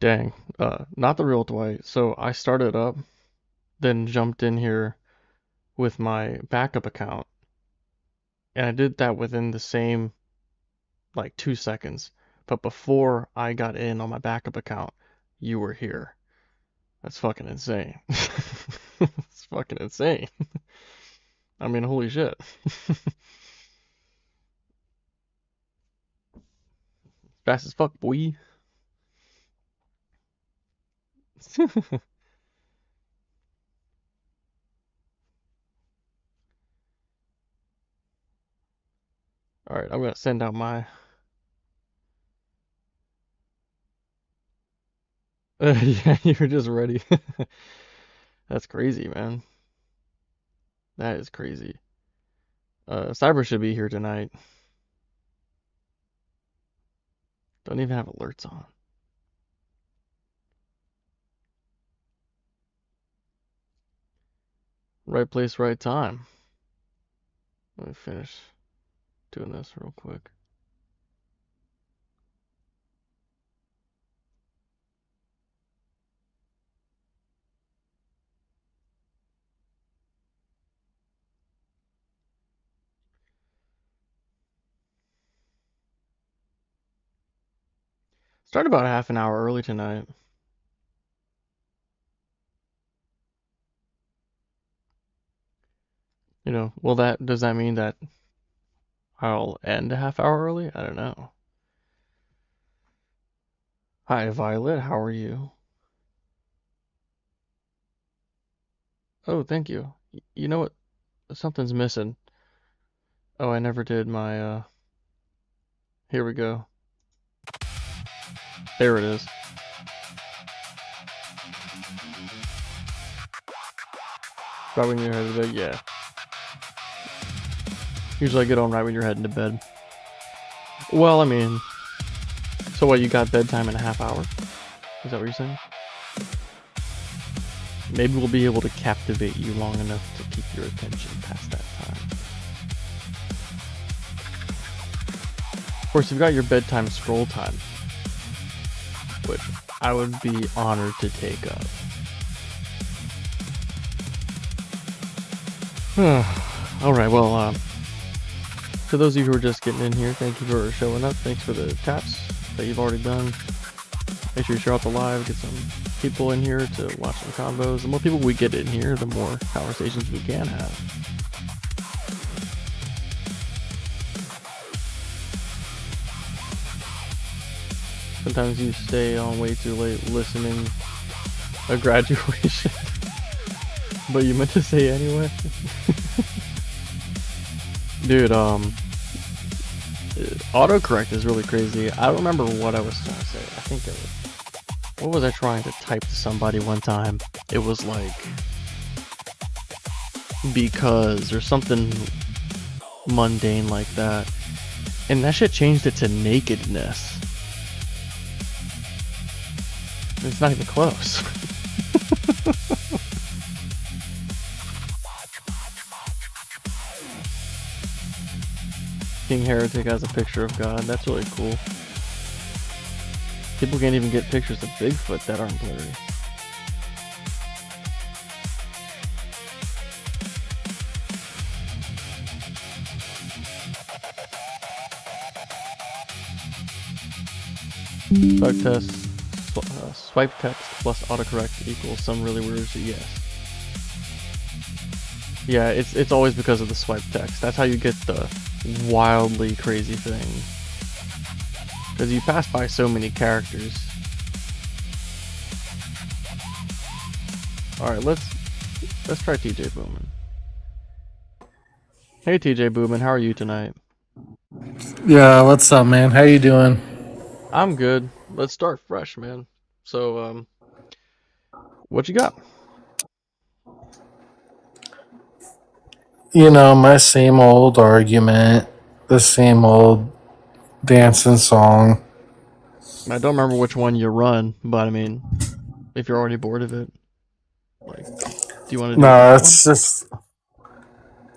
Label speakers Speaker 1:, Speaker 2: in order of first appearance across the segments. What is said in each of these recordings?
Speaker 1: Dang, not the real Dwight. So I started up, then jumped in here with my backup account, and I did that within the same like 2 seconds. But before I got in on my backup account, you were here. That's fucking insane. It's fucking insane. I mean, holy shit. Fast as fuck, boy. All right, I'm gonna send out my. Yeah, you're just ready. That's crazy, man. That is crazy. Cyber should be here tonight. Don't even have alerts on. Right place, right time. Let me finish doing this real quick. Start about half an hour early tonight. Will that does that mean that I'll end a half hour early? I don't know. Hi, Violet. How are you? Oh, thank you. You know what? Something's missing. Oh, I never did my here we go. There it is. Right when you're headed to bed, yeah. Usually I get on right when you're heading to bed. Well, I mean, so what, you got bedtime in a half hour? Is that what you're saying? Maybe we'll be able to captivate you long enough to keep your attention past that time. Of course, you've got your bedtime scroll time, which I would be honored to take up. Alright, well, to those of you who are just getting in here, thank you for showing up. Thanks for the taps that you've already done. Make sure you share out the live, get some people in here to watch some combos. The more people we get in here, the more conversations we can have. Sometimes you stay on way too late listening a graduation. But you meant to say anyway? Dude, autocorrect is really crazy. I don't remember what I was trying to say. I think it was... What was I trying to type to somebody one time? It was like... because, or something mundane like that. And that shit changed it to nakedness. It's not even close. King Heretic has a picture of God. That's really cool. People can't even get pictures of Bigfoot that aren't blurry. Swipe text plus autocorrect equals some really weird shit. Yes. Yeah, it's always because of the swipe text. That's how you get the wildly crazy thing. Because you pass by so many characters. Alright, let's try TJ Boomin. Hey TJ Boomin, how are you tonight?
Speaker 2: Yeah, what's up, man? How you doing?
Speaker 1: I'm good. Let's start fresh, man. So, what you got?
Speaker 2: My same old argument, the same old dancing song.
Speaker 1: I don't remember which one you run, but I mean, if you're already bored of it, like. Do you want to do
Speaker 2: No,
Speaker 1: another one?
Speaker 2: it's just.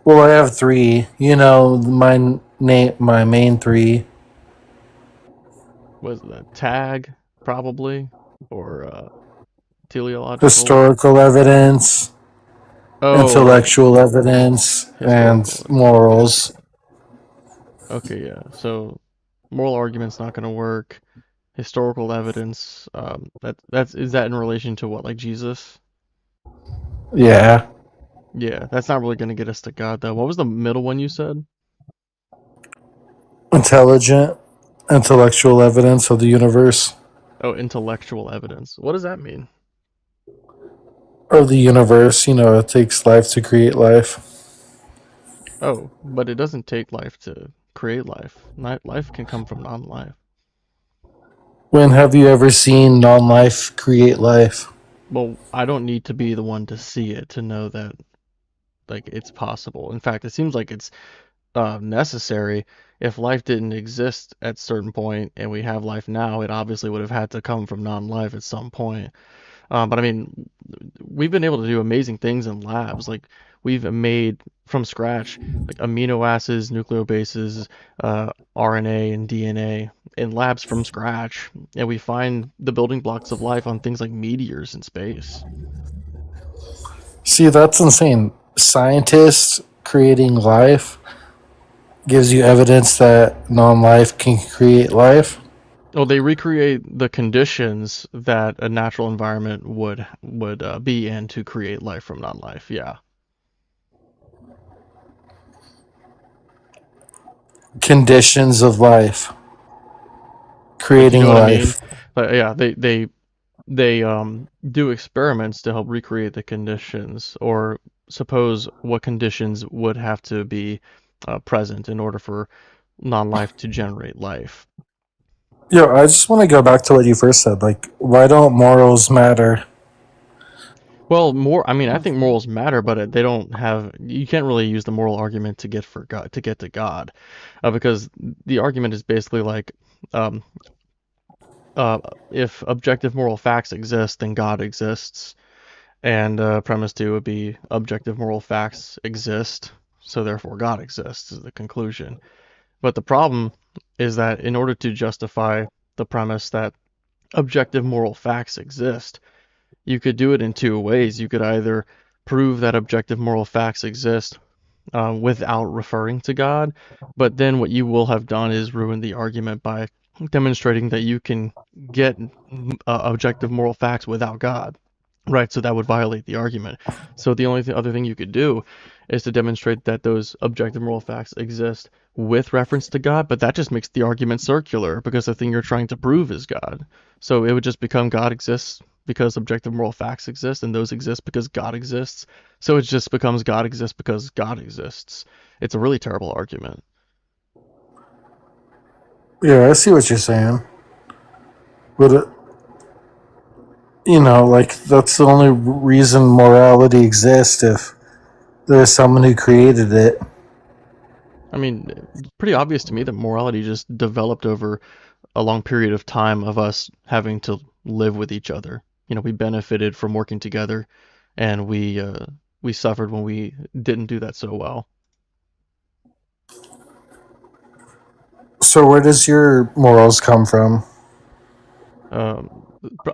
Speaker 2: Well, I have three. You know, my main three:
Speaker 1: Was that tag probably or teleological?
Speaker 2: historical evidence,
Speaker 1: Oh, like
Speaker 2: intellectual evidence, and
Speaker 1: historical evidence. Okay.
Speaker 2: morals.
Speaker 1: Okay, yeah. So moral argument's not going to work. Historical evidence, that's is that in relation to what, like Jesus?
Speaker 2: Yeah,
Speaker 1: Yeah, that's not really going to get us to God though. What was the middle one you said?
Speaker 2: intelligent, intellectual evidence of the universe.
Speaker 1: Oh, intellectual evidence. What does that mean?
Speaker 2: Or the universe, it takes life to create life.
Speaker 1: Oh, but it doesn't take life to create life. Life can come from non-life.
Speaker 2: When have you ever seen non life create life?
Speaker 1: Well, I don't need to be the one to see it to know that like it's possible. In fact, it seems like it's necessary. If life didn't exist at a certain point and we have life now, it obviously would have had to come from non-life at some point. But I mean, we've been able to do amazing things in labs. Like we've made from scratch like amino acids, nucleobases, RNA, and DNA in labs from scratch, and we find the building blocks of life on things like meteors in space.
Speaker 2: See, that's insane. Scientists creating life gives you evidence that non life can create life.
Speaker 1: Well, they recreate the conditions that a natural environment would be in to create life from non-life. Yeah.
Speaker 2: Conditions of life,
Speaker 1: Like you know
Speaker 2: creating
Speaker 1: what I mean?
Speaker 2: life.
Speaker 1: But yeah, they do experiments to help recreate the conditions, or suppose what conditions would have to be present in order for non-life to generate life.
Speaker 2: Yo, I just want to go back to what you first said. Like, why don't morals matter?
Speaker 1: Well, more, I mean, I think morals matter, but they don't have, you can't really use the moral argument to get for God, to get to God, because the argument is basically like, um, uh, if objective moral facts exist, then God exists. And premise two would be objective moral facts exist, so therefore God exists, is the conclusion. But the problem is that in order to justify the premise that objective moral facts exist, you could do it in two ways. You could either prove that objective moral facts exist without referring to God, but then what you will have done is ruin the argument by demonstrating that you can get objective moral facts without God. Right, so that would violate the argument. So the only other thing you could do is to demonstrate that those objective moral facts exist with reference to God, but that just makes the argument circular because the thing you're trying to prove is God. So it would just become God exists because objective moral facts exist, and those exist because God exists. So it just becomes God exists because God exists. It's a really terrible argument.
Speaker 2: Yeah, I see what you're saying. But, like, that's the only reason morality exists if there's someone who created it.
Speaker 1: I mean, it's pretty obvious to me that morality just developed over a long period of time of us having to live with each other. You know, we benefited from working together, and we suffered when we didn't do that so well.
Speaker 2: So, where does your morals come from?
Speaker 1: Um,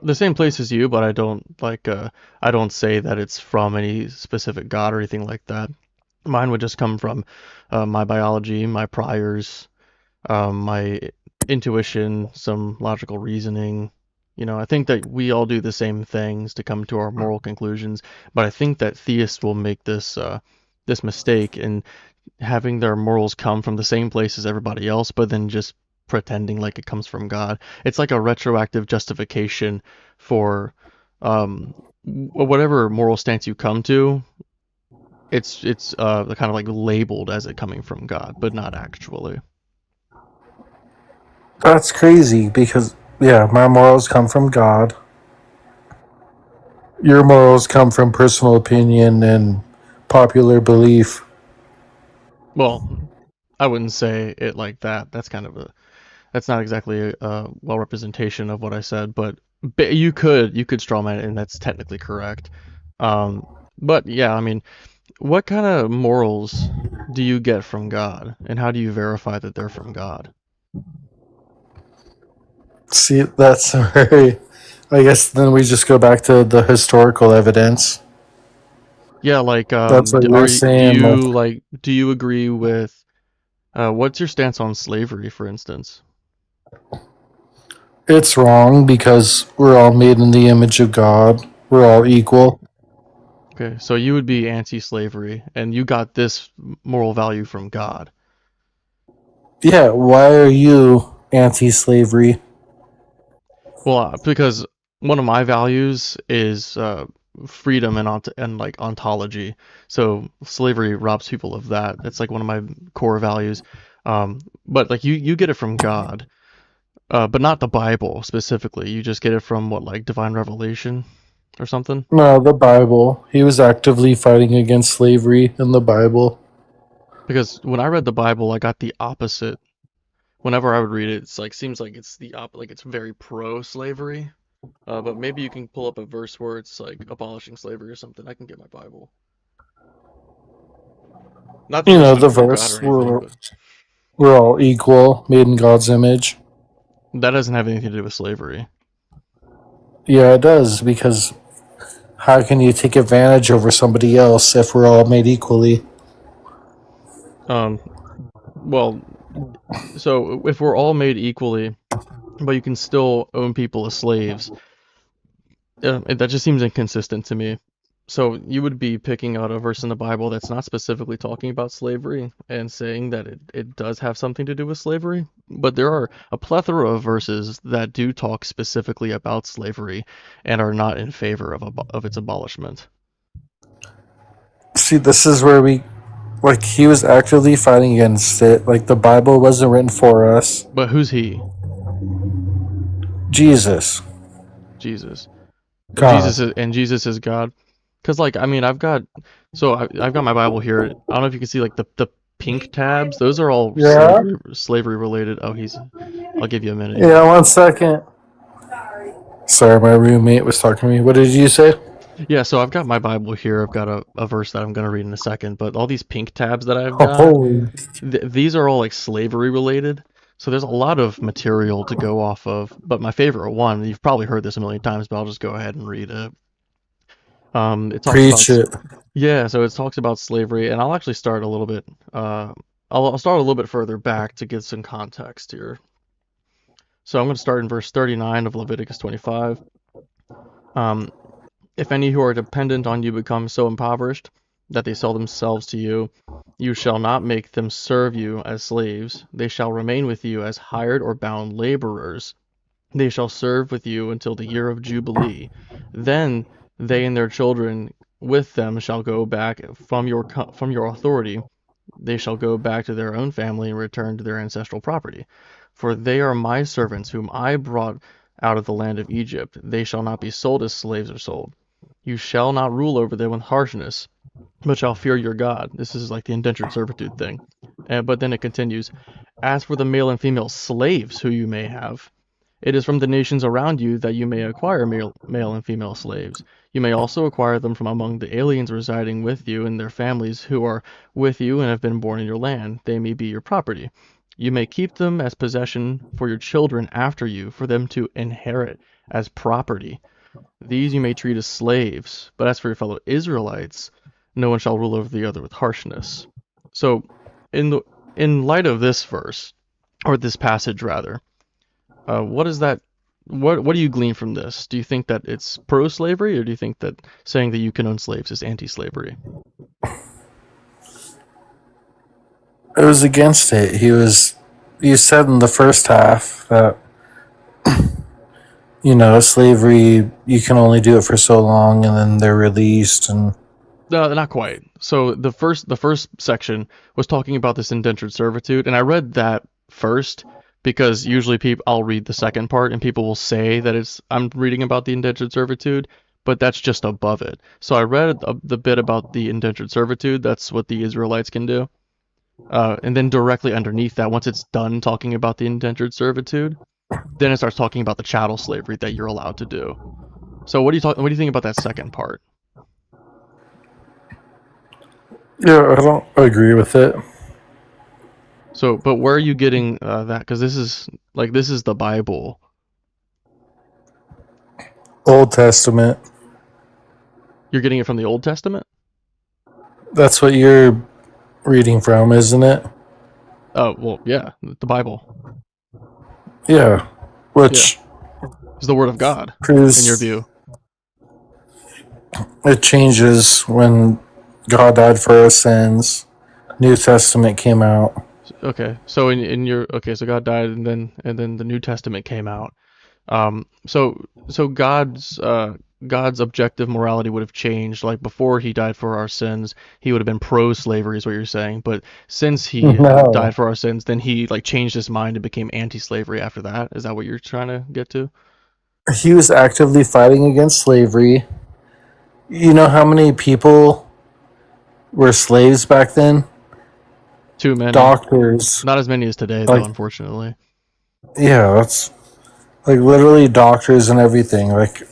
Speaker 1: the same place as you, but I don't say that it's from any specific god or anything like that. Mine would just come from my biology, my priors, my intuition, some logical reasoning. You know, I think that we all do the same things to come to our moral conclusions, but I think that theists will make this mistake in having their morals come from the same place as everybody else, but then just pretending like it comes from God. It's like a retroactive justification for whatever moral stance you come to. It's kind of like labeled as it coming from God, but not actually.
Speaker 2: That's crazy because, yeah, my morals come from God. Your morals come from personal opinion and popular belief.
Speaker 1: Well, I wouldn't say it like that. That's not exactly a well representation of what I said, but you could strawman it, and that's technically correct. Um, But yeah, I mean, what kind of morals do you get from God, and how do you verify that they're from God?
Speaker 2: See, that's very. I guess then we just go back to the historical evidence.
Speaker 1: Yeah, like,
Speaker 2: That's what
Speaker 1: are
Speaker 2: you're
Speaker 1: you, do
Speaker 2: saying. Like,
Speaker 1: you like, do you agree with, what's your stance on slavery, for instance?
Speaker 2: it's wrong because we're all made in the image of God. We're all equal.
Speaker 1: Okay, so you would be anti-slavery, and you got this moral value from God.
Speaker 2: Yeah, why are you anti slavery?
Speaker 1: Well, because one of my values is freedom and and like ontology. So slavery robs people of that. That's like one of my core values. But like you get it from God, but not the Bible specifically. You just get it from what, like divine revelation or something.
Speaker 2: No, the Bible. He was actively fighting against slavery in the Bible.
Speaker 1: Because when I read the Bible, I got the opposite. Whenever I would read it, it's like seems like it's like it's very pro-slavery. But maybe you can pull up a verse where it's like abolishing slavery or something. I can get my Bible. Not that
Speaker 2: You
Speaker 1: this
Speaker 2: know,
Speaker 1: is
Speaker 2: the
Speaker 1: from God or
Speaker 2: verse,
Speaker 1: anything, but
Speaker 2: we're all equal, made in God's image.
Speaker 1: that doesn't have anything to do with slavery.
Speaker 2: Yeah, it does, because how can you take advantage over somebody else if we're all made equally?
Speaker 1: Um, well, so if we're all made equally, but you can still own people as slaves, that just seems inconsistent to me. So you would be picking out a verse in the Bible that's not specifically talking about slavery and saying that it does have something to do with slavery, but there are a plethora of verses that do talk specifically about slavery and are not in favor of its abolishment.
Speaker 2: See, this is where like, he was actively fighting against it. Like, the Bible wasn't written for us.
Speaker 1: But who's he?
Speaker 2: Jesus,
Speaker 1: Jesus.
Speaker 2: God.
Speaker 1: Jesus is God. Cause like I mean I've got my Bible here. I don't know if you can see like the pink tabs. Those are all
Speaker 2: Yeah?
Speaker 1: slavery related. Oh, he's. I'll give you a minute
Speaker 2: Yeah,
Speaker 1: here.
Speaker 2: 1 second. Sorry, my roommate was talking to me. What did you say?
Speaker 1: Yeah, so I've got my Bible here. I've got a verse that I'm gonna read in a second. But all these pink tabs that I've got,
Speaker 2: Holy.
Speaker 1: these are all like slavery related. So there's a lot of material to go off of. But my favorite one, you've probably heard this a million times, but I'll just go ahead and read it. It talks about
Speaker 2: Preach it.
Speaker 1: Yeah, so it talks about slavery, and I'll actually start a little bit. I'll start a little bit further back to get some context here. So I'm going to start in verse 39 of Leviticus 25. Um, if any who are dependent on you become so impoverished that they sell themselves to you, you shall not make them serve you as slaves. They shall remain with you as hired or bound laborers. They shall serve with you until the year of Jubilee. Then they and their children with them shall go back from your authority. They shall go back to their own family and return to their ancestral property. For they are my servants whom I brought out of the land of Egypt. They shall not be sold as slaves or sold. You shall not rule over them with harshness, but shall fear your God. This is like the indentured servitude thing. But then it continues, as for the male and female slaves who you may have, it is from the nations around you that you may acquire male and female slaves. You may also acquire them from among the aliens residing with you and their families who are with you and have been born in your land. They may be your property. You may keep them as possession for your children after you, for them to inherit as property. These you may treat as slaves, but as for your fellow Israelites, no one shall rule over the other with harshness. So, in the in light of this verse, or this passage rather, what is that? What do you glean from this? Do you think that it's pro-slavery, or do you think that saying that you can own slaves is anti-slavery?
Speaker 2: It was against it. You said in the first half that, slavery, you can only do it for so long and then they're released. And
Speaker 1: No, not quite. So the first section was talking about this indentured servitude, and I read that first because usually people I'll read the second part and people will say that it's I'm reading about the indentured servitude, but that's just above it. So I read the bit about the indentured servitude. That's what the Israelites can do. And then directly underneath that, once it's done talking about the indentured servitude, then it starts talking about the chattel slavery that you're allowed to do. So what do you think about that second part?
Speaker 2: Yeah, I don't agree with it.
Speaker 1: So, but where are you getting that? Because this is the Bible.
Speaker 2: Old Testament.
Speaker 1: You're getting it from the Old Testament?
Speaker 2: That's what you're reading from, isn't it?
Speaker 1: Oh, well, yeah, the Bible.
Speaker 2: Yeah.
Speaker 1: Yeah,
Speaker 2: Which
Speaker 1: it's the Word of God, in your
Speaker 2: proves
Speaker 1: view.
Speaker 2: it changes when God died for our sins. New Testament came out.
Speaker 1: Okay, so in your okay, so God died, and then the New Testament came out. So God's objective morality would have changed. Like before he died for our sins, he would have been pro-slavery, is what you're saying. But since he died
Speaker 2: No.
Speaker 1: for our sins, then he like changed his mind and became anti-slavery after that. Is that what you're trying to get to?
Speaker 2: He was actively fighting against slavery. You know how many people were slaves back then?
Speaker 1: Too many.
Speaker 2: Doctors.
Speaker 1: Not as many as today, though,
Speaker 2: Like,
Speaker 1: unfortunately.
Speaker 2: yeah, that's like literally doctors and everything. Like,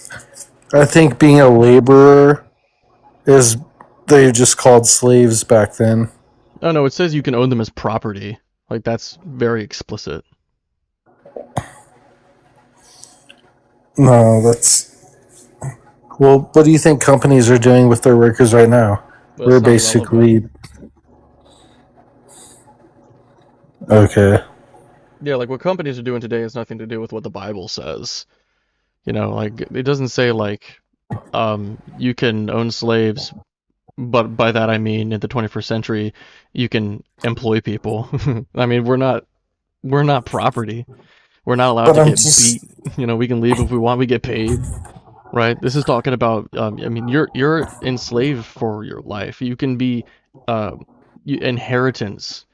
Speaker 2: I think being a laborer is, they just called slaves back then.
Speaker 1: Oh no, it says you can own them as property. Like that's very explicit.
Speaker 2: No, that's, well, what do you think companies are doing with their workers right now?
Speaker 1: But
Speaker 2: We're
Speaker 1: it's not relevant.
Speaker 2: basically, okay.
Speaker 1: Yeah, like what companies are doing today has nothing to do with what the Bible says. You know, like it doesn't say like you can own slaves, but by that I mean in the 21st century you can employ people. I mean, we're not property. We're not allowed
Speaker 2: But
Speaker 1: to
Speaker 2: I'm
Speaker 1: get beat.
Speaker 2: just,
Speaker 1: You know, we can leave if we want. We get paid, right? This is talking about I mean, you're enslaved for your life. You can be uh inheritance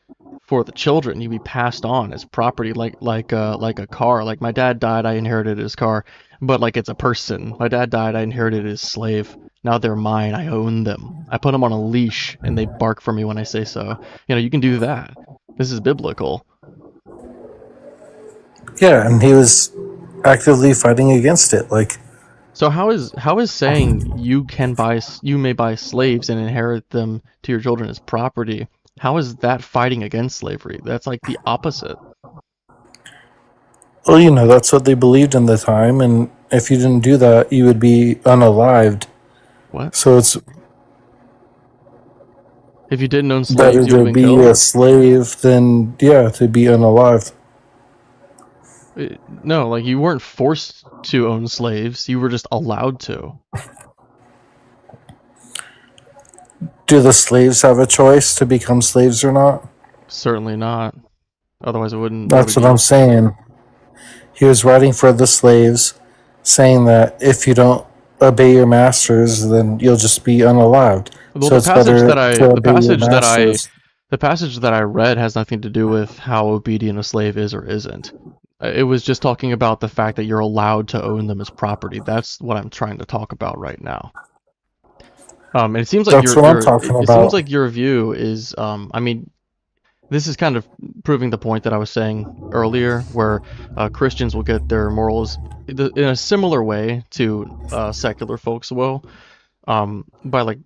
Speaker 1: for the children. You be passed on as property, like a car. Like my dad died, I inherited his car, but like it's a person. My dad died, I inherited his slave. Now they're mine. I own them. I put them on a leash, and they bark for me when I say so. You know, you can do that. This is biblical.
Speaker 2: yeah, and he was actively fighting against it. Like,
Speaker 1: So how is saying you may buy slaves and inherit them to your children as property? How is that fighting against slavery? That's like the opposite.
Speaker 2: well, you know, that's what they believed in the time, and if you didn't do that, you would be unalived.
Speaker 1: What?
Speaker 2: So it's
Speaker 1: If you didn't own slaves,
Speaker 2: better
Speaker 1: you would have
Speaker 2: to
Speaker 1: been
Speaker 2: be
Speaker 1: killed?
Speaker 2: a slave than, yeah, to be unalived.
Speaker 1: No, like you weren't forced to own slaves. You were just allowed to.
Speaker 2: Do the slaves have a choice to become slaves or not?
Speaker 1: Certainly not. Otherwise, it wouldn't. They
Speaker 2: That's
Speaker 1: would
Speaker 2: what I'm
Speaker 1: be.
Speaker 2: saying. He was writing for the slaves, saying that if you don't obey your masters, then you'll just be unalived.
Speaker 1: Well,
Speaker 2: So it's better to obey your masters.
Speaker 1: the passage that I read has nothing to do with how obedient a slave is or isn't. It was just talking about the fact that you're allowed to own them as property. That's what I'm trying to talk about right now. And it seems like
Speaker 2: That's what I'm talking
Speaker 1: it seems
Speaker 2: about.
Speaker 1: like your view is, I mean, this is kind of proving the point that I was saying earlier, where Christians will get their morals in a similar way to secular folks will, by like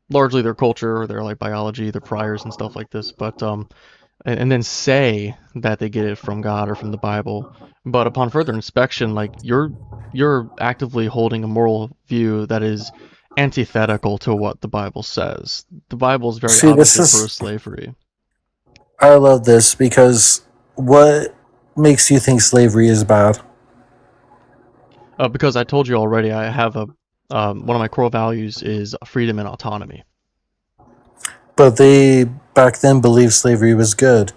Speaker 1: largely their culture or their like biology, their priors and stuff like this, but and then say that they get it from God or from the Bible. But upon further inspection, like you're actively holding a moral view that is antithetical to what the Bible says. The Bible is very
Speaker 2: See, this
Speaker 1: obviously
Speaker 2: is,
Speaker 1: pro-slavery.
Speaker 2: I love this because what makes you think slavery is bad?
Speaker 1: Because I told you already, I have a one of my core values is freedom and autonomy.
Speaker 2: But they back then believed slavery was good.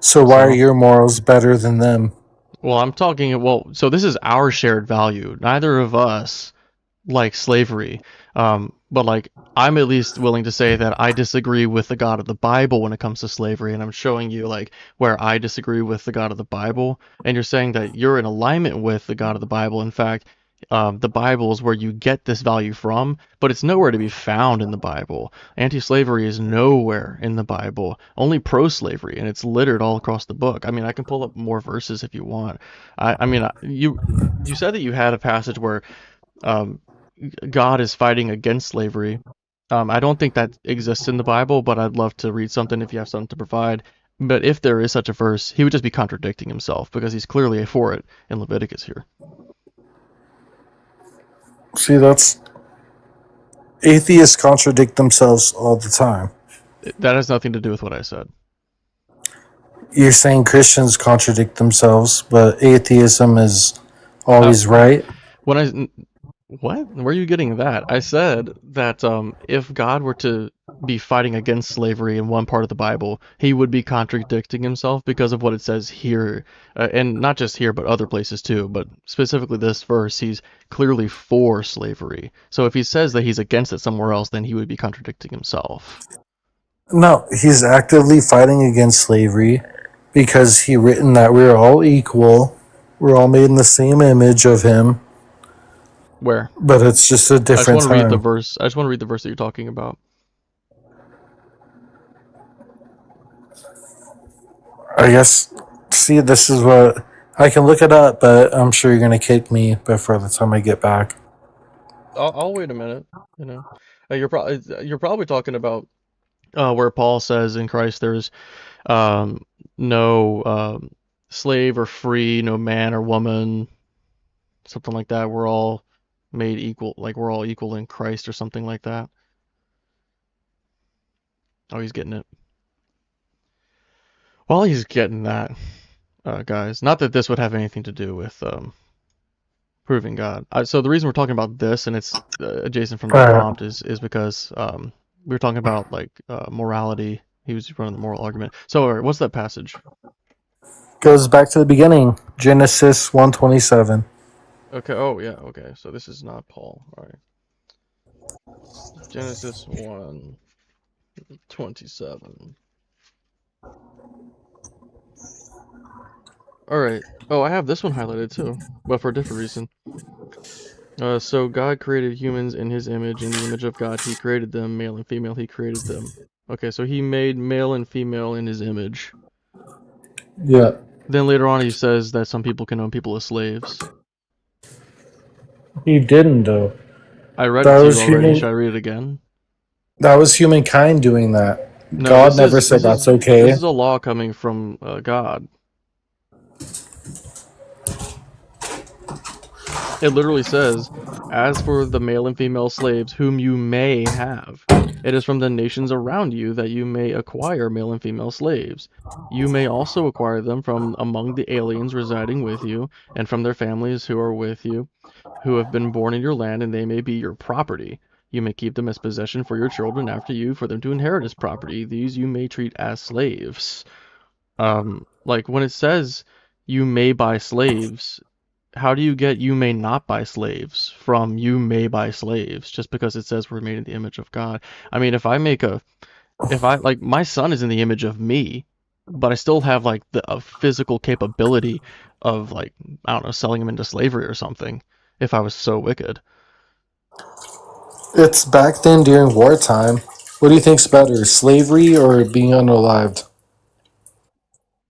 Speaker 2: So why are
Speaker 1: So,
Speaker 2: your morals better than them?
Speaker 1: well, I'm talking, well, so this is our shared value. Neither of us like slavery. But like, I'm at least willing to say that I disagree with the God of the Bible when it comes to slavery, and I'm showing you like where I disagree with the God of the Bible, and you're saying that you're in alignment with the God of the Bible. In fact, the Bible is where you get this value from, but it's nowhere to be found in the Bible. Anti-slavery is nowhere in the Bible, only pro-slavery, and it's littered all across the book. I mean, I can pull up more verses if you want. I mean, you said that you had a passage where um, God is fighting against slavery. I don't think that exists in the Bible, but I'd love to read something if you have something to provide. But if there is such a verse, he would just be contradicting himself because he's clearly for it in Leviticus here.
Speaker 2: See, that's atheists contradict themselves all the time.
Speaker 1: That has nothing to do with what I said.
Speaker 2: You're saying Christians contradict themselves, but atheism is always right?
Speaker 1: When I what? Where are you getting that? I said that if God were to be fighting against slavery in one part of the Bible, he would be contradicting himself because of what it says here, and not just here, but other places too. But specifically this verse, he's clearly for slavery. So if he says that he's against it somewhere else, then he would be contradicting himself.
Speaker 2: No, he's actively fighting against slavery because he written that we're all equal. We're all made in the same image of him,
Speaker 1: Where?
Speaker 2: but it's just a
Speaker 1: I just
Speaker 2: different
Speaker 1: want to read the
Speaker 2: time.
Speaker 1: verse. I just want to read the verse that you're talking about.
Speaker 2: I guess, see, this is what I can look it up, but I'm sure you're going to kick me before the time I get back.
Speaker 1: I'll wait a minute. You know, you're probably talking about where Paul says in Christ there's no slave or free, no man or woman, something like that. We're all made equal, like we're all equal in Christ or something like that. Oh, he's getting it. While he's getting that, guys, not that this would have anything to do with proving God. So the reason we're talking about this and it's adjacent from the
Speaker 2: All right.
Speaker 1: prompt is because we were talking about like morality. He was running the moral argument. So all right, what's that passage?
Speaker 2: Goes back to the beginning, Genesis 1:27.
Speaker 1: Okay. Oh yeah. Okay. So this is not Paul. All right. Genesis 1:27. All right. Oh, I have this one highlighted too, but for a different reason. So God created humans in his image. In the image of God, he created them, male and female. He created them. Okay, so he made male and female in his image.
Speaker 2: Yeah.
Speaker 1: Then later on, he says that some people can own people as slaves.
Speaker 2: He didn't, though.
Speaker 1: I read
Speaker 2: That
Speaker 1: it to
Speaker 2: was
Speaker 1: you already. Should I
Speaker 2: human.
Speaker 1: read it again?
Speaker 2: That was humankind doing that.
Speaker 1: No,
Speaker 2: God never said that's
Speaker 1: this
Speaker 2: okay.
Speaker 1: is a law coming from God. It literally says, "As for the male and female slaves whom you may have, it is from the nations around you that you may acquire male and female slaves. You may also acquire them from among the aliens residing with you, and from their families who are with you, who have been born in your land, and they may be your property. You may keep them as possession for your children after you, for them to inherit as property. These you may treat as slaves." Like when it says you may buy slaves, how do you get "you may not buy slaves" from "you may buy slaves" just because it says we're made in the image of God? I mean, if I like my son is in the image of me, but I still have like a physical capability of like, I don't know, selling him into slavery or something if I was so wicked.
Speaker 2: It's back then during wartime. What do you think's better, slavery or being unalived?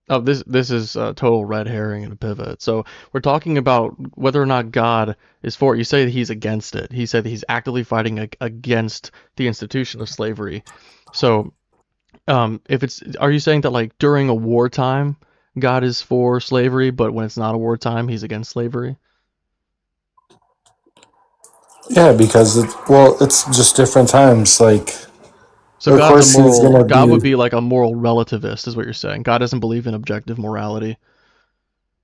Speaker 1: Oh, this is a total red herring and a pivot. So we're talking about whether or not God is for it. You say that he's against it. He said that he's actively fighting against the institution of slavery. So, if it's, are you saying that like during a wartime, God is for slavery, but when it's not a wartime, he's against slavery?
Speaker 2: Yeah, because it's just different times. Like,
Speaker 1: So
Speaker 2: of course, he's gonna
Speaker 1: God would
Speaker 2: be.
Speaker 1: be like a moral relativist, is what you're saying. God doesn't believe in objective morality.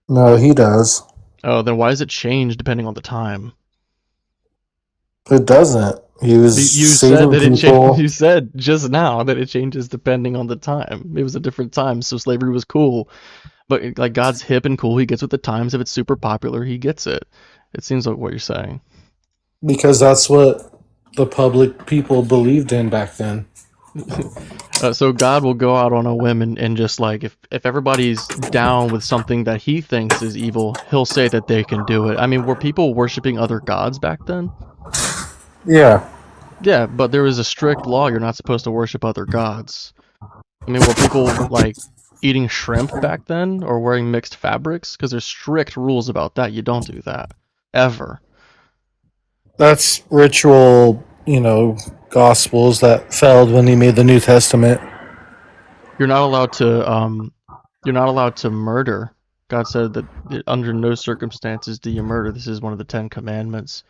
Speaker 2: No, he does.
Speaker 1: Oh, then why does it change depending on the time?
Speaker 2: It doesn't. He was
Speaker 1: You said
Speaker 2: saving
Speaker 1: that it changed.
Speaker 2: people.
Speaker 1: You said just now that it changes depending on the time. It was a different time, so slavery was cool. But like God's hip and cool, he gets with the times. If it's super popular, he gets it. It seems like what you're saying.
Speaker 2: Because that's what the public people believed in back then.
Speaker 1: So God will go out on a whim and just like if everybody's down with something that he thinks is evil, he'll say that they can do it. I mean, were people worshiping other gods back then?
Speaker 2: Yeah.
Speaker 1: Yeah, but there was a strict law. You're not supposed to worship other gods. I mean, were people like eating shrimp back then or wearing mixed fabrics? Because there's strict rules about that. You don't do that ever.
Speaker 2: That's ritual gospels that failed when he made the New Testament.
Speaker 1: You're not allowed to murder. God said that under no circumstances do you murder. This is one of the 10 commandments.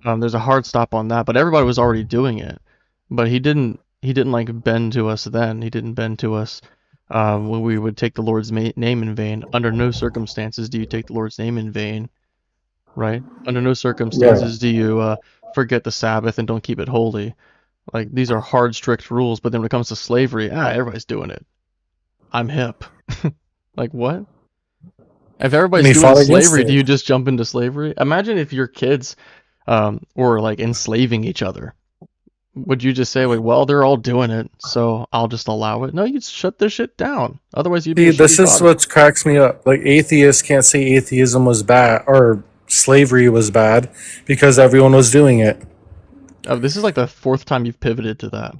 Speaker 1: There's a hard stop on that, but everybody was already doing it. But he didn't like bend to us then. He didn't bend to us when we would take the Lord's name in vain. Under no circumstances do you take the Lord's name in vain, right? Under no circumstances do you forget the Sabbath and don't keep it holy. Like, these are hard, strict rules, but then when it comes to slavery, everybody's doing it. I'm hip. Like, what? If everybody's doing slavery, do you just jump into slavery? Imagine if your kids were like enslaving each other. Would you just say, like, well, they're all doing it, so I'll just allow it? No, you'd shut this shit down. Otherwise, you'd be.
Speaker 2: This is what cracks me up. Like, atheists can't say atheism was bad or slavery was bad because everyone was doing it.
Speaker 1: Oh, this is like the 4th time you've pivoted to that.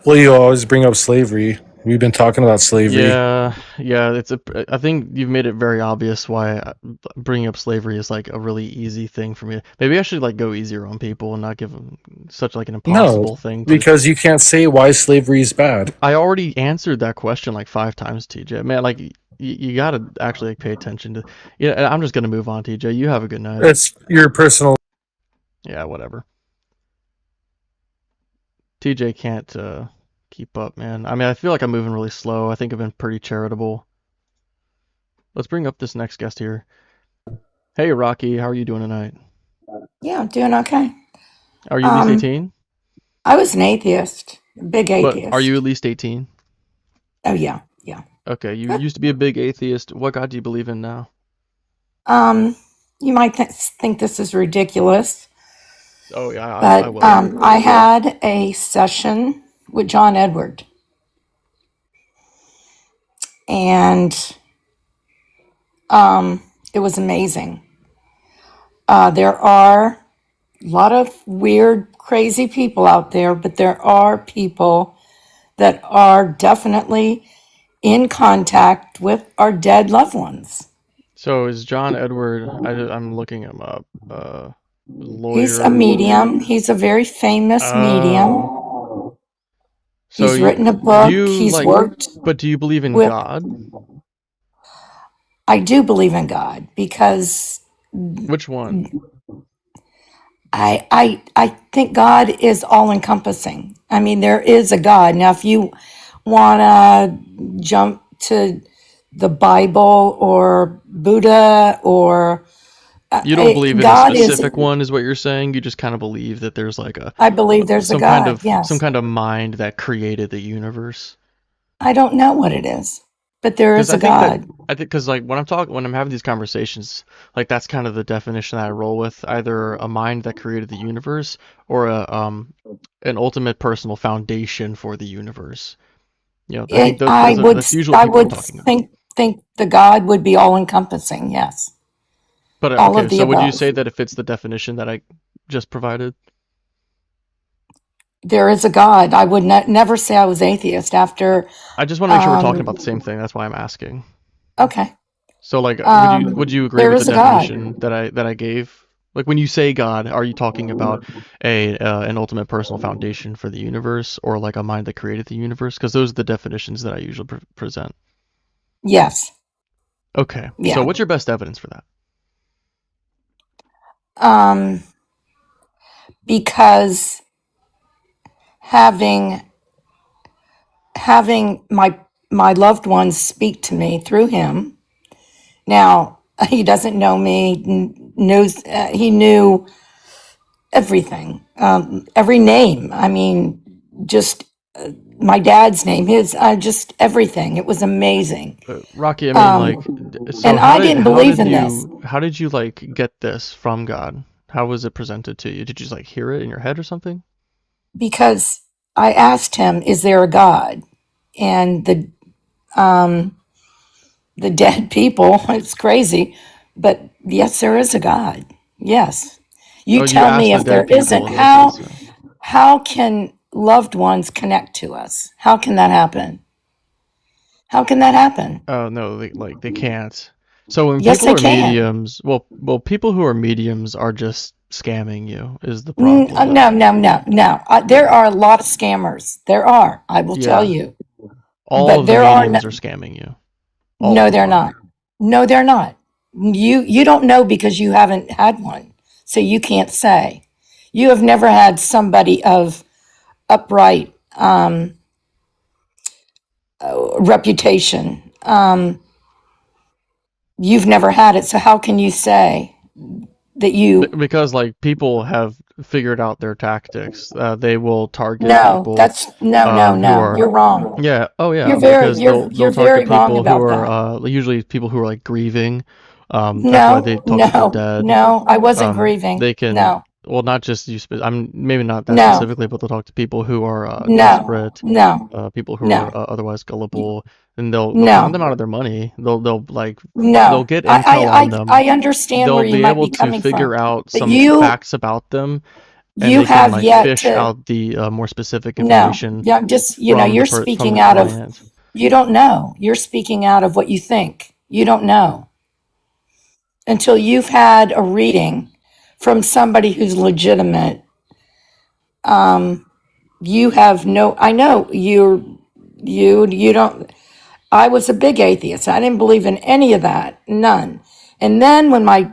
Speaker 2: Well, you always bring up slavery. We've been talking about slavery.
Speaker 1: Yeah. I think you've made it very obvious why bringing up slavery is like a really easy thing for me. Maybe I should like go easier on people and not give them such like an impossible thing.
Speaker 2: Because you can't say why slavery is bad.
Speaker 1: I already answered that question like 5 times, TJ. Man, like you gotta actually like, pay attention to. Yeah, I'm just gonna move on, TJ. You have a good night.
Speaker 2: It's your personal.
Speaker 1: Yeah, whatever. TJ can't keep up, man. I mean, I feel like I'm moving really slow. I think I've been pretty charitable. Let's bring up this next guest here. Hey, Rocky, how are you doing tonight?
Speaker 3: Yeah, I'm doing okay.
Speaker 1: Are you at least 18?
Speaker 3: I was an atheist, a big atheist.
Speaker 1: But are you at least 18?
Speaker 3: Oh, yeah.
Speaker 1: Okay, you used to be a big atheist. What God do you believe in now?
Speaker 3: You might think this is ridiculous.
Speaker 1: Oh, yeah,
Speaker 3: but
Speaker 1: I will.
Speaker 3: I had a session with John Edward. And it was amazing. There are a lot of weird, crazy people out there, but there are people that are definitely in contact with our dead loved ones.
Speaker 1: So is John Edward, I'm looking him up, lawyer?
Speaker 3: He's a medium. He's a very famous medium. So he's written a book. He's worked.
Speaker 1: But do you believe in God?
Speaker 3: I do believe in God because.
Speaker 1: Which one?
Speaker 3: I think God is all encompassing. I mean, there is a God. Now, if you want to jump to the Bible or Buddha or
Speaker 1: you don't believe in a specific one, is what you're saying? You just kind of believe that there's like a.
Speaker 3: I believe there's a God. Yes.
Speaker 1: Some kind of mind that created the universe.
Speaker 3: I don't know what it is, but there is a God.
Speaker 1: I think because like when I'm having these conversations, like that's kind of the definition that I roll with. Either a mind that created the universe or an ultimate personal foundation for the universe. You know,
Speaker 3: I would think the God would be all encompassing. Yes.
Speaker 1: But okay, so would you say that it fits the definition that I just provided?
Speaker 3: There is a God. I would never say I was atheist after.
Speaker 1: I just want to make sure we're talking about the same thing. That's why I'm asking.
Speaker 3: Okay.
Speaker 1: So, like, would you agree with the definition that I gave? Like, when you say God, are you talking about an ultimate personal foundation for the universe, or like a mind that created the universe? Because those are the definitions that I usually present.
Speaker 3: Yes.
Speaker 1: Okay. Yeah. So, what's your best evidence for that?
Speaker 3: Because having my loved ones speak to me through him. Now, he doesn't know me, he knew everything, every name. I mean, just my dad's name, just everything. It was amazing.
Speaker 1: Rocky, I mean, so
Speaker 3: and I didn't believe in this.
Speaker 1: How did you like get this from God? How was it presented to you? Did you just like hear it in your head or something?
Speaker 3: Because I asked him, "Is there a God?" And the dead people, it's crazy, but yes, there is a God. Yes. You tell me if there isn't, how can loved ones connect to us? How can that happen? How can that happen?
Speaker 1: Oh, no, they can't. So when people are mediums, well, people who are mediums are just scamming you is the problem.
Speaker 3: No. There are a lot of scammers. There are. I will tell
Speaker 1: Yeah,
Speaker 3: you.
Speaker 1: all
Speaker 3: But
Speaker 1: of the
Speaker 3: there are
Speaker 1: mediums are scamming you. All
Speaker 3: no,
Speaker 1: of them
Speaker 3: they're
Speaker 1: are.
Speaker 3: not. No, they're not. You don't know because you haven't had one, so you can't say. You have never had somebody of upright reputation. You've never had it, so how can you say that you?
Speaker 1: Because like people have figured out their tactics. They will target
Speaker 3: No,
Speaker 1: people
Speaker 3: that's no,
Speaker 1: who
Speaker 3: no.
Speaker 1: are
Speaker 3: You're wrong.
Speaker 1: yeah, oh yeah,
Speaker 3: You're very
Speaker 1: because
Speaker 3: you're
Speaker 1: they'll
Speaker 3: you're
Speaker 1: target
Speaker 3: very wrong
Speaker 1: people who
Speaker 3: about that.
Speaker 1: are usually people who are like grieving. That's why they
Speaker 3: No,
Speaker 1: talk about
Speaker 3: no,
Speaker 1: dead.
Speaker 3: no. I wasn't
Speaker 1: They
Speaker 3: grieving.
Speaker 1: can
Speaker 3: No,
Speaker 1: well not just you. I'm maybe not that
Speaker 3: no,
Speaker 1: specifically, but they'll talk to people who are
Speaker 3: no,
Speaker 1: desperate,
Speaker 3: no,
Speaker 1: people who are
Speaker 3: no,
Speaker 1: otherwise gullible, and they'll con them
Speaker 3: no,
Speaker 1: out of their money. They'll like they'll
Speaker 3: no.
Speaker 1: get
Speaker 3: I,
Speaker 1: intel
Speaker 3: I,
Speaker 1: on
Speaker 3: I,
Speaker 1: them.
Speaker 3: I understand where
Speaker 1: They'll
Speaker 3: you
Speaker 1: be
Speaker 3: might
Speaker 1: able
Speaker 3: be
Speaker 1: to
Speaker 3: coming from,
Speaker 1: figure out
Speaker 3: but
Speaker 1: some facts about them, and
Speaker 3: you
Speaker 1: they can
Speaker 3: have
Speaker 1: like
Speaker 3: yet
Speaker 1: fish
Speaker 3: to.
Speaker 1: out the more specific
Speaker 3: No,
Speaker 1: information
Speaker 3: yeah, I'm just,
Speaker 1: from
Speaker 3: you're
Speaker 1: from the
Speaker 3: speaking out of,
Speaker 1: client.
Speaker 3: you don't know. You're speaking out of what you think. You don't know until you've had a reading from somebody who's legitimate. You have no, I know you don't, I was a big atheist. I didn't believe in any of that, none. And then when I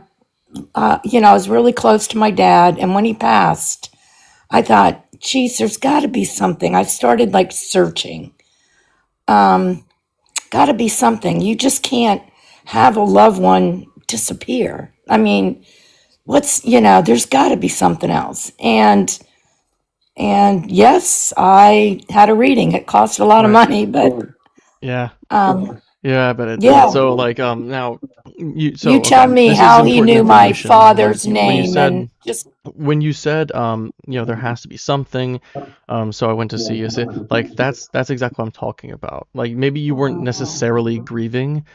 Speaker 3: was really close to my dad, and when he passed, I thought, geez, there's got to be something. I started like searching. Got to be something. You just can't have a loved one disappear. I mean, there's got to be something else. And yes, I had a reading. It cost a lot of
Speaker 1: Right.
Speaker 3: money, but
Speaker 1: Yeah.
Speaker 3: um,
Speaker 1: Yeah, I bet it did.
Speaker 3: yeah.
Speaker 1: So like now
Speaker 3: You
Speaker 1: okay.
Speaker 3: tell me
Speaker 1: This is
Speaker 3: how he
Speaker 1: important
Speaker 3: knew my
Speaker 1: information. Like
Speaker 3: father's name and just
Speaker 1: when you said there has to be something, so I went to see you. So, like that's exactly what I'm talking about. Like maybe you weren't necessarily grieving,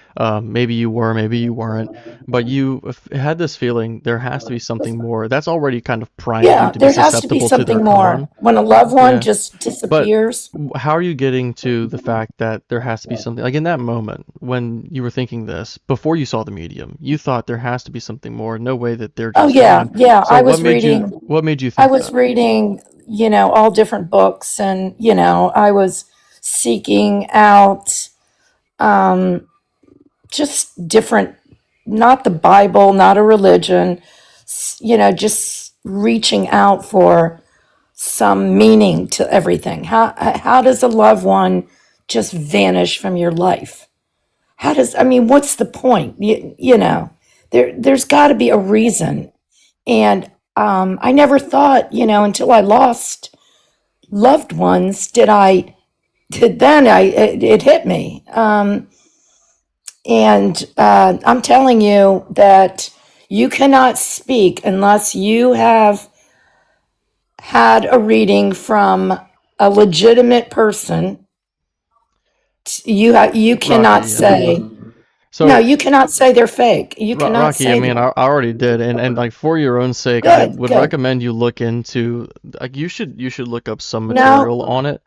Speaker 1: maybe you were, maybe you weren't, but you had this feeling there has to be something more. That's already kind of primed you
Speaker 3: yeah,
Speaker 1: to be
Speaker 3: there has to be
Speaker 1: susceptible to their
Speaker 3: something more.
Speaker 1: con.
Speaker 3: When a loved one
Speaker 1: Yeah.
Speaker 3: just
Speaker 1: But
Speaker 3: disappears,
Speaker 1: how are you getting to the fact that there has to be something like in that moment when you were thinking this before you saw the medium, you thought there has to be something more. No way that they're
Speaker 3: oh
Speaker 1: just
Speaker 3: yeah,
Speaker 1: gone.
Speaker 3: yeah.
Speaker 1: So what made you
Speaker 3: I
Speaker 1: think
Speaker 3: was
Speaker 1: that?
Speaker 3: reading, all different books, and I was seeking out just different, not the Bible, not a religion, just reaching out for some meaning to everything. How does a loved one just vanish from your life? I mean, what's the point? There's got to be a reason. And I never thought, until I lost loved ones, it hit me. And I'm telling you that you cannot speak unless you have had a reading from a legitimate person. You cannot
Speaker 1: Rocky,
Speaker 3: say, no,
Speaker 1: so
Speaker 3: you cannot say they're fake. You cannot
Speaker 1: Rocky, I
Speaker 3: say
Speaker 1: mean,
Speaker 3: they're
Speaker 1: I already did, and like for your own sake, I
Speaker 3: good,
Speaker 1: would
Speaker 3: good.
Speaker 1: recommend you look into like you should look up some material
Speaker 3: No,
Speaker 1: on it.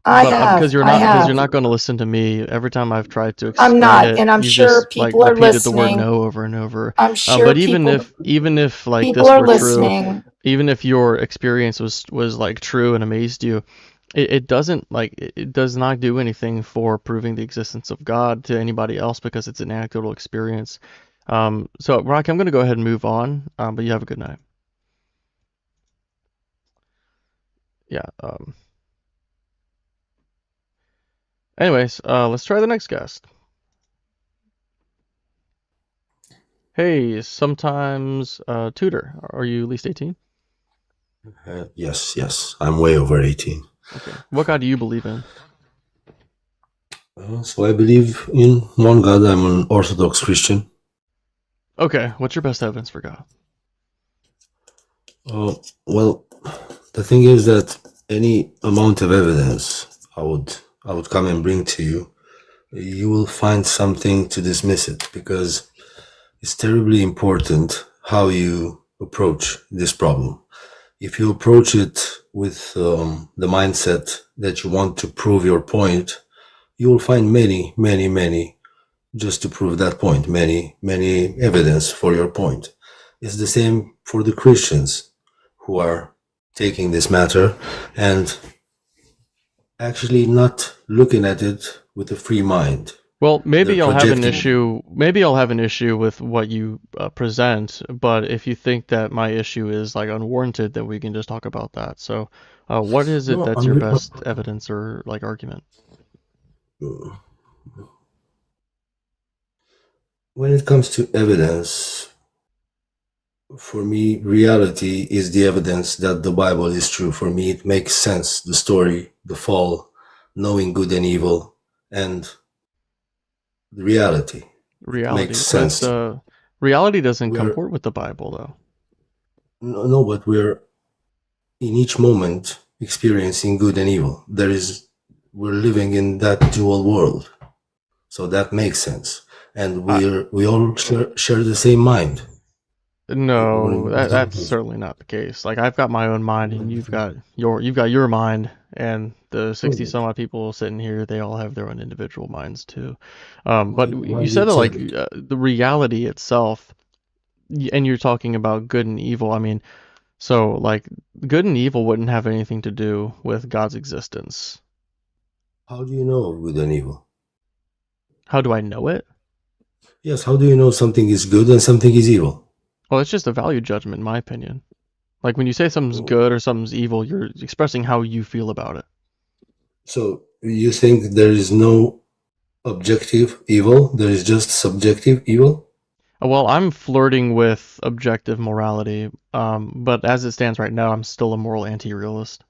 Speaker 3: I
Speaker 1: But
Speaker 3: have, I
Speaker 1: because you're
Speaker 3: have.
Speaker 1: not going to listen to me. Every time I've tried to
Speaker 3: I'm
Speaker 1: explain
Speaker 3: not,
Speaker 1: it,
Speaker 3: and I'm
Speaker 1: you've
Speaker 3: sure
Speaker 1: just like
Speaker 3: people are
Speaker 1: repeated the word
Speaker 3: listening.
Speaker 1: no over and over.
Speaker 3: I'm sure
Speaker 1: But even if like
Speaker 3: people
Speaker 1: this
Speaker 3: are
Speaker 1: were true,
Speaker 3: listening.
Speaker 1: even if your experience was like true and amazed you, it doesn't like it does not do anything for proving the existence of God to anybody else because it's an anecdotal experience. So Rocky, I'm going to go ahead and move on. But you have a good night. Yeah. Anyways, let's try the next guest. Hey, sometimes tutor. Are you at least 18?
Speaker 4: Yes, I'm way over 18.
Speaker 1: Okay. What God do you believe in?
Speaker 4: So I believe in one God. I'm an Orthodox Christian.
Speaker 1: Okay. What's your best evidence for God?
Speaker 4: Well, the thing is that any amount of evidence I would come and bring to you, you will find something to dismiss it because it's terribly important how you approach this problem. If you approach it with the mindset that you want to prove your point, you will find many just to prove that point, many evidence for your point. It's the same for the Christians who are taking this matter and actually not looking at it with a free mind.
Speaker 1: Well, maybe
Speaker 4: They're
Speaker 1: I'll have an
Speaker 4: projecting.
Speaker 1: issue. Maybe I'll have an issue with what you present, but if you think that my issue is like unwarranted, then we can just talk about that. So, what is it
Speaker 4: No,
Speaker 1: that's your best evidence or like argument?
Speaker 4: when it comes to evidence, for me, reality is the evidence that the Bible is true. For me, it makes sense. The story, the fall, knowing good and evil, and the reality.
Speaker 1: Reality,
Speaker 4: Makes sense.
Speaker 1: but reality doesn't
Speaker 4: We're
Speaker 1: comport with the Bible, though.
Speaker 4: no, but we're in each moment experiencing good and evil. We're living in that dual world, so that makes sense. And we all share the same mind.
Speaker 1: No, that's certainly not the case. Like I've got my own mind, and you've got your mind, and the 60 some odd people sitting here, they all have their own individual minds too. But you said that like the reality itself, and you're talking about good and evil. I mean, so like good and evil wouldn't have anything to do with God's existence.
Speaker 4: How do you know good and evil?
Speaker 1: How do I know it?
Speaker 4: Yes, how do you know something is good and something is evil?
Speaker 1: Well, it's just a value judgment, in my opinion. Like when you say something's good or something's evil, you're expressing how you feel about it.
Speaker 4: So you think there is no objective evil, there is just subjective evil?
Speaker 1: Well, I'm flirting with objective morality, but as it stands right now, I'm still a moral anti-realist.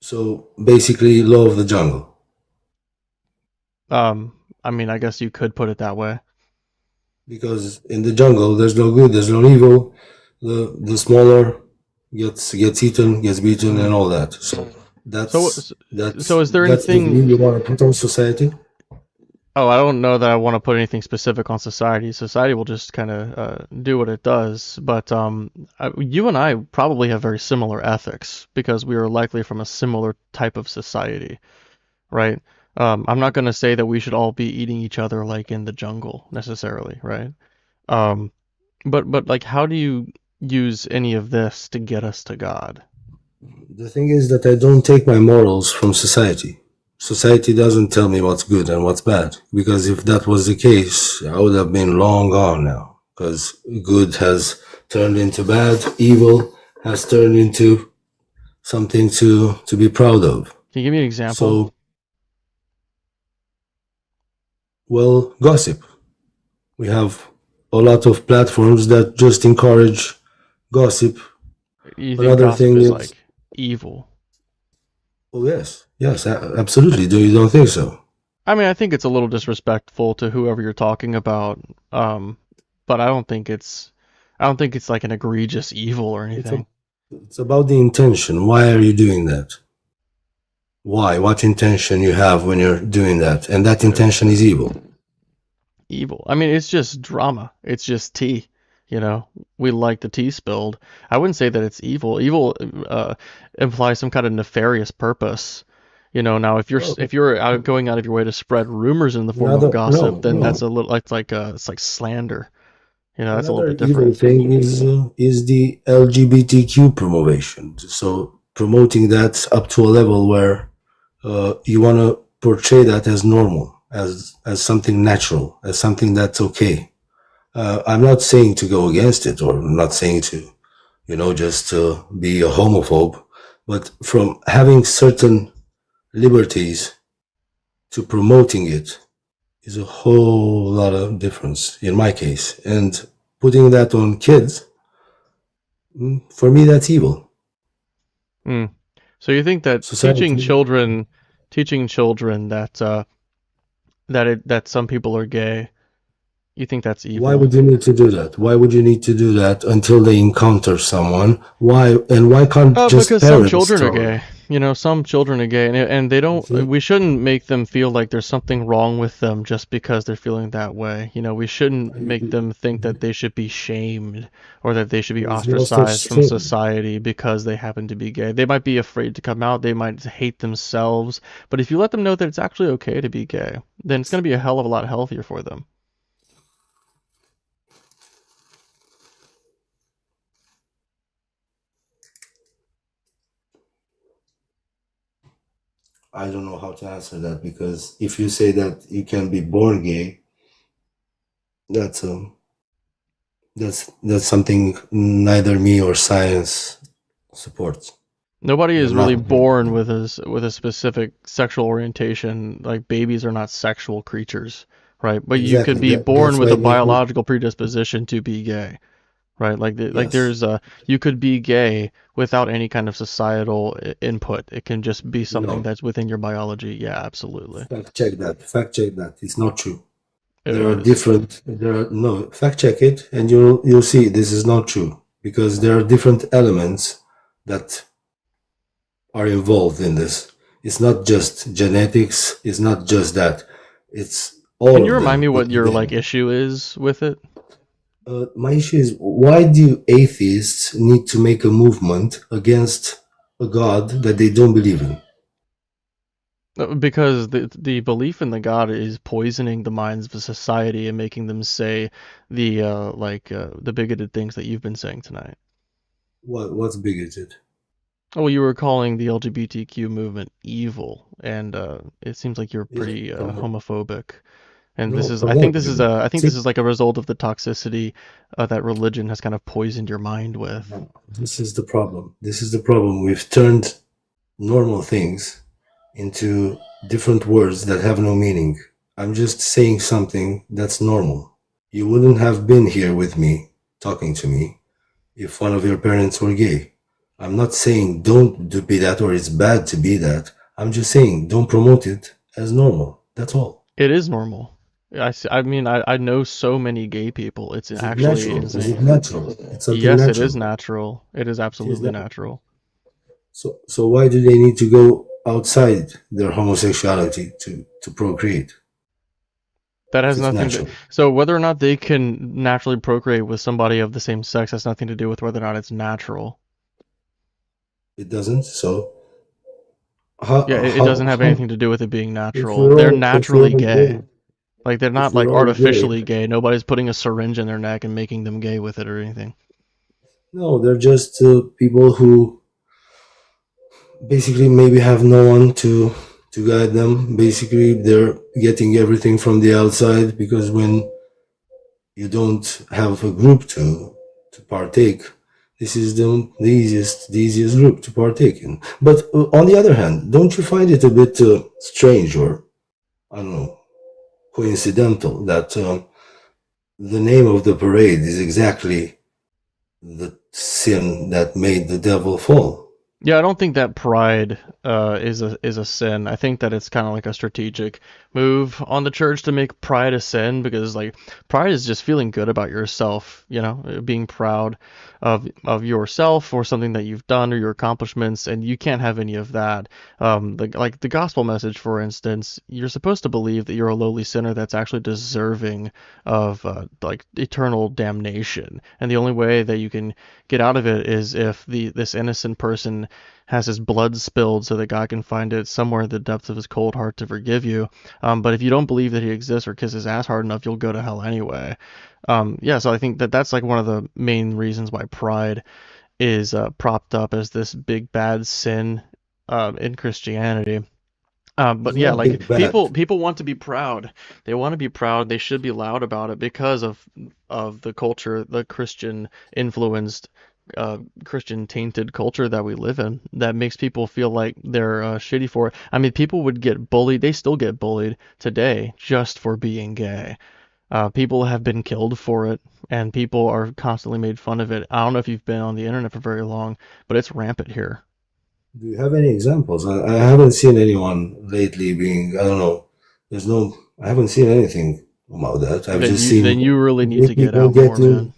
Speaker 4: So basically, law of the jungle.
Speaker 1: I mean, I guess you could put it that way.
Speaker 4: Because in the jungle, there's no good, there's no evil. The smaller gets eaten, gets beaten, and all that. So
Speaker 1: so is there anything
Speaker 4: you want to put on society?
Speaker 1: Oh, I don't know that I want to put anything specific on society. Society will just kind of do what it does. But you and I probably have very similar ethics because we are likely from a similar type of society, right? I'm not going to say that we should all be eating each other like in the jungle necessarily, right? But like, how do you use any of this to get us to God?
Speaker 4: The thing is that I don't take my morals from society. Society doesn't tell me what's good and what's bad, because if that was the case, I would have been long gone now, because good has turned into bad, evil has turned into something to be proud of.
Speaker 1: Can you give me an example?
Speaker 4: So, well, gossip. We have a lot of platforms that just encourage gossip.
Speaker 1: You think
Speaker 4: Another
Speaker 1: gossip
Speaker 4: thing
Speaker 1: is
Speaker 4: is
Speaker 1: like evil?
Speaker 4: Oh yes, absolutely. You don't think so?
Speaker 1: I mean, I think it's a little disrespectful to whoever you're talking about, but I don't think it's like an egregious evil or anything.
Speaker 4: It's about the intention. Why are you doing that? Why? What intention you have when you're doing that? And that intention is evil.
Speaker 1: Evil. I mean, it's just drama. It's just tea. You know, we like the tea spilled. I wouldn't say that it's evil. Evil implies some kind of nefarious purpose. You know, now if you're going out of your way to spread rumors in the form of gossip, then that's a little it's like slander. You know, that's a little bit different.
Speaker 4: Evil thing is the LGBTQ promotion. So promoting that up to a level where you want to portray that as normal, as something natural, as something that's okay. I'm not saying to go against it, or I'm not saying to, just to be a homophobe, but from having certain liberties to promoting it is a whole lot of difference in my case. And putting that on kids, for me, that's evil.
Speaker 1: So you think that teaching children that that some people are gay, you think that's evil?
Speaker 4: Why would you need to do that? Why would you need to do that until they encounter someone? Why can't just
Speaker 1: because some children are gay. You know, some children are gay, and they don't. We shouldn't make them feel like there's something wrong with them just because they're feeling that way. You know, we shouldn't make them think that they should be shamed or that they should be ostracized from society because they happen to be gay. They might be afraid to come out. They might hate themselves. But if you let them know that it's actually okay to be gay, then it's going to be a hell of a lot healthier for them.
Speaker 4: I don't know how to answer that, because if you say that you can be born gay, that's that's something neither me or science supports.
Speaker 1: Nobody is
Speaker 4: You're
Speaker 1: really
Speaker 4: not
Speaker 1: born with a specific sexual orientation. Like babies are not sexual creatures, right? But you could
Speaker 4: exactly
Speaker 1: be
Speaker 4: that.
Speaker 1: born
Speaker 4: That's
Speaker 1: with
Speaker 4: why
Speaker 1: a
Speaker 4: maybe
Speaker 1: biological predisposition to be gay, right? Like
Speaker 4: yes.
Speaker 1: there's you could be gay without any kind of societal input. It can just be something
Speaker 4: No,
Speaker 1: that's within your biology. Yeah, absolutely.
Speaker 4: fact check that. Fact check that. It's not true.
Speaker 1: It
Speaker 4: There are
Speaker 1: is.
Speaker 4: different. There are no fact check it, and you'll see this is not true, because there are different elements that are involved in this. It's not just genetics. It's not just that. It's
Speaker 1: Can
Speaker 4: all
Speaker 1: you
Speaker 4: of
Speaker 1: remind
Speaker 4: them
Speaker 1: me
Speaker 4: put
Speaker 1: what your
Speaker 4: together.
Speaker 1: like issue is with it?
Speaker 4: My issue is, why do atheists need to make a movement against a God that they don't believe in?
Speaker 1: Because the belief in the God is poisoning the minds of society and making them say the bigoted things that you've been saying tonight.
Speaker 4: What's bigoted?
Speaker 1: Oh, well, you were calling the LGBTQ movement evil, and it seems like you're
Speaker 4: Yeah,
Speaker 1: pretty
Speaker 4: promote.
Speaker 1: homophobic. And
Speaker 4: No,
Speaker 1: think
Speaker 4: promote
Speaker 1: this is
Speaker 4: evil.
Speaker 1: I think
Speaker 4: See,
Speaker 1: this is like a result of the toxicity that religion has kind of poisoned your mind with.
Speaker 4: no, this is the problem. This is the problem. We've turned normal things into different words that have no meaning. I'm just saying something that's normal. You wouldn't have been here with me, talking to me, if one of your parents were gay. I'm not saying don't be that or it's bad to be that. I'm just saying don't promote it as normal. That's all.
Speaker 1: It is normal. I mean, I know so many gay people. It's
Speaker 4: Is it
Speaker 1: actually
Speaker 4: natural? Is it
Speaker 1: insane.
Speaker 4: natural? It's something
Speaker 1: Yes, it is
Speaker 4: natural.
Speaker 1: natural. It is
Speaker 4: It is
Speaker 1: absolutely
Speaker 4: that.
Speaker 1: natural.
Speaker 4: So why do they need to go outside their homosexuality to procreate
Speaker 1: That
Speaker 4: if
Speaker 1: has
Speaker 4: it's
Speaker 1: nothing to.
Speaker 4: natural?
Speaker 1: So whether or not they can naturally procreate with somebody of the same sex has nothing to do with whether or not it's natural.
Speaker 4: It doesn't. So how
Speaker 1: Yeah, it
Speaker 4: how
Speaker 1: doesn't have
Speaker 4: how
Speaker 1: anything to do with it being
Speaker 4: if
Speaker 1: natural.
Speaker 4: we're
Speaker 1: They're
Speaker 4: all if we're
Speaker 1: naturally
Speaker 4: all
Speaker 1: gay.
Speaker 4: gay
Speaker 1: Like they're
Speaker 4: if
Speaker 1: not
Speaker 4: we're
Speaker 1: like
Speaker 4: all gay,
Speaker 1: artificially gay. Nobody's putting a syringe in their neck and making them gay with it or anything.
Speaker 4: no, they're just people who basically maybe have no one to guide them. Basically, they're getting everything from the outside, because when you don't have a group to partake, this is the easiest group to partake in. But on the other hand, don't you find it a bit strange, or I don't know, coincidental, that the name of the parade is exactly the sin that made the devil fall?
Speaker 1: Yeah, I don't think that pride is a sin. I think that it's kind of like a strategic move on the church to make pride a sin because like pride is just feeling good about yourself, you know, being proud of yourself or something that you've done or your accomplishments, and you can't have any of that. Like the gospel message, for instance, you're supposed to believe that you're a lowly sinner that's actually deserving of like eternal damnation, and the only way that you can get out of it is if this innocent person has his blood spilled so that God can find it somewhere in the depths of his cold heart to forgive you. But if you don't believe that he exists or kiss his ass hard enough, you'll go to hell anyway. Yeah, so I think that that's like one of the main reasons why pride is propped up as this big bad sin in Christianity.
Speaker 4: It's
Speaker 1: But yeah,
Speaker 4: not
Speaker 1: like
Speaker 4: big bad.
Speaker 1: people want to be proud. They want to be proud. They should be loud about it because of the culture, the Christian influenced, Christian tainted culture that we live in. That makes people feel like they're shitty for it. I mean, people would get bullied. They still get bullied today just for being gay. People have been killed for it, and people are constantly made fun of it. I don't know if you've been on the internet for very long, but it's rampant here.
Speaker 4: Do you have any examples? I haven't seen anyone lately being, I don't know, there's no, I haven't seen anything about that. I've just seen
Speaker 1: Then you really need
Speaker 4: gay
Speaker 1: to get
Speaker 4: people
Speaker 1: out more, man.
Speaker 4: getting,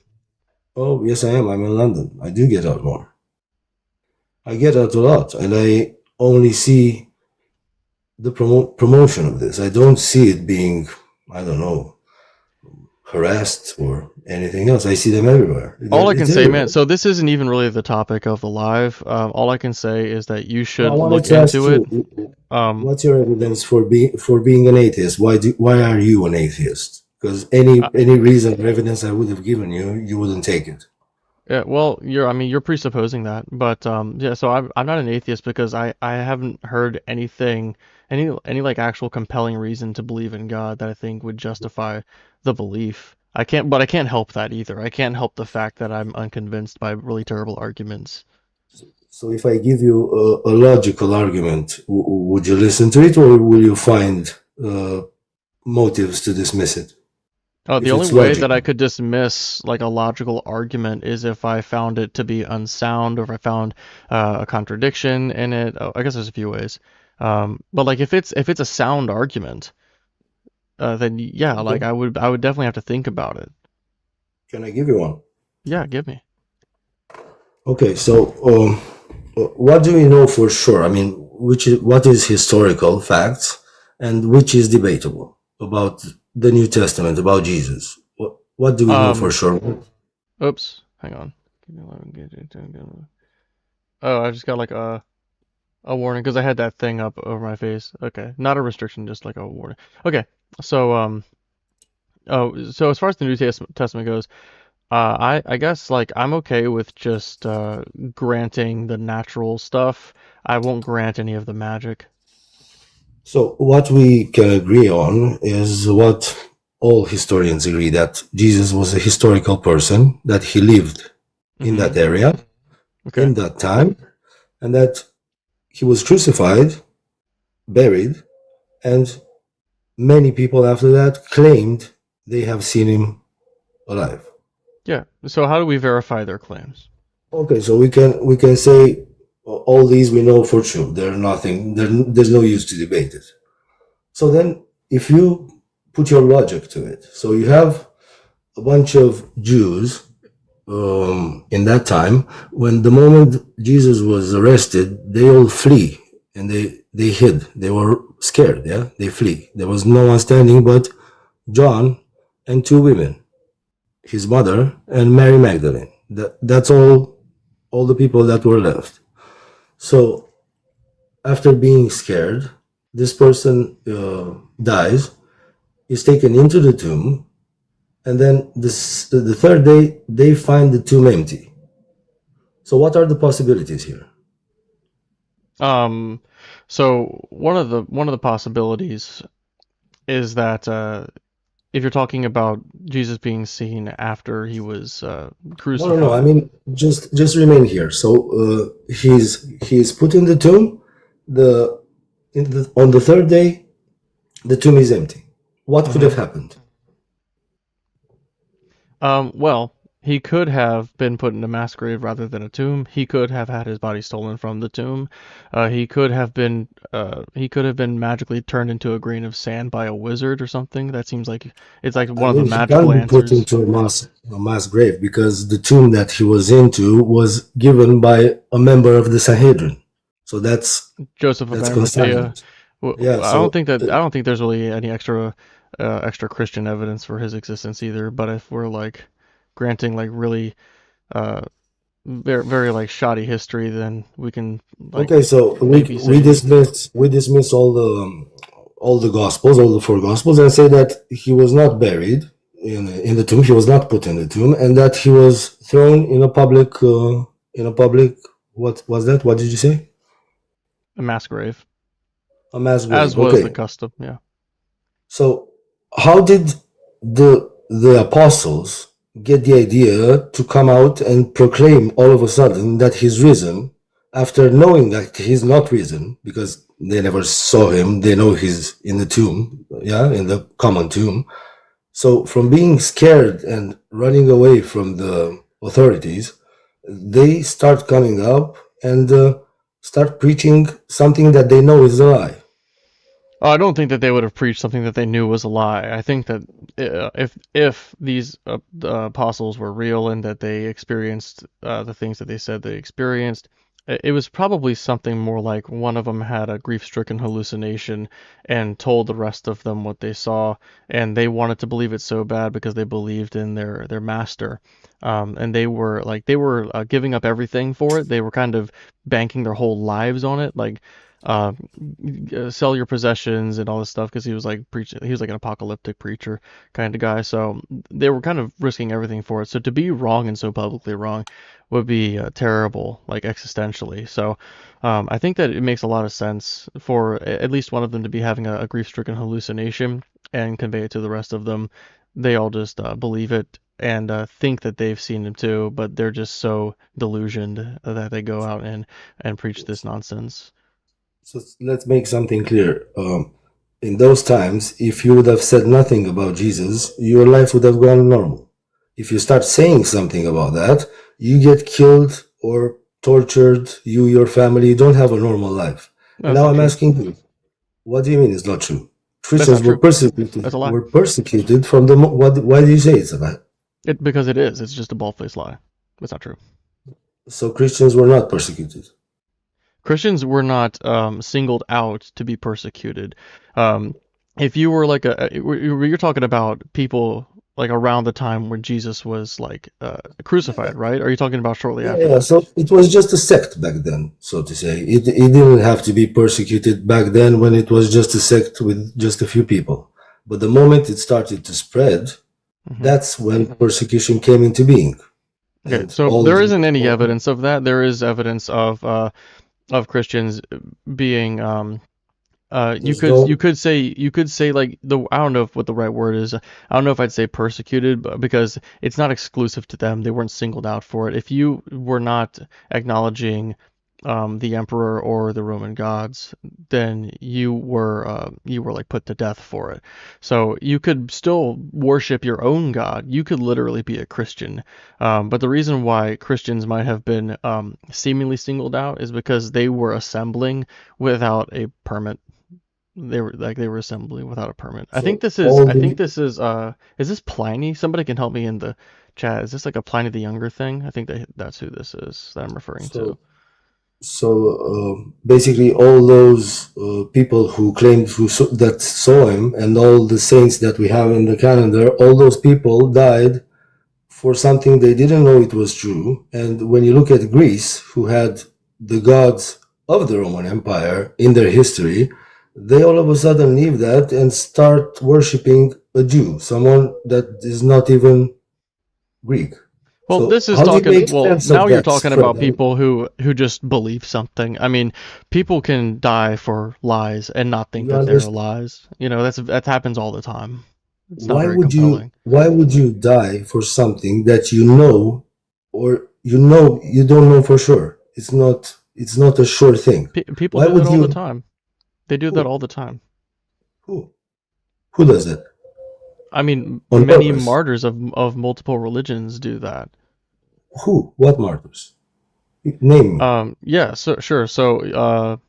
Speaker 4: oh, yes, I am. I'm in London. I do get out more. I get out a lot, and I only see the promotion of this. I don't see it being, I don't know, harassed or anything else. I see them everywhere.
Speaker 1: All I can
Speaker 4: It's
Speaker 1: say, man,
Speaker 4: everywhere.
Speaker 1: so this isn't even really the topic of the live. All I can say is that you
Speaker 4: No, I
Speaker 1: should
Speaker 4: wanted
Speaker 1: look
Speaker 4: to ask
Speaker 1: into it.
Speaker 4: you,
Speaker 1: Um,
Speaker 4: what's your evidence for being an atheist? Why are you an atheist? Because
Speaker 1: uh,
Speaker 4: any reason or evidence I would have given you, you wouldn't take it.
Speaker 1: Yeah, well, I mean, you're presupposing that, but yeah. So I'm not an atheist because I haven't heard any like actual compelling reason to believe in God that I think would justify the belief. But I can't help that either. I can't help the fact that I'm unconvinced by really terrible arguments.
Speaker 4: So if I give you a logical argument, would you listen to it, or will you find motives to dismiss it?
Speaker 1: Oh, the
Speaker 4: If
Speaker 1: only
Speaker 4: it's
Speaker 1: way that I
Speaker 4: logical.
Speaker 1: could dismiss like a logical argument is if I found it to be unsound or if I found a contradiction in it. Oh, I guess there's a few ways. But like if it's a sound argument, then yeah, like
Speaker 4: Okay.
Speaker 1: I would definitely have to think about it.
Speaker 4: Can I give you one?
Speaker 1: Yeah, give me.
Speaker 4: Okay, so what do we know for sure? I mean, what is historical facts and which is debatable about the New Testament, about Jesus? What do we know for
Speaker 1: Um,
Speaker 4: sure?
Speaker 1: oops, hang on. Oh, I just got like a warning because I had that thing up over my face. Okay, not a restriction, just like a warning. Okay, so so as far as the New Testament goes, I guess like I'm okay with just granting the natural stuff. I won't grant any of the magic.
Speaker 4: So what we can agree on is what all historians agree, that Jesus was a historical person, that he lived in
Speaker 1: Mm-hmm.
Speaker 4: that area,
Speaker 1: Okay.
Speaker 4: in that time, and that he was crucified, buried, and many people after that claimed they have seen him alive.
Speaker 1: Yeah. So how do we verify their claims?
Speaker 4: Okay, so we can say all these we know for sure. They're nothing. There's no use to debate it. So then, if you put your logic to it, so you have a bunch of Jews in that time, when the moment Jesus was arrested, they all flee and they hid. They were scared. Yeah, they flee. There was no one standing but John and two women, his mother and Mary Magdalene. That's all the people that were left. So after being scared, this person dies, is taken into the tomb, and then the third day they find the tomb empty. So what are the possibilities here?
Speaker 1: Um, so one of the possibilities is that if you're talking about Jesus being seen after he was
Speaker 4: No, no, no. I
Speaker 1: crucified.
Speaker 4: mean, just remain here. So he's put in the tomb. On the third day, the tomb is empty. What could
Speaker 1: Hmm.
Speaker 4: have happened?
Speaker 1: Well, he could have been put in a mass grave rather than a tomb. He could have had his body stolen from the tomb. He could have been magically turned into a grain of sand by a wizard or something. That seems like it's like
Speaker 4: I
Speaker 1: one of the
Speaker 4: mean, he can't
Speaker 1: magical
Speaker 4: be put
Speaker 1: answers.
Speaker 4: into a mass grave because the tomb that he was into was given by a member of the Sanhedrin. So
Speaker 1: Joseph of
Speaker 4: that's
Speaker 1: Arimathea.
Speaker 4: consignment. Yeah. So
Speaker 1: I don't think there's really any extra Christian evidence for his existence either. But if we're like granting like really uh very very like shoddy history, then we can like
Speaker 4: okay, so we
Speaker 1: maybe
Speaker 4: we
Speaker 1: say
Speaker 4: dismiss all the gospels, all the four gospels, and say that he was not buried in the tomb. He was not put in the tomb, and that he was thrown in a public. What was that? What did you say?
Speaker 1: a mass grave,
Speaker 4: A mass
Speaker 1: as
Speaker 4: grave.
Speaker 1: was the
Speaker 4: Okay.
Speaker 1: custom. Yeah.
Speaker 4: So how did the apostles get the idea to come out and proclaim all of a sudden that he's risen after knowing that he's not risen because they never saw him? They know he's in the tomb, yeah, in the common tomb. So from being scared and running away from the authorities, they start coming up and start preaching something that they know is a lie.
Speaker 1: I don't think that they would have preached something that they knew was a lie. I think that if these the apostles were real and that they experienced the things that they said they experienced, it was probably something more like one of them had a grief-stricken hallucination and told the rest of them what they saw, and they wanted to believe it so bad because they believed in their master, and they were giving up everything for it. They were kind of banking their whole lives on it, like. uh, sell your possessions and all this stuff because he was like preaching. He was like an apocalyptic preacher kind of guy. So they were kind of risking everything for it. So to be wrong and so publicly wrong would be terrible, like existentially. So I think that it makes a lot of sense for at least one of them to be having a grief-stricken hallucination and convey it to the rest of them. They all just believe it and think that they've seen him too, but they're just so delusioned that they go out and preach this nonsense.
Speaker 4: So let's make something clear. In those times, if you would have said nothing about Jesus, your life would have gone normal. If you start saying something about that, you get killed or tortured, your family, you don't have a normal life.
Speaker 1: No,
Speaker 4: And
Speaker 1: that's
Speaker 4: now
Speaker 1: not
Speaker 4: I'm
Speaker 1: true.
Speaker 4: asking you, what do you mean it's not true?
Speaker 1: That's
Speaker 4: Christians
Speaker 1: not true. That's a lie.
Speaker 4: were persecuted from the, why do you say it's a lie?
Speaker 1: Because it is. It's just a bald-faced lie. It's not true.
Speaker 4: So Christians were not persecuted.
Speaker 1: Christians were not singled out to be persecuted. If you were like you're talking about people like around the time when Jesus was like crucified, right? Are you talking about shortly after
Speaker 4: Yeah,
Speaker 1: that?
Speaker 4: so it was just a sect back then, so to say. It didn't have to be persecuted back then when it was just a sect with just a few people. But the moment it started to spread,
Speaker 1: Hmm.
Speaker 4: that's when persecution came into being.
Speaker 1: Okay,
Speaker 4: And
Speaker 1: so
Speaker 4: all
Speaker 1: there
Speaker 4: the
Speaker 1: isn't any evidence of that. There is evidence of Christians being you
Speaker 4: there's
Speaker 1: could
Speaker 4: no
Speaker 1: you could say like the I don't know what the right word is. I don't know if I'd say persecuted, but because it's not exclusive to them. They weren't singled out for it. If you were not acknowledging the emperor or the Roman gods, then you were like put to death for it. So you could still worship your own god. You could literally be a Christian. But the reason why Christians might have been seemingly singled out is because they were assembling without a permit. They were assembling without a permit.
Speaker 4: so all
Speaker 1: I think
Speaker 4: the
Speaker 1: this is this Pliny? Somebody can help me in the chat. Is this like a Pliny the Younger thing? I think that's who this is that I'm referring to.
Speaker 4: so basically all those people who claimed that saw him and all the saints that we have in the calendar, all those people died for something they didn't know it was true. And when you look at Greece, who had the gods of the Roman Empire in their history, they all of a sudden leave that and start worshipping a Jew, someone that is not even Greek.
Speaker 1: Well,
Speaker 4: So
Speaker 1: this is
Speaker 4: how do you
Speaker 1: talking.
Speaker 4: make
Speaker 1: Well,
Speaker 4: sense
Speaker 1: now
Speaker 4: of
Speaker 1: you're
Speaker 4: that
Speaker 1: talking about
Speaker 4: spread?
Speaker 1: people who just believe something. I mean, people can die for lies and not think
Speaker 4: You
Speaker 1: that they're
Speaker 4: understand?
Speaker 1: lies. You know, that happens all the time. It's not
Speaker 4: Why
Speaker 1: very
Speaker 4: would you
Speaker 1: compelling.
Speaker 4: why would you die for something that you know or you know you don't know for sure? It's not a sure thing.
Speaker 1: People
Speaker 4: Why
Speaker 1: do that
Speaker 4: would
Speaker 1: all the
Speaker 4: you
Speaker 1: time. They do that
Speaker 4: who
Speaker 1: all the time.
Speaker 4: who who does it
Speaker 1: I mean,
Speaker 4: on
Speaker 1: many
Speaker 4: purpose?
Speaker 1: martyrs of multiple religions do that.
Speaker 4: Who? What martyrs? Name me.
Speaker 1: Yeah, so sure. So,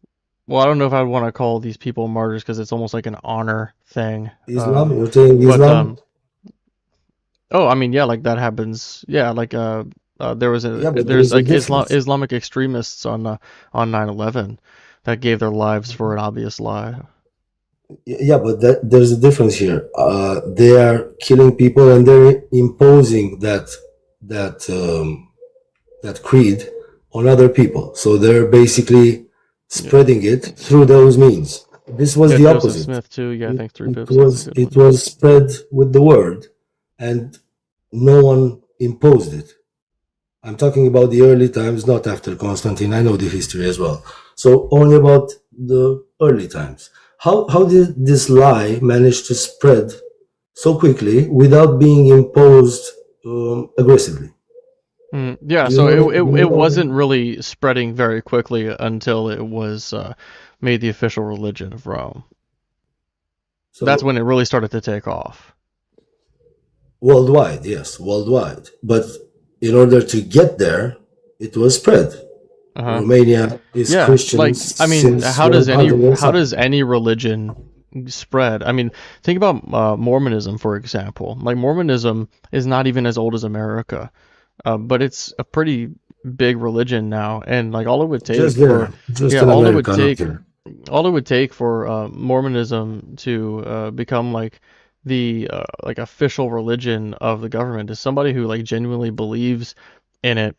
Speaker 1: well, I don't know if I want to call these people martyrs because it's almost like an honor thing.
Speaker 4: Islam? You're saying
Speaker 1: But
Speaker 4: Islam?
Speaker 1: Oh, I mean, yeah, like that happens. Yeah, like
Speaker 4: Yeah, but there
Speaker 1: there's
Speaker 4: is a
Speaker 1: like
Speaker 4: difference.
Speaker 1: Islamic extremists on 9/11 that gave their lives for an obvious lie.
Speaker 4: Yeah, but there's a difference here. They are killing people and they're imposing that creed on other people. So they're basically
Speaker 1: Yeah.
Speaker 4: spreading it through those means. This was
Speaker 1: Yeah,
Speaker 4: the
Speaker 1: Joseph
Speaker 4: opposite.
Speaker 1: Smith too. Yeah, I think Three
Speaker 4: It
Speaker 1: Pips. That's a
Speaker 4: was
Speaker 1: good
Speaker 4: it
Speaker 1: one.
Speaker 4: was spread with the word, and no one imposed it. I'm talking about the early times, not after Constantine. I know the history as well. So only about the early times. How did this lie manage to spread so quickly without being imposed aggressively?
Speaker 1: Yeah,
Speaker 4: Do you
Speaker 1: so
Speaker 4: know? Do you
Speaker 1: it
Speaker 4: know?
Speaker 1: wasn't really spreading very quickly until it was made the official religion of Rome. That's
Speaker 4: So
Speaker 1: when it really started to take off.
Speaker 4: worldwide, yes, worldwide. But in order to get there, it was spread.
Speaker 1: Uh-huh.
Speaker 4: Romania is
Speaker 1: Yeah,
Speaker 4: Christian
Speaker 1: like I mean,
Speaker 4: since 100 and
Speaker 1: how
Speaker 4: something.
Speaker 1: does any religion spread? I mean, think about Mormonism, for example. Like Mormonism is not even as old as America, but it's a pretty big religion now, and like all it would take
Speaker 4: Just
Speaker 1: for
Speaker 4: there, just
Speaker 1: yeah,
Speaker 4: in America, not here.
Speaker 1: all it would take for Mormonism to become like official religion of the government is somebody who like genuinely believes in it,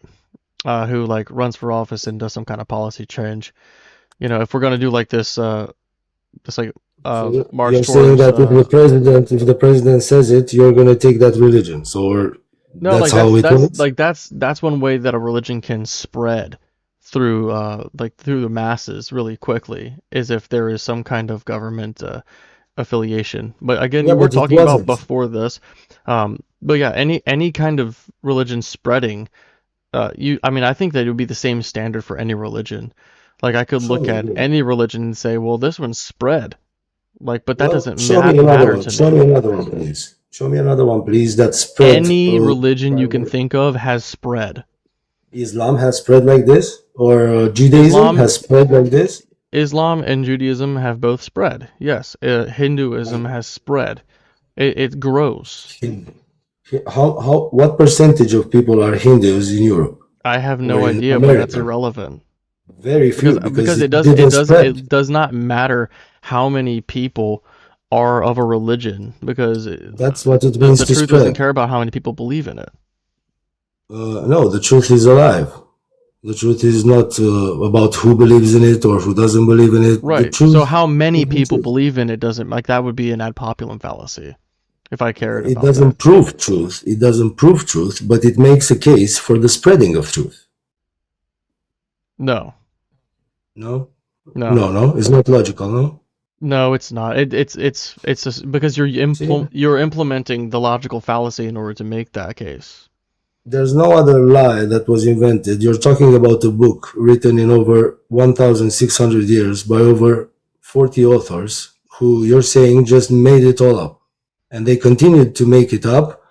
Speaker 1: who like runs for office and does some kind of policy change. if we're gonna do like this, like
Speaker 4: So
Speaker 1: march
Speaker 4: you're saying
Speaker 1: towards.
Speaker 4: that if the president says it, you're gonna take that religion. So or
Speaker 1: No,
Speaker 4: that's
Speaker 1: like
Speaker 4: how it works.
Speaker 1: that's one way that a religion can spread through through the masses really quickly is if there is some kind of government affiliation. But again,
Speaker 4: Yeah,
Speaker 1: you were
Speaker 4: but it
Speaker 1: talking about
Speaker 4: wasn't.
Speaker 1: before this. But yeah, any kind of religion spreading, I mean, I think that it would be the same standard for any religion. Like I could
Speaker 4: Show
Speaker 1: look at
Speaker 4: me.
Speaker 1: any religion and say, well, this one's spread. Like, but that
Speaker 4: Well,
Speaker 1: doesn't
Speaker 4: show me another
Speaker 1: matter
Speaker 4: one.
Speaker 1: to
Speaker 4: Show me
Speaker 1: me.
Speaker 4: another one, please. Show me another one, please. That spread.
Speaker 1: Any religion you can
Speaker 4: By
Speaker 1: think of has spread.
Speaker 4: Islam has spread like this, or Judaism
Speaker 1: Islam
Speaker 4: has spread like this.
Speaker 1: Islam and Judaism have both spread. Yes, Hinduism has spread. It grows.
Speaker 4: What percentage of people are Hindus in Europe
Speaker 1: I have
Speaker 4: or
Speaker 1: no
Speaker 4: in
Speaker 1: idea, but that's
Speaker 4: America?
Speaker 1: irrelevant
Speaker 4: Very few,
Speaker 1: because
Speaker 4: because
Speaker 1: it
Speaker 4: it
Speaker 1: does
Speaker 4: didn't spread.
Speaker 1: it does not matter how many people are of a religion because
Speaker 4: That's what it
Speaker 1: the
Speaker 4: means to
Speaker 1: truth doesn't
Speaker 4: spread.
Speaker 1: care about how many people believe in it.
Speaker 4: No, the truth is alive. The truth is not about who believes in it or who doesn't believe in it. The
Speaker 1: Right.
Speaker 4: truth
Speaker 1: So how many
Speaker 4: is the
Speaker 1: people
Speaker 4: truth.
Speaker 1: believe in it doesn't like that would be an ad populum fallacy if I cared
Speaker 4: It
Speaker 1: about that.
Speaker 4: doesn't prove truth. It doesn't prove truth, but it makes a case for the spreading of truth.
Speaker 1: No.
Speaker 4: No,
Speaker 1: No.
Speaker 4: no, it's not logical. No.
Speaker 1: No, it's not. It's just because
Speaker 4: See,
Speaker 1: you're implementing the logical fallacy in order to make that case.
Speaker 4: there's no other lie that was invented. You're talking about a book written in over 1,600 years by over 40 authors who you're saying just made it all up. And they continued to make it up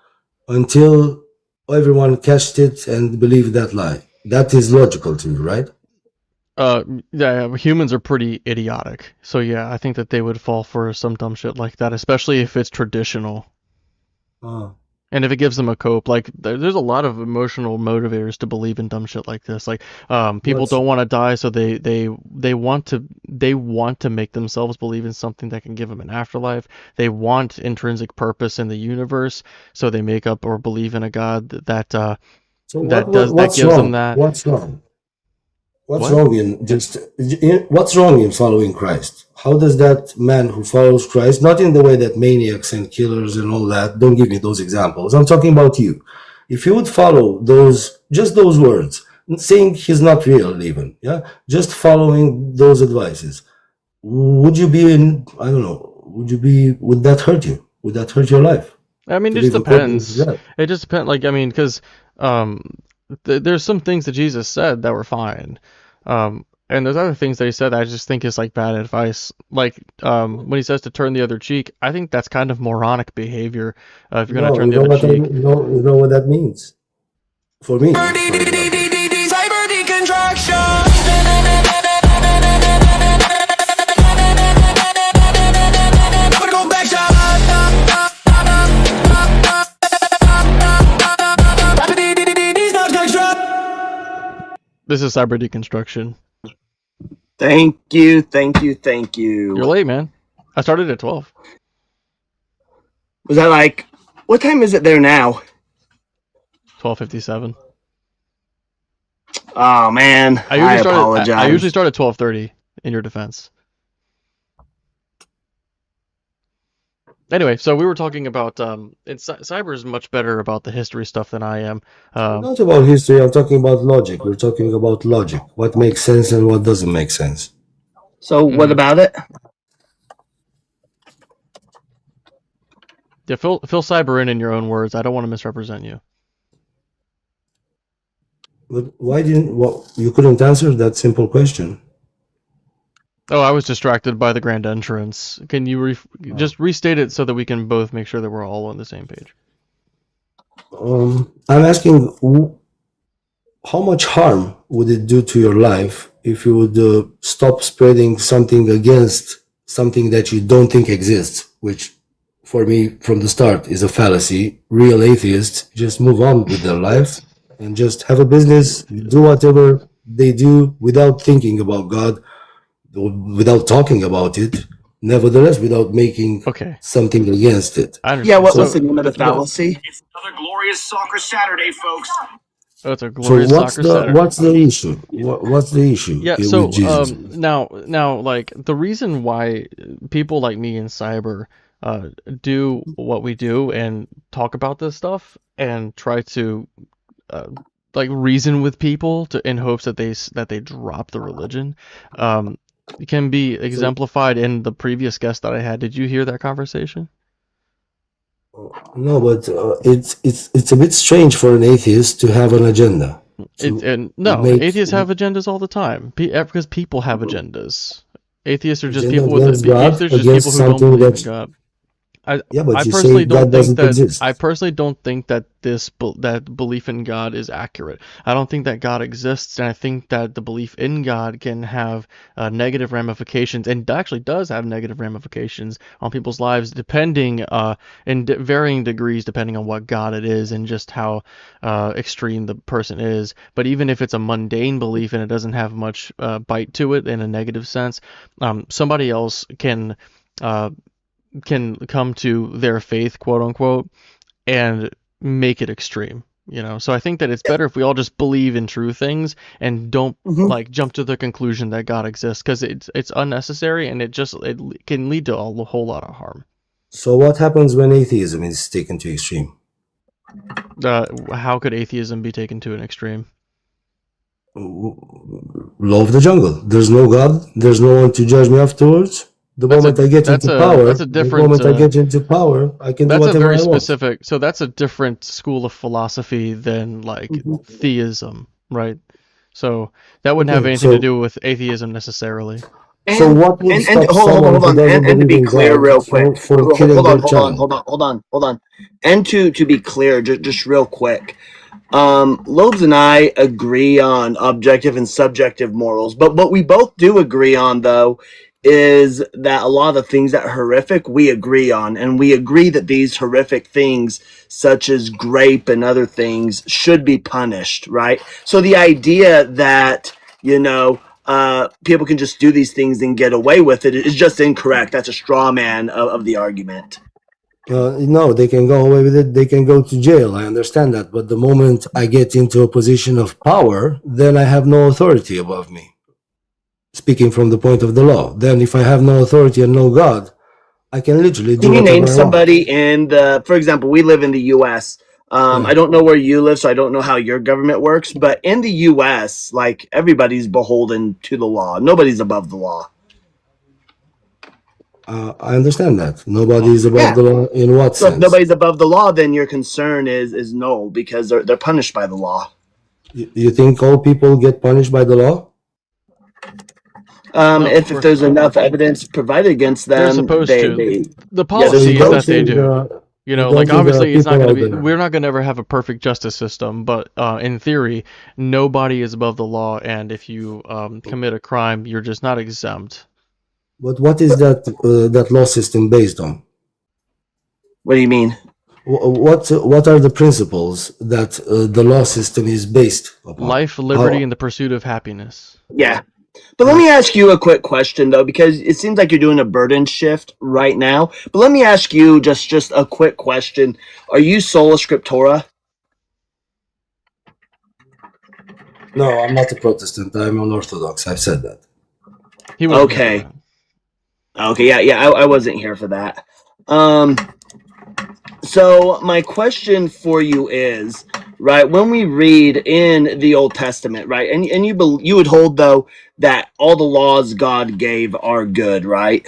Speaker 4: until everyone catched it and believed that lie. That is logical to you, right?
Speaker 1: Yeah, humans are pretty idiotic. So yeah, I think that they would fall for some dumb shit like that, especially if it's traditional.
Speaker 4: Ah.
Speaker 1: And if it gives them a cope, like there's a lot of emotional motivators to believe in dumb shit like this. Like, people
Speaker 4: What's
Speaker 1: don't want to die, so they want to make themselves believe in something that can give them an afterlife. They want intrinsic purpose in the universe, so they make up or believe in a god that
Speaker 4: so
Speaker 1: that
Speaker 4: what's
Speaker 1: gives them
Speaker 4: wrong?
Speaker 1: that.
Speaker 4: What's wrong? What's
Speaker 1: What?
Speaker 4: wrong what's wrong in following Christ? How does that man who follows Christ, not in the way that maniacs and killers and all that, don't give me those examples. I'm talking about you. If you would follow just those words, saying he's not real even, yeah, just following those advices, would you be I don't know, would that hurt you? Would that hurt your life?
Speaker 1: I mean,
Speaker 4: To
Speaker 1: it just
Speaker 4: live according to
Speaker 1: depends.
Speaker 4: that?
Speaker 1: It just depends. Like, I mean, because there's some things that Jesus said that were fine, and there's other things that he said that I just think is like bad advice. Like, when he says to turn the other cheek, I think that's kind of moronic behavior. If you're gonna
Speaker 4: No,
Speaker 1: turn the other cheek,
Speaker 4: you know what that means. For me, for example.
Speaker 5: Cyber deconstruction. Go back
Speaker 1: this is cyber deconstruction.
Speaker 5: Thank you, thank you, thank you.
Speaker 1: You're late, man. I started at 12.
Speaker 5: Was that like, what time is it there now?
Speaker 1: 12:57.
Speaker 5: Oh man, I apologize.
Speaker 1: I usually start at 12:30. In your defense. Anyway, so we were talking about Cyber is much better about the history stuff than I am.
Speaker 4: Not about history, I'm talking about logic. We're talking about logic. What makes sense and what doesn't make sense.
Speaker 5: So what about it?
Speaker 1: Yeah, fill Cyber in your own words. I don't want to misrepresent you.
Speaker 4: But why you couldn't answer that simple question?
Speaker 1: Oh, I was distracted by the grand entrance. Can you just restate it so that we can both make sure that we're all on the same page?
Speaker 4: I'm asking, how much harm would it do to your life if you would stop spreading something against something that you don't think exists, which for me from the start is a fallacy. Real atheists just move on with their life and just have a business, do whatever they do without thinking about God, without talking about it, nevertheless without making something against it.
Speaker 1: I understand.
Speaker 5: Yeah, what's the name of the fallacy?
Speaker 6: It's another glorious soccer Saturday, folks.
Speaker 1: That's a
Speaker 4: So
Speaker 1: glorious soccer Saturday.
Speaker 4: what's the issue? What's the issue
Speaker 1: Yeah,
Speaker 4: with
Speaker 1: so
Speaker 4: Jesus?
Speaker 1: now like the reason why people like me in cyber uh do what we do and talk about this stuff and try to uh, like reason with people to in hopes that they drop the religion um can be
Speaker 4: So
Speaker 1: exemplified in the previous guest that I had. Did you hear that conversation?
Speaker 4: no, but it's a bit strange for an atheist to have an agenda
Speaker 1: It
Speaker 4: to
Speaker 1: and no,
Speaker 4: make
Speaker 1: atheists have agendas all the time. Because people have agendas. Atheists are just
Speaker 4: agenda
Speaker 1: people with
Speaker 4: against God,
Speaker 1: atheists are just people
Speaker 4: against
Speaker 1: who don't
Speaker 4: something
Speaker 1: believe in
Speaker 4: that.
Speaker 1: God. I
Speaker 4: Yeah, but
Speaker 1: I
Speaker 4: you say
Speaker 1: personally don't
Speaker 4: God
Speaker 1: think
Speaker 4: doesn't
Speaker 1: that I
Speaker 4: exist.
Speaker 1: personally don't think that that belief in God is accurate. I don't think that God exists, and I think that the belief in God can have negative ramifications, and actually does have negative ramifications on people's lives, depending in varying degrees, depending on what God it is and just how extreme the person is. But even if it's a mundane belief and it doesn't have much bite to it in a negative sense, somebody else Uh, can come to their faith, quote unquote, and make it extreme. So I think that it's better if we all just believe in true things and don't
Speaker 5: Hmm.
Speaker 1: like jump to the conclusion that God exists, because it's unnecessary and it can lead to a whole lot of harm.
Speaker 4: So what happens when atheism is taken to extreme?
Speaker 1: How could atheism be taken to an extreme?
Speaker 4: Law of the jungle. There's no God. There's no one to judge me afterwards. The
Speaker 1: That's a
Speaker 4: moment I get
Speaker 1: that's
Speaker 4: into
Speaker 1: a
Speaker 4: power,
Speaker 1: that's a
Speaker 4: the
Speaker 1: different
Speaker 4: moment I get into power, I can do
Speaker 1: that's a
Speaker 4: whatever
Speaker 1: very
Speaker 4: I want.
Speaker 1: specific. So that's a different school of philosophy than like
Speaker 5: Hmm.
Speaker 1: theism, right? So that wouldn't have
Speaker 4: Okay,
Speaker 1: anything to
Speaker 4: so
Speaker 1: do with atheism necessarily.
Speaker 4: so
Speaker 5: And
Speaker 4: what would
Speaker 5: and
Speaker 4: stop
Speaker 5: hold
Speaker 4: someone who
Speaker 5: on,
Speaker 4: doesn't
Speaker 5: and to
Speaker 4: believe
Speaker 5: be
Speaker 4: in
Speaker 5: clear,
Speaker 4: God
Speaker 5: real quick,
Speaker 4: from killing their child?
Speaker 5: hold on, and to be clear, just real quick, Lobes and I agree on objective and subjective morals, but what we both do agree on, though, is that a lot of the things that are horrific we agree on, and we agree that these horrific things, such as grape and other things, should be punished, right? So the idea that people can just do these things and get away with it is just incorrect. That's a straw man of the argument.
Speaker 4: No, they can go away with it. They can go to jail. I understand that. But the moment I get into a position of power, then I have no authority above me. Speaking from the point of the law, then if I have no authority and no God, I can literally do
Speaker 5: Can you name
Speaker 4: whatever I want.
Speaker 5: somebody for example, we live in the U.S.
Speaker 4: Yeah.
Speaker 5: I don't know where you live, so I don't know how your government works, but in the U.S., like everybody's beholden to the law. Nobody's above the law.
Speaker 4: I understand that. Nobody is above
Speaker 5: Yeah.
Speaker 4: the law in what
Speaker 5: So if
Speaker 4: sense?
Speaker 5: nobody's above the law, then your concern is null because they're punished by the law.
Speaker 4: You think all people get punished by the law?
Speaker 1: No,
Speaker 5: If there's enough evidence provided against
Speaker 1: they're
Speaker 5: them,
Speaker 1: supposed to.
Speaker 5: they
Speaker 1: The
Speaker 5: yeah, they're
Speaker 4: So you
Speaker 1: policy is
Speaker 4: don't
Speaker 1: that
Speaker 5: supposed
Speaker 1: they
Speaker 5: to.
Speaker 4: think
Speaker 1: do.
Speaker 4: you don't
Speaker 1: Like
Speaker 4: think there are
Speaker 1: obviously it's not
Speaker 4: people
Speaker 1: going
Speaker 4: out
Speaker 1: to be,
Speaker 4: there?
Speaker 1: we're not going to ever have a perfect justice system, but in theory, nobody is above the law, and if you commit a crime, you're just not exempt.
Speaker 4: But what is that law system based on?
Speaker 5: What do you mean?
Speaker 4: What are the principles that the law system is based upon?
Speaker 1: Life, liberty,
Speaker 4: How?
Speaker 1: and the pursuit of happiness.
Speaker 5: Yeah. But let
Speaker 4: Uh,
Speaker 5: me ask you a quick question though, because it seems like you're doing a burden shift right now. But let me ask you just a quick question. Are you sola scriptura?
Speaker 4: no, I'm not a Protestant. I'm an Orthodox. I've said that.
Speaker 1: He wasn't here for
Speaker 5: Okay.
Speaker 1: that.
Speaker 5: Okay, yeah, I wasn't here for that. Um so my question for you is, right, when we read in the Old Testament, right, and you would hold though that all the laws God gave are good, right?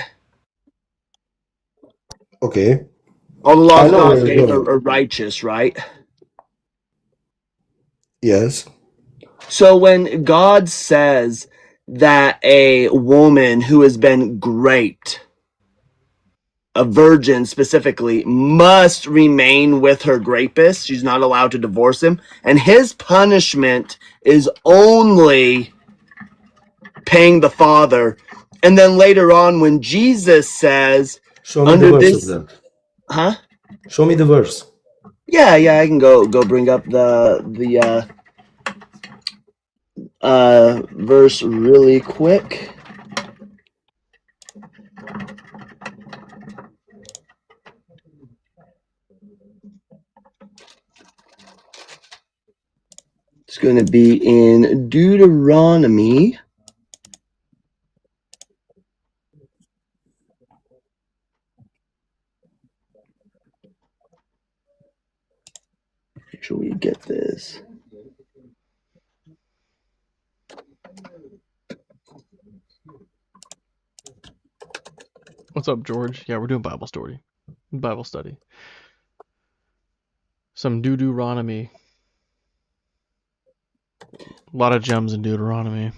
Speaker 4: Okay,
Speaker 5: All the
Speaker 4: I
Speaker 5: laws
Speaker 4: know where
Speaker 5: God
Speaker 4: you're
Speaker 5: gave
Speaker 4: going.
Speaker 5: are righteous, right?
Speaker 4: Yes.
Speaker 5: So when God says that a woman who has been raped, a virgin specifically, must remain with her rapist, she's not allowed to divorce him, and his punishment is only paying the father. And then later on, when Jesus says,
Speaker 4: Show me the
Speaker 5: under
Speaker 4: verse of
Speaker 5: this,
Speaker 4: that.
Speaker 5: huh?
Speaker 4: Show me the verse.
Speaker 5: Yeah, I can go bring up the verse really quick. going to be in Deuteronomy. Make sure we get this.
Speaker 1: What's up, George? Yeah, we're doing Bible study. Some Deuteronomy. A lot of gems in Deuteronomy.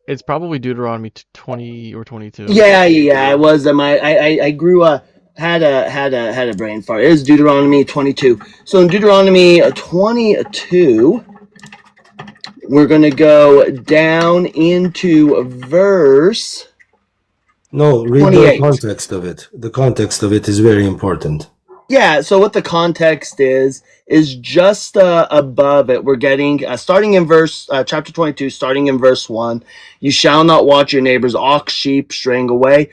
Speaker 1: It's probably Deuteronomy 20 or 22.
Speaker 5: Yeah. I was. I grew up. Had a brain fart. It is Deuteronomy 22. So in Deuteronomy 22, we're going to go down into verse.
Speaker 4: No, read
Speaker 5: 28.
Speaker 4: the context of it. The context of it is very important.
Speaker 5: Yeah, so what the context is just above it. We're getting, starting in verse, chapter 22, starting in verse 1. You shall not watch your neighbor's ox, sheep straying away,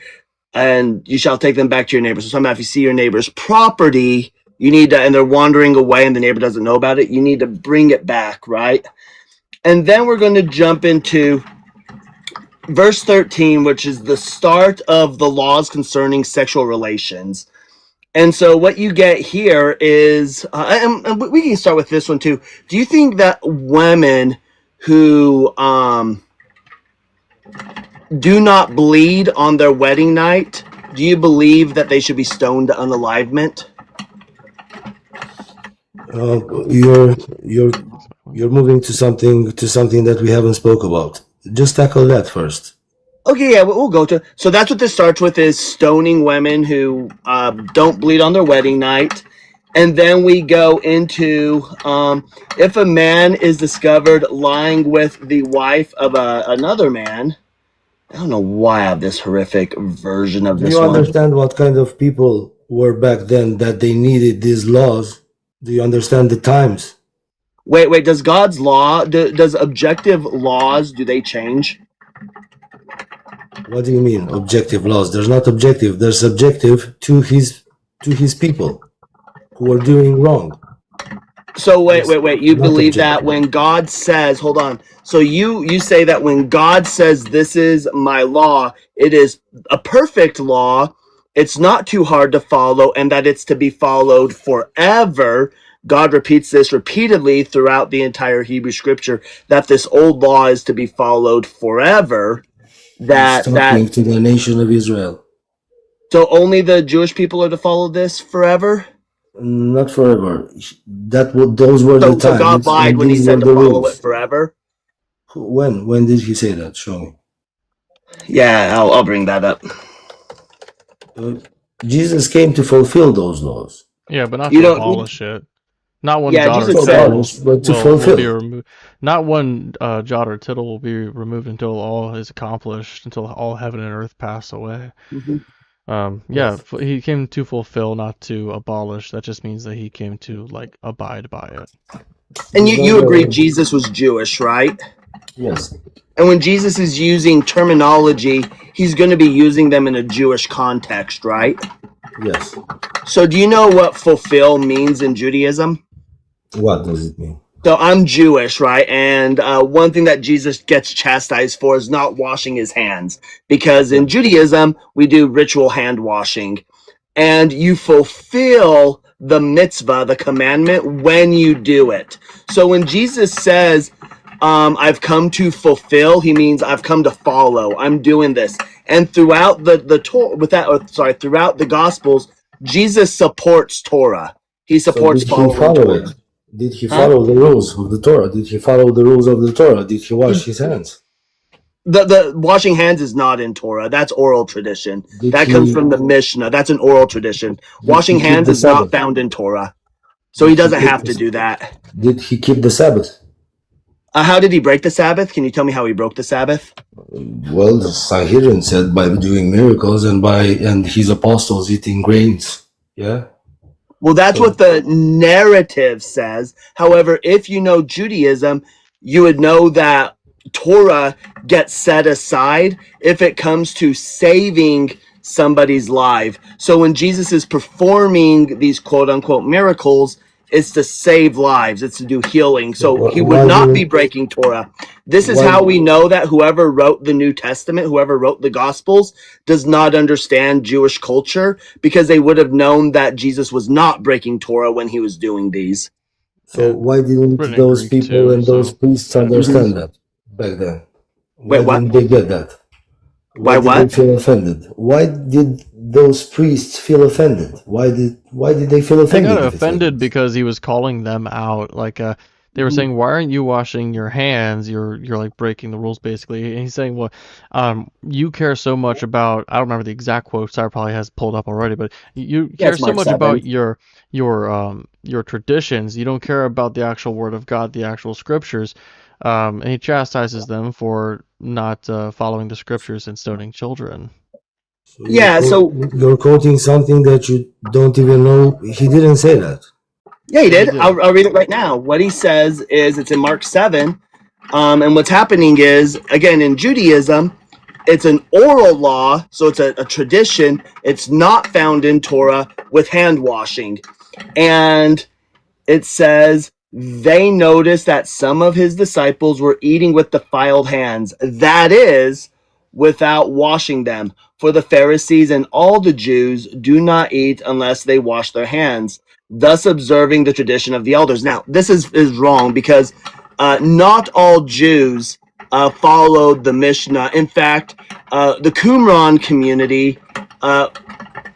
Speaker 5: and you shall take them back to your neighbor. So somehow if you see your neighbor's property, you need to, and they're wandering away and the neighbor doesn't know about it, you need to bring it back, right? And then we're going to jump into verse 13, which is the start of the laws concerning sexual relations. And so what you get here is, and we can start with this one too. Do you think that women who do not bleed on their wedding night, do you believe that they should be stoned to unalivement?
Speaker 4: You're moving to something that we haven't spoke about. Just tackle that first.
Speaker 5: Okay, yeah, we'll go to. So that's what this starts with, is stoning women who don't bleed on their wedding night. And then we go into if a man is discovered lying with the wife of another man. I don't know why I have this horrific version of this
Speaker 4: Do you
Speaker 5: one.
Speaker 4: understand what kind of people were back then that they needed these laws? Do you understand the times?
Speaker 5: Wait, does God's law, does objective laws, do they change?
Speaker 4: What do you mean objective laws? There's not objective. They're subjective to his people who are doing wrong.
Speaker 5: So wait. You
Speaker 4: Not
Speaker 5: believe
Speaker 4: objective.
Speaker 5: that when God says, hold on. So you say that when God says this is my law, it is a perfect law. It's not too hard to follow, and that it's to be followed forever. God repeats this repeatedly throughout the entire Hebrew scripture, that this old law is to be followed forever.
Speaker 4: He's talking to the nation of Israel.
Speaker 5: So only the Jewish people are to follow this forever?
Speaker 4: Not forever. Those were the times.
Speaker 5: So God lied when he said to follow it forever?
Speaker 4: When did he say that? Show me.
Speaker 5: Yeah, I'll bring that up.
Speaker 4: Jesus came to fulfill those laws.
Speaker 1: Yeah, but not to abolish it. Not one jot or
Speaker 5: Jesus
Speaker 1: tittle
Speaker 5: said-
Speaker 4: but to
Speaker 1: will
Speaker 4: fulfill.
Speaker 1: be removed. Not one jot or tittle will be removed until all is accomplished, until all heaven and earth pass away. He came to fulfill, not to abolish. That just means that he came to abide by it.
Speaker 5: And you agree Jesus was Jewish, right?
Speaker 4: Yes.
Speaker 5: And when Jesus is using terminology, he's going to be using them in a Jewish context, right?
Speaker 4: Yes.
Speaker 5: So do you know what fulfill means in Judaism?
Speaker 4: What does it mean?
Speaker 5: So I'm Jewish, right? And one thing that Jesus gets chastised for is not washing his hands. Because in Judaism, we do ritual hand washing. And you fulfill the mitzvah, the commandment, when you do it. So when Jesus says, I've come to fulfill, he means I've come to follow. I'm doing this. And throughout throughout the Gospels, Jesus supports Torah. He supports following Torah.
Speaker 4: Did he follow the rules of the Torah? Did he follow the rules of the Torah? Did he wash his hands?
Speaker 5: The washing hands is not in Torah. That's oral tradition. That comes from the Mishnah. That's an oral tradition. Washing hands is not found in Torah. So he doesn't have to do that.
Speaker 4: Did he keep the Sabbath?
Speaker 5: How did he break the Sabbath? Can you tell me how he broke the Sabbath?
Speaker 4: Well, the Sanhedrin said by doing miracles and his apostles eating grains. Yeah.
Speaker 5: Well, that's what the narrative says. However, if you know Judaism, you would know that Torah gets set aside if it comes to saving somebody's life. So when Jesus is performing these quote unquote miracles, it's to save lives, it's to do healing. So he would not be breaking Torah. This is how we know that whoever wrote the New Testament, whoever wrote the Gospels, does not understand Jewish culture, because they would have known that Jesus was not breaking Torah when he was doing these.
Speaker 4: So why didn't
Speaker 1: Written in
Speaker 4: those
Speaker 1: Greek
Speaker 4: people
Speaker 1: too,
Speaker 4: and those
Speaker 1: so-
Speaker 4: priests understand that back then? Why
Speaker 5: Wait, what?
Speaker 4: didn't they get that?
Speaker 5: Why
Speaker 4: did
Speaker 5: what?
Speaker 4: they feel offended? Why did those priests feel offended? Why did they feel
Speaker 1: They
Speaker 4: offended?
Speaker 1: got
Speaker 4: if it's like
Speaker 1: offended
Speaker 4: this?
Speaker 1: because he was calling them out. Like they were saying, "Why aren't you washing your hands? You're like breaking the rules, basically." And he's saying, "Well, you care so much about." I don't remember the exact quote. Sarah probably has pulled up already, but you
Speaker 5: Yeah,
Speaker 1: care
Speaker 5: it's
Speaker 1: so
Speaker 5: Mark
Speaker 1: much
Speaker 5: 7.
Speaker 1: about your traditions. You don't care about the actual Word of God, the actual Scriptures. And he chastises them for not following the Scriptures and stoning children.
Speaker 4: So
Speaker 5: Yeah, so
Speaker 4: you're quoting something that you don't even know. He didn't say that.
Speaker 5: yeah, he
Speaker 1: Yeah, he
Speaker 5: did.
Speaker 1: did.
Speaker 5: I'll read it right now. What he says is, it's in Mark 7. And what's happening is, again, in Judaism, it's an oral law, so it's a tradition. It's not found in Torah with hand washing. And it says, they noticed that some of his disciples were eating with defiled hands, that is, without washing them. For the Pharisees and all the Jews do not eat unless they wash their hands, thus observing the tradition of the elders. Now, this is wrong, because not all Jews followed the Mishnah. In fact, the Qumran community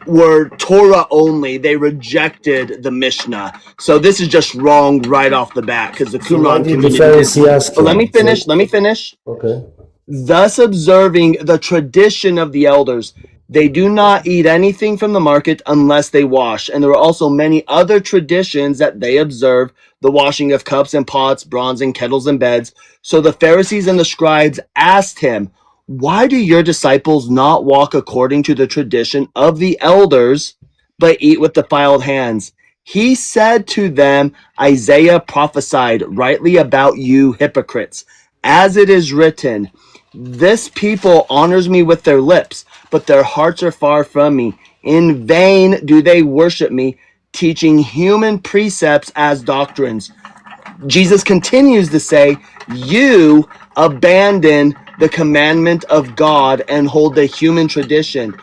Speaker 5: were Torah only. They rejected the Mishnah. So this is just wrong right off the bat, because the
Speaker 4: So why
Speaker 5: Qumran
Speaker 4: did the
Speaker 5: community
Speaker 4: Pharisee ask
Speaker 5: But let
Speaker 4: him?
Speaker 5: me finish. Let me finish.
Speaker 4: Okay.
Speaker 5: Thus observing the tradition of the elders. They do not eat anything from the market unless they wash. And there are also many other traditions that they observe, the washing of cups and pots, bronze and kettles and beds. So the Pharisees and the scribes asked him, why do your disciples not walk according to the tradition of the elders, but eat with defiled hands? He said to them, Isaiah prophesied rightly about you hypocrites, as it is written, this people honors me with their lips, but their hearts are far from me. In vain do they worship me, teaching human precepts as doctrines. Jesus continues to say, you abandon the commandment of God and hold the human tradition.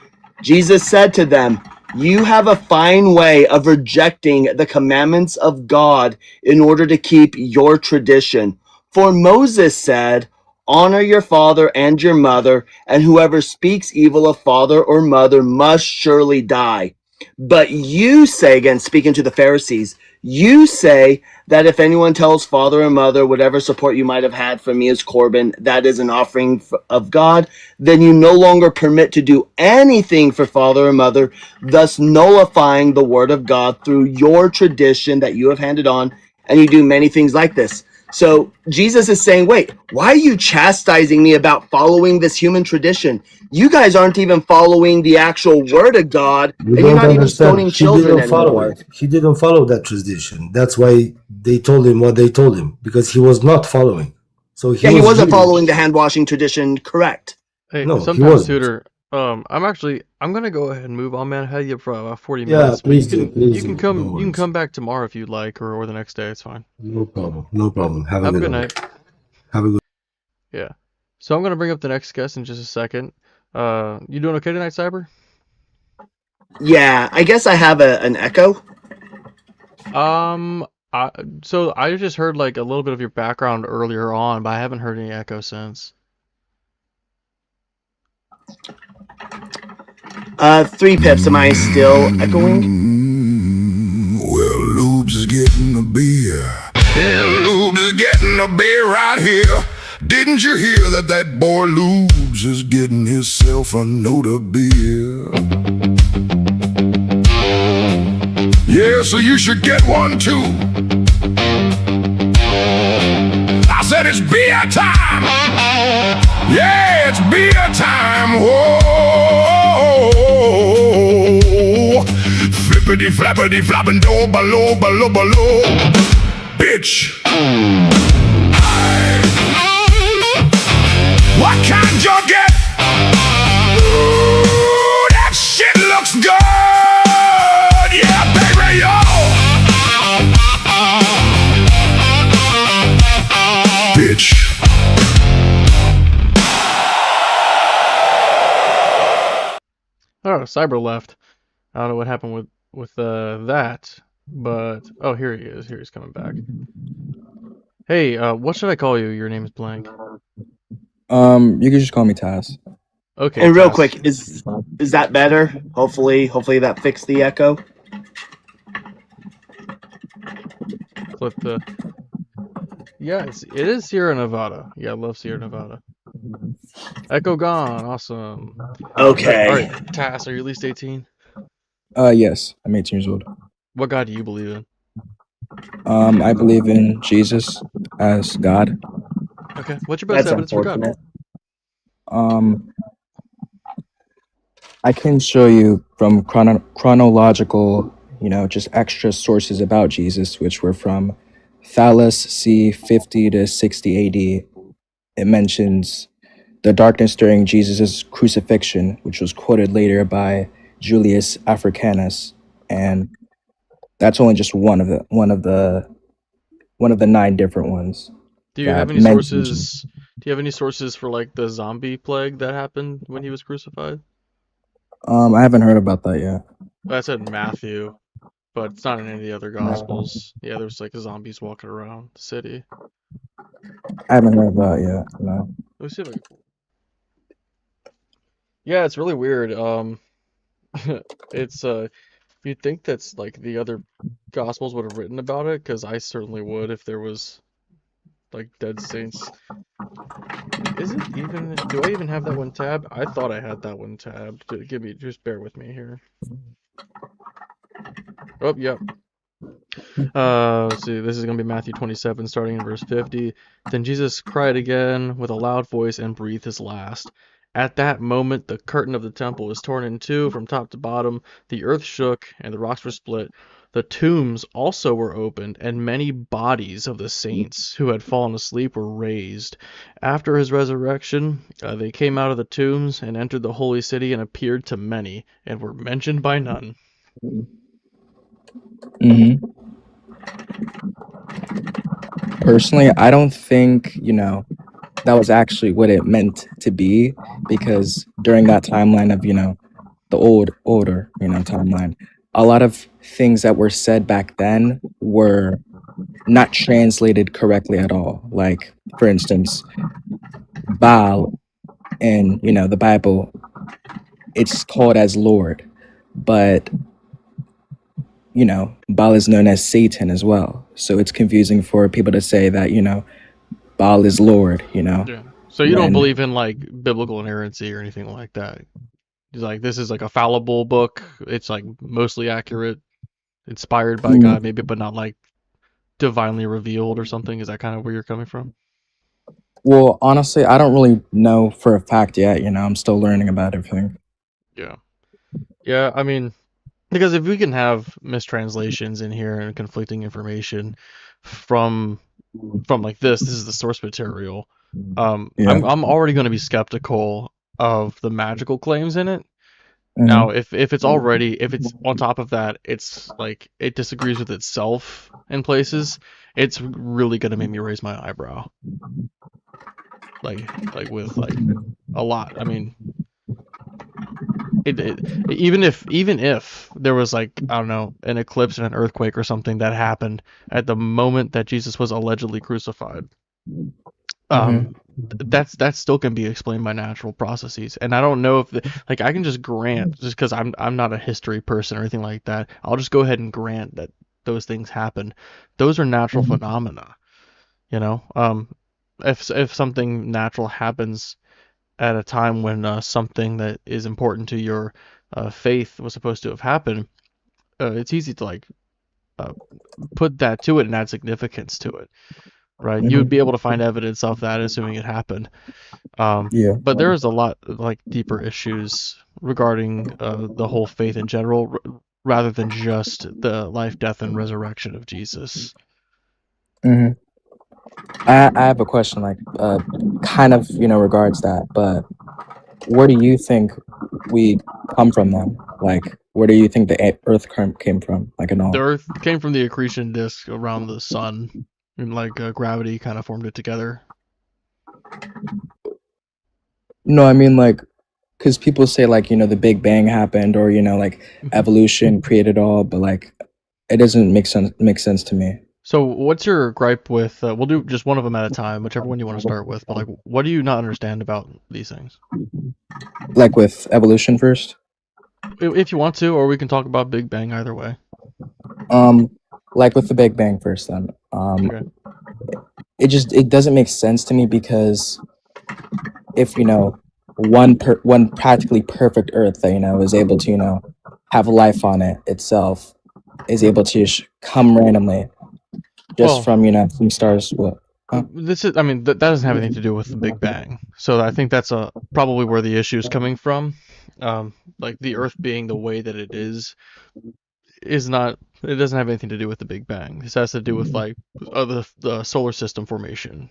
Speaker 5: Jesus said to them, you have a fine way of rejecting the commandments of God in order to keep your tradition. For Moses said, honor your father and your mother, and whoever speaks evil of father or mother must surely die. But you say, again, speaking to the Pharisees, you say that if anyone tells father or mother, whatever support you might have had from me is Corban, that is an offering of God, then you no longer permit to do anything for father or mother, thus nullifying the word of God through your tradition that you have handed on, and you do many things like this. So Jesus is saying, wait, why are you chastising me about following this human tradition? You guys aren't even following the actual word of God,
Speaker 4: You
Speaker 5: and you're
Speaker 4: don't
Speaker 5: not even
Speaker 4: understand.
Speaker 5: stoning
Speaker 4: He
Speaker 5: children
Speaker 4: didn't follow
Speaker 5: anymore.
Speaker 4: it. He didn't follow that tradition. That's why they told him what they told him, because he was not following. So
Speaker 5: Yeah, he wasn't
Speaker 4: Jewish.
Speaker 5: following the hand washing tradition, correct?
Speaker 1: Hey,
Speaker 4: No, he
Speaker 1: sometimes,
Speaker 4: wasn't.
Speaker 1: Tutor, I'm gonna go ahead and move on, man. I had you for about 40
Speaker 4: Yeah,
Speaker 1: minutes, but
Speaker 4: please do. Please
Speaker 1: you can
Speaker 4: do.
Speaker 1: come
Speaker 4: No
Speaker 1: you can
Speaker 4: worries.
Speaker 1: come back tomorrow if you'd like, or the next day. It's fine.
Speaker 4: No problem. No problem. Have a
Speaker 1: Have a
Speaker 4: good
Speaker 1: good
Speaker 4: one.
Speaker 1: night.
Speaker 4: Have a good.
Speaker 1: Yeah. So I'm gonna bring up the next guest in just a second. You doing okay tonight, Cyber?
Speaker 5: Yeah, I guess I have an echo.
Speaker 1: So I just heard like a little bit of your background earlier on, but I haven't heard any echo since.
Speaker 5: 3 pips. Am I still echoing?
Speaker 6: Well, Lube's is getting a beer. Yeah, Lube's is getting a beer right here. Didn't you hear that boy Lube's is getting himself a note of beer? Yeah, so you should get one too. I said it's beer time. Yeah, it's beer time. Whoa. Flippity flappity flopping door below, below. Bitch. What kind you get? Ooh, that's
Speaker 1: Cyber left. I don't know what happened with that, but oh, here he is. Here he's coming back. Hey, what should I call you? Your name is blank.
Speaker 7: You can just call me Taz.
Speaker 1: Okay,
Speaker 5: And real
Speaker 1: Tess.
Speaker 5: quick, is that better? Hopefully that fixed the echo.
Speaker 1: Clip the. Yeah, it is Sierra Nevada. Yeah, I love Sierra Nevada. Echo gone. Awesome.
Speaker 5: Okay.
Speaker 1: All right, Tass, are you at least 18?
Speaker 7: Yes, I'm 18 years old.
Speaker 1: What God do you believe in?
Speaker 7: I believe in Jesus as God.
Speaker 1: Okay, what's your best
Speaker 5: That's
Speaker 1: evidence for God?
Speaker 5: unfortunate.
Speaker 7: I can show you from chronological, just extra sources about Jesus, which were from Thales c. 50 to 60 AD. It mentions the darkness during Jesus' crucifixion, which was quoted later by Julius Africanus, and that's only just one of the 9 different ones.
Speaker 1: Do you have
Speaker 7: that
Speaker 1: any
Speaker 7: mention
Speaker 1: sources? Do you have any sources for like the zombie plague that happened when he was crucified?
Speaker 7: I haven't heard about that yet.
Speaker 1: That's in Matthew, but it's not in any of the other gospels. Yeah, there's like zombies walking around the city.
Speaker 7: I haven't heard about it yet. No.
Speaker 1: Let me see if I can... Yeah, it's really weird. It's you'd think that's like the other gospels would have written about it, because I certainly would if there was like dead saints. Is it even? Do I even have that one tabbed? I thought I had that one tabbed. Just bear with me here. Oh, yep. Let's see. This is gonna be Matthew 27, starting in verse 50. Then Jesus cried again with a loud voice and breathed his last. At that moment, the curtain of the temple was torn in two from top to bottom. The earth shook, and the rocks were split. The tombs also were opened, and many bodies of the saints who had fallen asleep were raised. After his resurrection, they came out of the tombs and entered the holy city and appeared to many, and were mentioned by none.
Speaker 7: Mm-hmm. Personally, I don't think, that was actually what it meant to be, because during that timeline of, the older, timeline, a lot of things that were said back then were not translated correctly at all. Like, for instance, Baal in, the Bible, it's called as Lord, but Baal is known as Satan as well. So it's confusing for people to say that, Baal is Lord,
Speaker 1: Yeah. So you don't
Speaker 7: when-
Speaker 1: believe in like biblical inerrancy or anything like that? It's like this is like a fallible book. It's like mostly accurate, inspired by God, maybe, but not like divinely revealed or something. Is that kind of where you're coming from?
Speaker 7: Well, honestly, I don't really know for a fact yet. I'm still learning about everything.
Speaker 1: Yeah. Yeah, I mean, because if we can have mistranslations in here and conflicting information from like this is the source material.
Speaker 7: Yeah.
Speaker 1: I'm already going to be skeptical of the magical claims in it.
Speaker 7: Mhm.
Speaker 1: Now, if it's on top of that, it's like it disagrees with itself in places, it's really gonna make me raise my eyebrow. Like with like a lot. I mean, even if there was like, I don't know, an eclipse and an earthquake or something that happened at the moment that Jesus was allegedly crucified, that's still can be explained by natural processes. And I don't know if like I can just grant, just because I'm not a history person or anything like that, I'll just go ahead and grant that those things happen. Those are natural phenomena, if something natural happens at a time when something that is important to your faith was supposed to have happened, it's easy to like put that to it and add significance to it, right? You would be able to find evidence of that, assuming it happened.
Speaker 7: Yeah.
Speaker 1: But there is a lot like deeper issues regarding the whole faith in general, rather than just the life, death, and resurrection of Jesus.
Speaker 7: I have a question, like, kind of, regards that, but where do you think we come from then? Like, where do you think the Earth came from? Like, in all?
Speaker 1: The Earth came from the accretion disk around the sun, and like gravity kind of formed it together.
Speaker 7: No, I mean, like, because people say like, the Big Bang happened, or like evolution created all, but like it doesn't make sense to me.
Speaker 1: So what's your gripe with? We'll do just one of them at a time, whichever one you want to start with. But like, what do you not understand about these things?
Speaker 7: Like with evolution first.
Speaker 1: If you want to, or we can talk about Big Bang either way.
Speaker 7: Like with the Big Bang first, then.
Speaker 1: Okay.
Speaker 7: It doesn't make sense to me, because if one practically perfect Earth that is able to have life on it itself is able to just come randomly just
Speaker 1: Well,
Speaker 7: from some stars. What?
Speaker 1: this is, I mean, that doesn't have anything to do with the Big Bang. So I think that's probably where the issue is coming from. Like the Earth being the way that it is not. It doesn't have anything to do with the Big Bang. This has to do with like the solar system formation.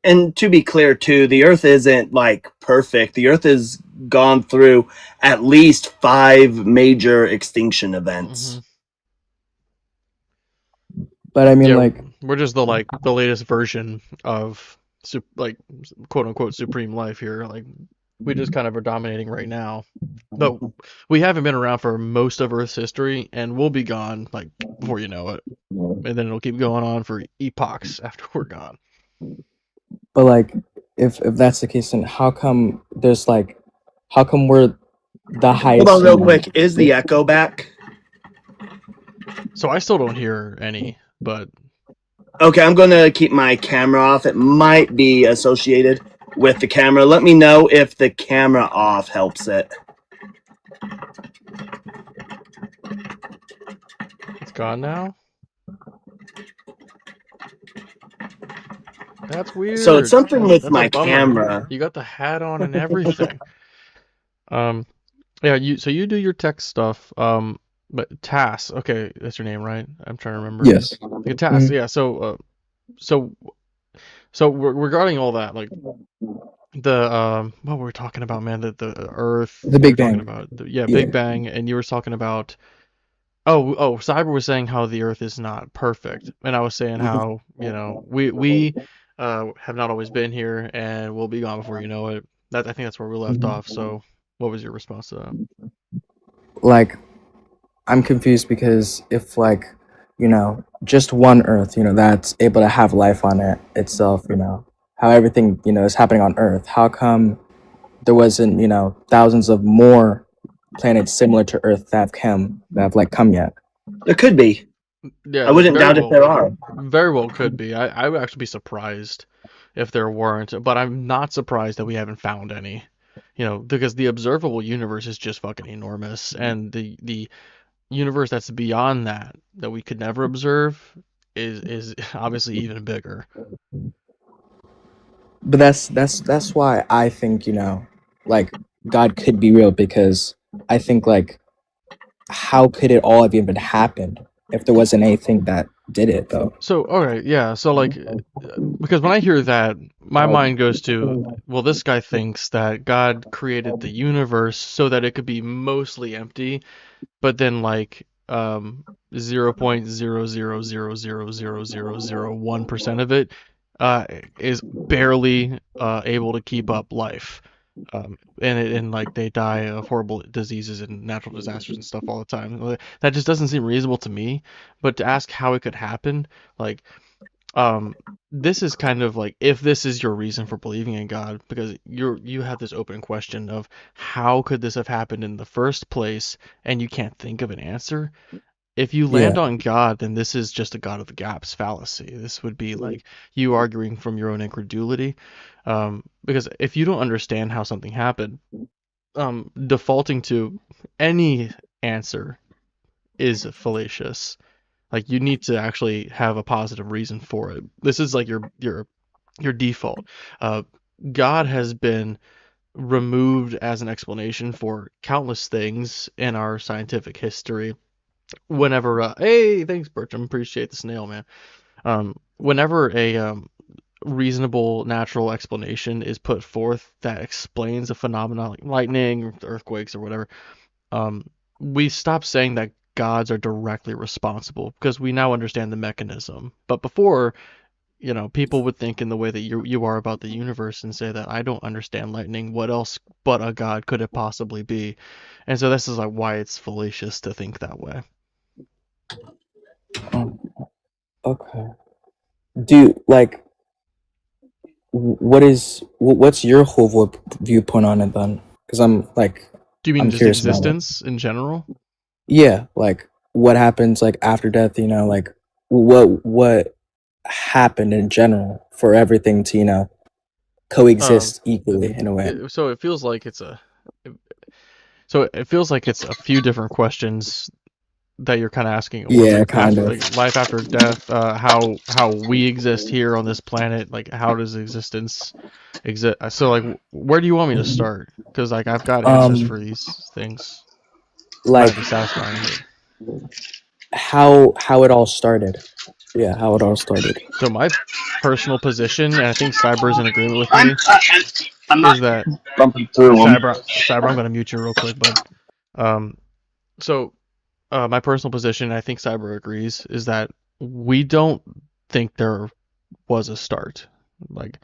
Speaker 5: And to be clear too, the Earth isn't like perfect. The Earth has gone through at least 5 major extinction events.
Speaker 7: But I mean,
Speaker 1: Yeah,
Speaker 7: like,
Speaker 1: we're just the latest version of like quote unquote supreme life here. Like we just kind of are dominating right now, but we haven't been around for most of Earth's history, and we'll be gone like before you know it, and then it'll keep going on for epochs after we're gone.
Speaker 7: but like, if that's the case, then how come we're the highest?
Speaker 5: Hold on real quick. Is the echo back?
Speaker 1: So I still don't hear any, but
Speaker 5: Okay, I'm going to keep my camera off. It might be associated with the camera. Let me know if the camera off helps it.
Speaker 1: it's gone now. That's weird.
Speaker 5: So it's something with
Speaker 1: That's a
Speaker 5: my
Speaker 1: bummer.
Speaker 5: camera.
Speaker 1: You got the hat on and everything. Yeah, you do your tech stuff. But Tass, okay, that's your name, right? I'm trying to remember.
Speaker 7: Yes.
Speaker 1: Okay, Tass, yeah. So regarding all that, like the what were we talking about, man? The Earth,
Speaker 7: The Big
Speaker 1: we were talking
Speaker 7: Bang.
Speaker 1: about
Speaker 7: Yeah.
Speaker 1: Big Bang, and you were talking about Cyber was saying how the Earth is not perfect, and I was saying how we have not always been here, and we'll be gone before you know it. I think that's where we left off. So, what was your response to that?
Speaker 7: Like, I'm confused, because if just one Earth, that's able to have life on it itself, how everything, is happening on Earth, how come there wasn't, thousands of more planets similar to Earth that have come yet?
Speaker 5: There could be.
Speaker 1: Yeah,
Speaker 5: I wouldn't
Speaker 1: very
Speaker 5: doubt if there are.
Speaker 1: Very well could be. I would actually be surprised if there weren't, but I'm not surprised that we haven't found any. Because the observable universe is just fucking enormous, and the universe that's beyond that we could never observe is obviously even bigger.
Speaker 7: But that's why I think, like, God could be real, because I think, like, how could it all have even happened if there wasn't anything that did it, though?
Speaker 1: So, okay, yeah, so like, because when I hear that, my mind goes to, well, this guy thinks that God created the universe so that it could be mostly empty, but then like 0.000000001% of it is barely able to keep up life. And like they die of horrible diseases and natural disasters and stuff all the time. That just doesn't seem reasonable to me. But to ask how it could happen, like, this is kind of like, if this is your reason for believing in God, because you have this open question of how could this have happened in the first place, and you can't think of an answer. If you land on God, then this is just a God of the gaps fallacy. This would be like you arguing from your own incredulity. Because if you don't understand how something happened, defaulting to any answer is fallacious. Like you need to actually have a positive reason for it. This is like your default. God has been removed as an explanation for countless things in our scientific history. Whenever hey, thanks Bertram, appreciate the snail, man. Whenever a reasonable natural explanation is put forth that explains a phenomenon like lightning, earthquakes, or whatever, we stop saying that gods are directly responsible because we now understand the mechanism. But before, people would think in the way that you are about the universe and say that I don't understand lightning. What else but a god could it possibly be? And so this is like why it's fallacious to think that way.
Speaker 7: Um, okay. Do like what's your whole viewpoint on it then? Because I'm like
Speaker 1: Do you mean
Speaker 7: I'm
Speaker 1: just
Speaker 7: curious about it.
Speaker 1: existence in general?
Speaker 7: Yeah, like what happens like after death? Like what happened in general for everything to
Speaker 1: Um,
Speaker 7: coexist equally in a way.
Speaker 1: so it feels like it's a few different questions that you're kind of asking at once,
Speaker 7: Yeah,
Speaker 1: like
Speaker 7: kind of.
Speaker 1: like life after death, how we exist here on this planet, like how does existence exist? So like, where do you want me to start? Because like I've got answers for
Speaker 7: Um,
Speaker 1: these things. Might
Speaker 7: like
Speaker 1: not be satisfying, but
Speaker 7: how it all started. Yeah, how it all started.
Speaker 1: so my personal position, and I think Cyber is in agreement with
Speaker 5: I'm
Speaker 1: me,
Speaker 5: I'm not
Speaker 1: is that
Speaker 5: bumping through them.
Speaker 1: Cyber, I'm gonna mute you real quick, bud. So my personal position, and I think Cyber agrees, is that we don't think there was a start. Like,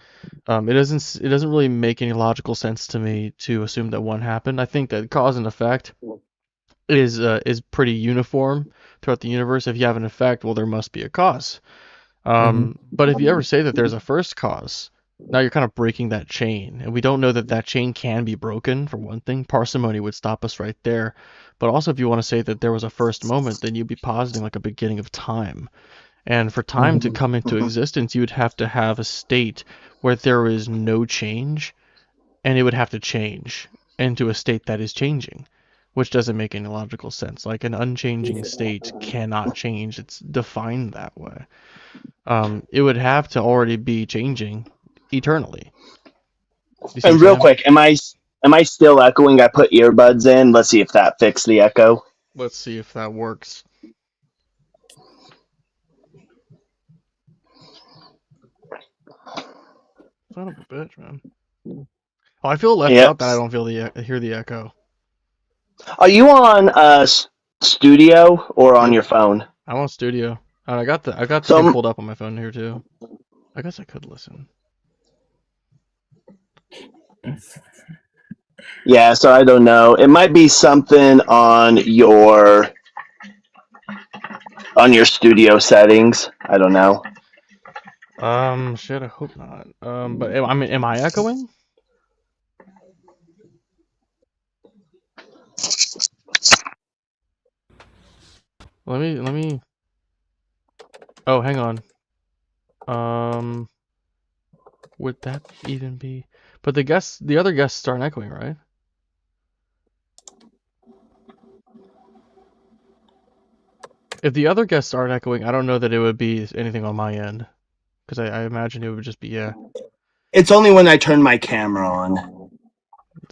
Speaker 1: it doesn't really make any logical sense to me to assume that one happened. I think that cause and effect is pretty uniform throughout the universe. If you have an effect, well, there must be a cause.
Speaker 7: Hmm.
Speaker 1: But if you ever say that there's a first cause, now you're kind of breaking that chain, and we don't know that that chain can be broken. For one thing, parsimony would stop us right there. But also, if you want to say that there was a first moment, then you'd be positing like a beginning of time. And for time to
Speaker 7: Hmm.
Speaker 1: come into existence, you would have to have a state where there is no change, and it would have to change into a state that is changing, which doesn't make any logical sense. Like an unchanging state cannot change, it's defined that way. It would have to already be changing eternally. You see what I'm
Speaker 5: And real
Speaker 1: saying?
Speaker 5: quick, am I still echoing? I put earbuds in. Let's see if that fixed the echo.
Speaker 1: Let's see if that works. Son of a bitch, man. Oh, I feel left
Speaker 5: Yep.
Speaker 1: out that I don't hear the echo.
Speaker 5: Are you on studio or on your phone?
Speaker 1: I'm on studio. I got the thing
Speaker 5: So
Speaker 1: pulled up on my phone here too. I guess I could listen.
Speaker 5: yeah, so I don't know. It might be something on your studio settings. I don't know.
Speaker 1: Shit, I hope not. But am I echoing? Let me. Oh, hang on. Would that even be? But the other guests aren't echoing, right? If the other guests aren't echoing, I don't know that it would be anything on my end, because I imagine it would just be
Speaker 5: It's only when I turn my camera on.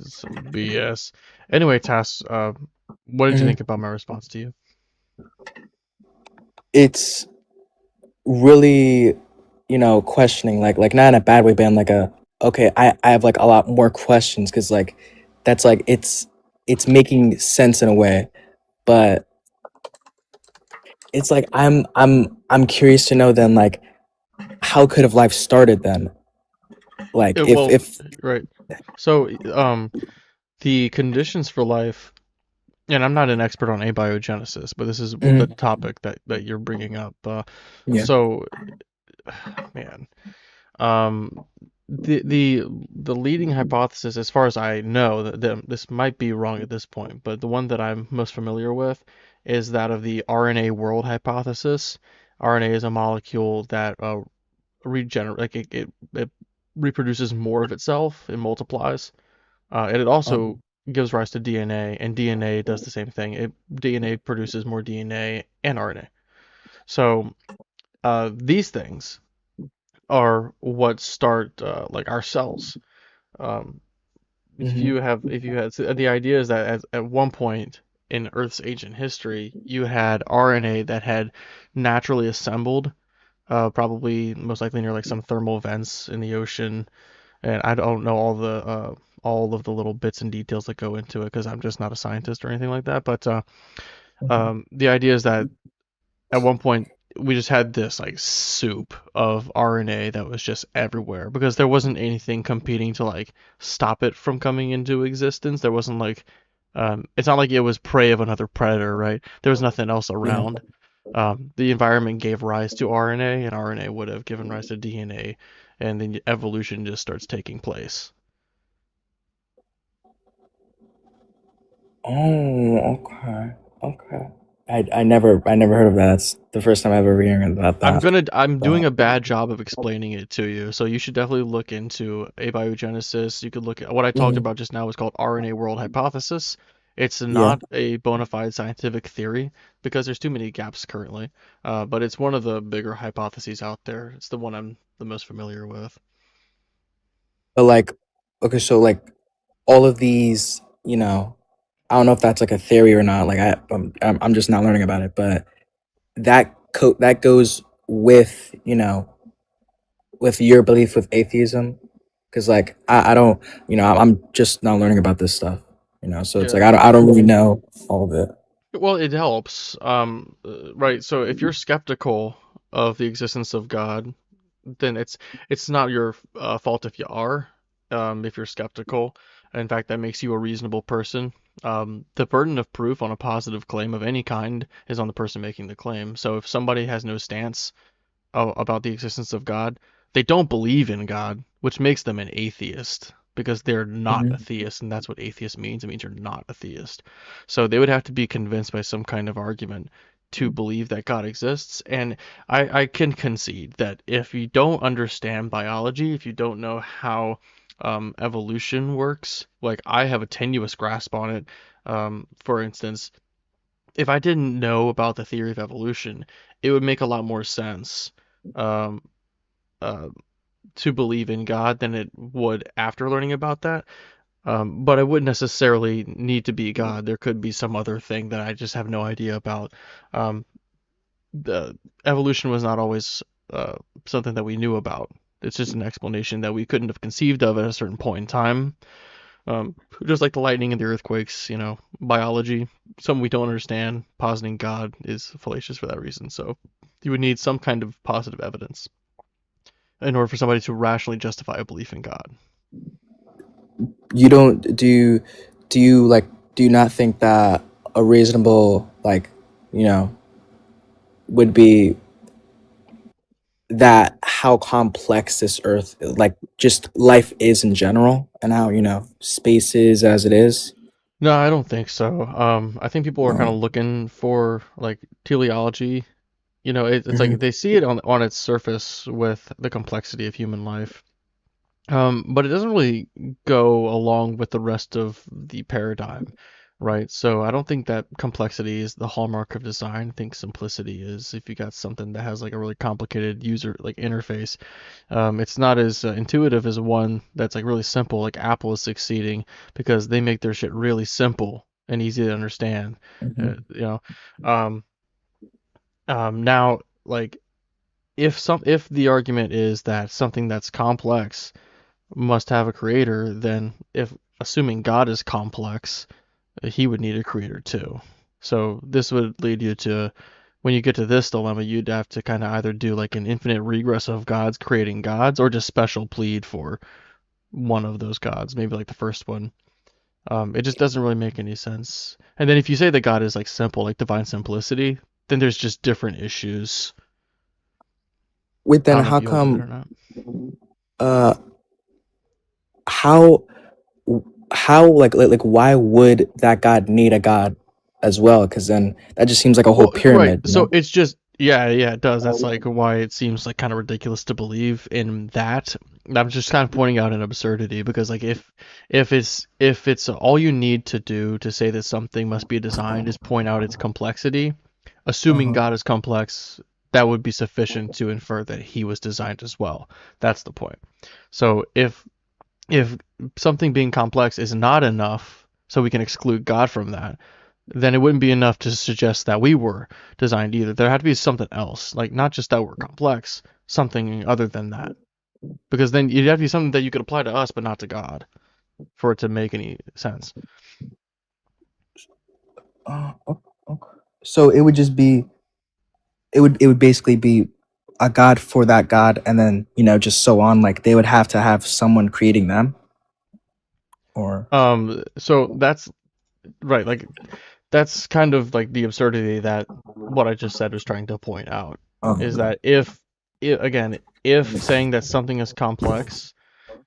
Speaker 1: some BS. Anyway, Tass, what did you
Speaker 7: Hmm.
Speaker 1: think about my response to you?
Speaker 7: It's really, questioning, like not in a bad way, but in like okay, I have like a lot more questions because like that's like it's making sense in a way, but it's like I'm curious to know then like how could have life started then? Like if
Speaker 1: Right. So, the conditions for life, and I'm not an expert on abiogenesis, but this is the
Speaker 7: Mhm.
Speaker 1: topic that you're bringing up.
Speaker 7: Yeah.
Speaker 1: So, man, um, the leading hypothesis, as far as I know, this might be wrong at this point, but the one that I'm most familiar with is that of the RNA world hypothesis. RNA is a molecule that regenerate, like it reproduces more of itself, it multiplies, and it also
Speaker 7: Um,
Speaker 1: gives rise to DNA, and DNA does the same thing. DNA produces more DNA and RNA. So these things are what start like our cells. Um,
Speaker 7: mhm.
Speaker 1: if you had so the idea is that at one point in Earth's ancient history, you had RNA that had naturally assembled, probably most likely near like some thermal vents in the ocean, and I don't know all of the little bits and details that go into it because I'm just not a scientist or anything like that. But
Speaker 7: Mhm.
Speaker 1: the idea is that at one point we just had this like soup of RNA that was just everywhere because there wasn't anything competing to like stop it from coming into existence. There wasn't like it's not like it was prey of another predator, right? There was nothing else
Speaker 7: Yeah.
Speaker 1: around. The environment gave rise to RNA, and RNA would have given rise to DNA, and then evolution just starts taking place.
Speaker 7: Oh, okay. Okay. I never heard of that. That's the first time I've ever hearing about that.
Speaker 1: I'm doing
Speaker 7: But
Speaker 1: a bad job of explaining it to you, so you should definitely look into abiogenesis. You could look at what I talked
Speaker 7: mhm,
Speaker 1: about just now is called RNA world hypothesis. It's
Speaker 7: yeah.
Speaker 1: not a bona fide scientific theory because there's too many gaps currently, but it's one of the bigger hypotheses out there. It's the one I'm the most familiar with.
Speaker 7: But like, okay, so like all of these, I don't know if that's like a theory or not. Like I'm just not learning about it, but that goes with with your belief with atheism, because like I don't I'm just not learning about this stuff, so it's
Speaker 1: Yeah.
Speaker 7: like I don't really know all of it.
Speaker 1: Well, it helps. Right. So if you're skeptical of the existence of God, then it's not your fault if you are, if you're skeptical. In fact, that makes you a reasonable person. The burden of proof on a positive claim of any kind is on the person making the claim. So if somebody has no stance about the existence of God, they don't believe in God, which makes them an atheist because they're not a
Speaker 7: Hmm.
Speaker 1: theist, and that's what atheist means. It means you're not a theist. So they would have to be convinced by some kind of argument to believe that God exists. And I can concede that if you don't understand biology, if you don't know how evolution works, like I have a tenuous grasp on it. For instance, if I didn't know about the theory of evolution, it would make a lot more sense um, uh, to believe in God than it would after learning about that. But I wouldn't necessarily need to be God. There could be some other thing that I just have no idea about. Um, the evolution was not always something that we knew about. It's just an explanation that we couldn't have conceived of at a certain point in time. Just like the lightning and the earthquakes, biology, something we don't understand, positing God is fallacious for that reason. So you would need some kind of positive evidence in order for somebody to rationally justify a belief in God.
Speaker 7: You don't do you like do you not think that a reasonable you know would be that how complex this earth, like just life is in general, and how space is as it is?
Speaker 1: No, I don't think so. I think people are kind
Speaker 7: uh,
Speaker 1: of looking for like teleology. It's like
Speaker 7: mhm,
Speaker 1: they see it on its surface with the complexity of human life. But it doesn't really go along with the rest of the paradigm, right? So I don't think that complexity is the hallmark of design. I think simplicity is. If you got something that has like a really complicated user like interface, it's not as intuitive as one that's like really simple. Like Apple is succeeding because they make their shit really simple and easy to understand. Uh,
Speaker 7: mhm.
Speaker 1: you know, um, now like if the argument is that something that's complex must have a creator, then if assuming God is complex, he would need a creator too. So this would lead you to when you get to this dilemma, you'd have to kind of either do like an infinite regress of gods creating gods or just special plead for one of those gods, maybe like the first one. It just doesn't really make any sense. And then if you say that God is like simple, like divine simplicity, then there's just different issues.
Speaker 7: Wait,
Speaker 1: I
Speaker 7: then
Speaker 1: don't know if
Speaker 7: how
Speaker 1: you hold with it or
Speaker 7: come
Speaker 1: not.
Speaker 7: uh how how like why would that god need a god as well? Because then that just seems like a whole
Speaker 1: Well, right.
Speaker 7: pyramid,
Speaker 1: So it's just yeah, it does. That's like why it seems like kind of ridiculous to believe in that. I'm just kind of pointing out an absurdity because like if it's all you need to do to say that something must be designed is point out its complexity, assuming
Speaker 7: Uh-huh.
Speaker 1: God is complex, that would be sufficient to infer that he was designed as well. That's the point. So if something being complex is not enough, so we can exclude God from that, then it wouldn't be enough to suggest that we were designed either. There had to be something else, like not just that we're complex, something other than that. Because then you'd have to be something that you could apply to us, but not to God, for it to make any sense.
Speaker 7: Okay. So it would just be it would basically be a god for that god, and then just so on. Like they would have to have someone creating them, or
Speaker 1: So that's right. Like that's kind of like the absurdity that what I just said was trying to point out. Is that if saying that something is complex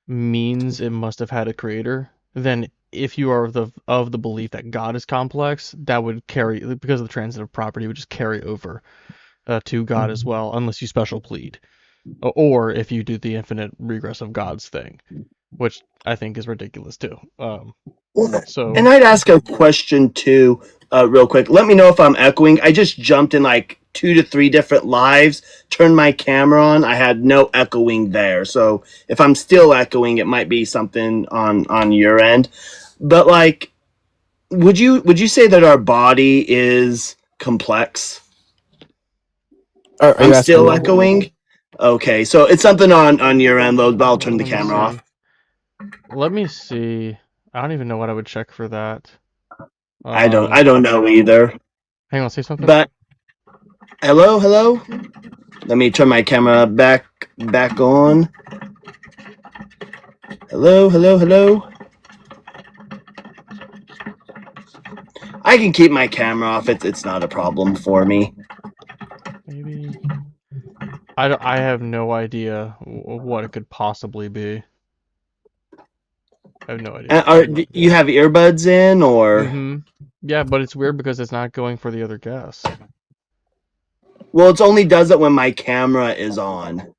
Speaker 1: means it must have had a creator, then if you are of the belief that God is complex, that would carry, because of the transitive property, would just carry over to God as well, unless you special plead, or if you do the infinite regress of gods thing, which I think is ridiculous too. So
Speaker 5: And I'd ask a question too, real quick. Let me know if I'm echoing. I just jumped in like 2 to 3 different lives, turned my camera on. I had no echoing there. So if I'm still echoing, it might be something on your end. But like, would you say that our body is complex?
Speaker 7: are
Speaker 5: I'm
Speaker 7: you asking
Speaker 5: still
Speaker 7: me?
Speaker 5: echoing. Okay, so it's something on your end, though. But I'll turn the
Speaker 1: let me
Speaker 5: camera off.
Speaker 1: see. Let me see. I don't even know what I would check for that.
Speaker 5: I don't know either.
Speaker 1: Hang on, say something.
Speaker 5: But hello. Let me turn my camera back on. Hello. I can keep my camera off. It's not a problem for me.
Speaker 1: Maybe. I have no idea what it could possibly be. I have no idea.
Speaker 5: Do you have earbuds in or?
Speaker 1: Mm-hmm. Yeah, but it's weird because it's not going for the other guest.
Speaker 5: Well, it only does it when my camera is on.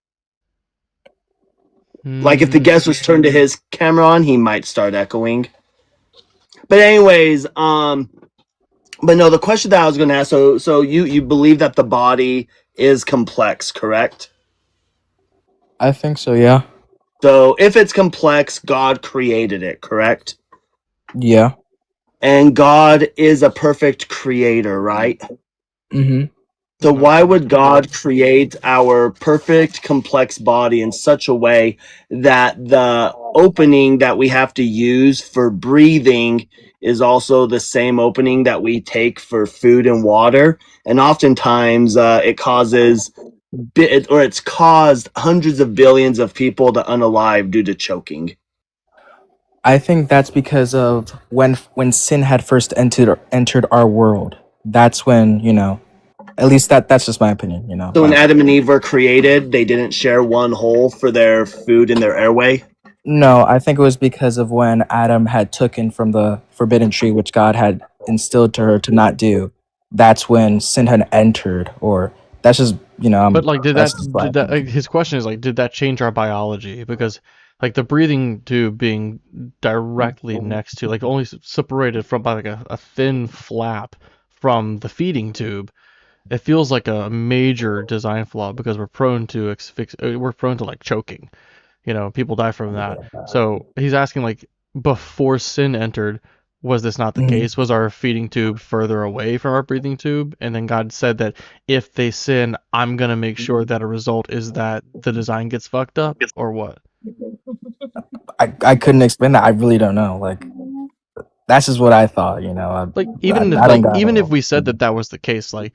Speaker 5: Like if the guest was turned to his camera on, he might start echoing. But anyways, but no, the question that I was going to ask. So you believe that the body is complex, correct?
Speaker 7: I think so. Yeah.
Speaker 5: So if it's complex, God created it, correct?
Speaker 7: Yeah.
Speaker 5: And God is a perfect creator, right?
Speaker 7: Mm-hmm.
Speaker 5: So why would God create our perfect, complex body in such a way that the opening that we have to use for breathing is also the same opening that we take for food and water? And oftentimes it's caused hundreds of billions of people to unalive due to choking.
Speaker 7: I think that's because of when sin had first entered our world. That's when at least that's just my opinion.
Speaker 5: So when Adam and Eve were created, they didn't share one hole for their food in their airway?
Speaker 7: No, I think it was because of when Adam had taken from the forbidden tree, which God had instilled to her to not do. That's when sin had entered, or that's just
Speaker 1: But like,
Speaker 7: that's just my opinion.
Speaker 1: his question is like, did that change our biology? Because like the breathing tube being directly next to, like, only separated from by like a thin flap from the feeding tube, it feels like a major design flaw because we're prone to like choking. People die from that. So he's asking, like, before sin entered, was this not the case? Was our feeding tube further away from our breathing tube? And then God said that if they sin, I'm going to make sure that a result is that the design gets fucked up, or what?
Speaker 7: I couldn't explain that. I really don't know. Like that's just what I thought.
Speaker 1: Like, even if we said that was the case, like,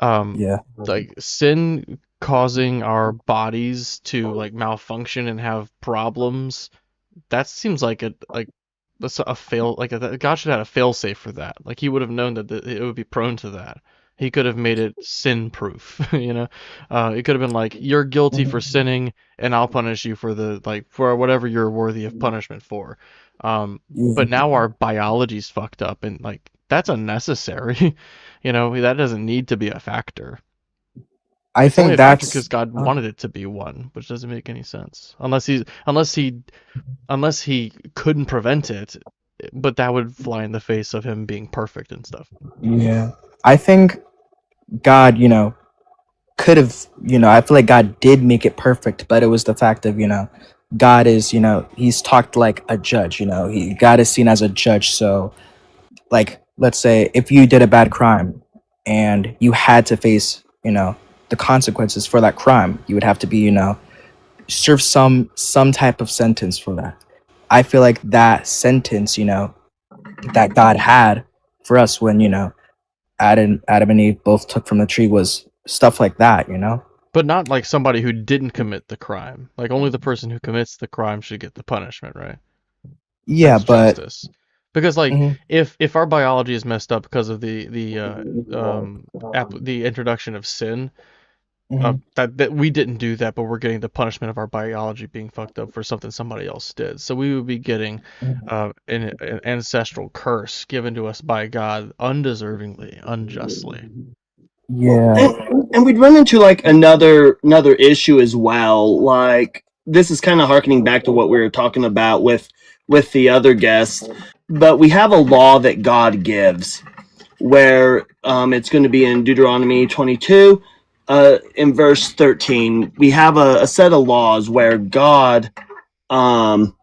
Speaker 7: yeah,
Speaker 1: like sin causing our bodies to like malfunction and have problems, that seems like that's a fail. Like God should have had a fail safe for that. Like he would have known that it would be prone to that. He could have made it sin proof. It could have been like, you're guilty for sinning, and I'll punish you for whatever you're worthy of punishment for. But now our biology's fucked up, and like that's unnecessary. That doesn't need to be a factor.
Speaker 7: I
Speaker 1: It's only
Speaker 7: think
Speaker 1: a factor
Speaker 7: that's
Speaker 1: because God wanted it to be one, which doesn't make any sense unless he couldn't prevent it, but that would fly in the face of him being perfect and stuff.
Speaker 7: yeah. I think God, could have, I feel like God did make it perfect, but it was the fact of, God is, he's talked like a judge, God is seen as a judge. So, like, let's say if you did a bad crime and you had to face, the consequences for that crime, you would have to be, serve some type of sentence for that. I feel like that sentence, that God had for us when, Adam and Eve both took from the tree was stuff like that, you know?
Speaker 1: But not like somebody who didn't commit the crime. Like only the person who commits the crime should get the punishment, right?
Speaker 7: Yeah,
Speaker 1: That's
Speaker 7: but
Speaker 1: justice. Because like
Speaker 7: mhm,
Speaker 1: if our biology is messed up because of the introduction of sin,
Speaker 7: mhm.
Speaker 1: that we didn't do that, but we're getting the punishment of our biology being fucked up for something somebody else did. So we would be getting
Speaker 7: Mhm.
Speaker 1: an ancestral curse given to us by God undeservingly, unjustly.
Speaker 7: Yeah.
Speaker 5: And we'd run into like another issue as well. Like this is kind of harkening back to what we were talking about with the other guest, but we have a law that God gives where it's going to be in Deuteronomy 22 in verse 13. We have a set of laws where God um,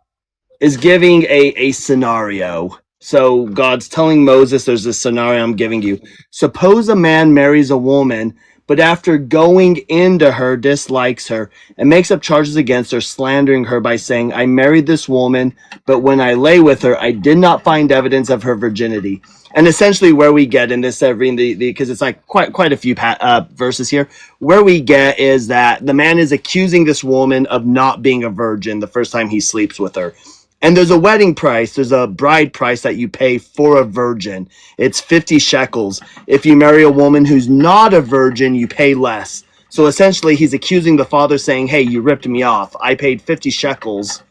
Speaker 5: is giving a scenario. So God's telling Moses, there's this scenario I'm giving you. Suppose a man marries a woman, but after going into her, dislikes her and makes up charges against her, slandering her by saying, I married this woman, but when I lay with her, I did not find evidence of her virginity. And essentially, where we get in this, because it's like quite a few verses here, where we get is that the man is accusing this woman of not being a virgin the first time he sleeps with her. And there's a wedding price, there's a bride price that you pay for a virgin. It's 50 shekels. If you marry a woman who's not a virgin, you pay less. So essentially, he's accusing the father, saying, hey, you ripped me off. I paid 50 shekels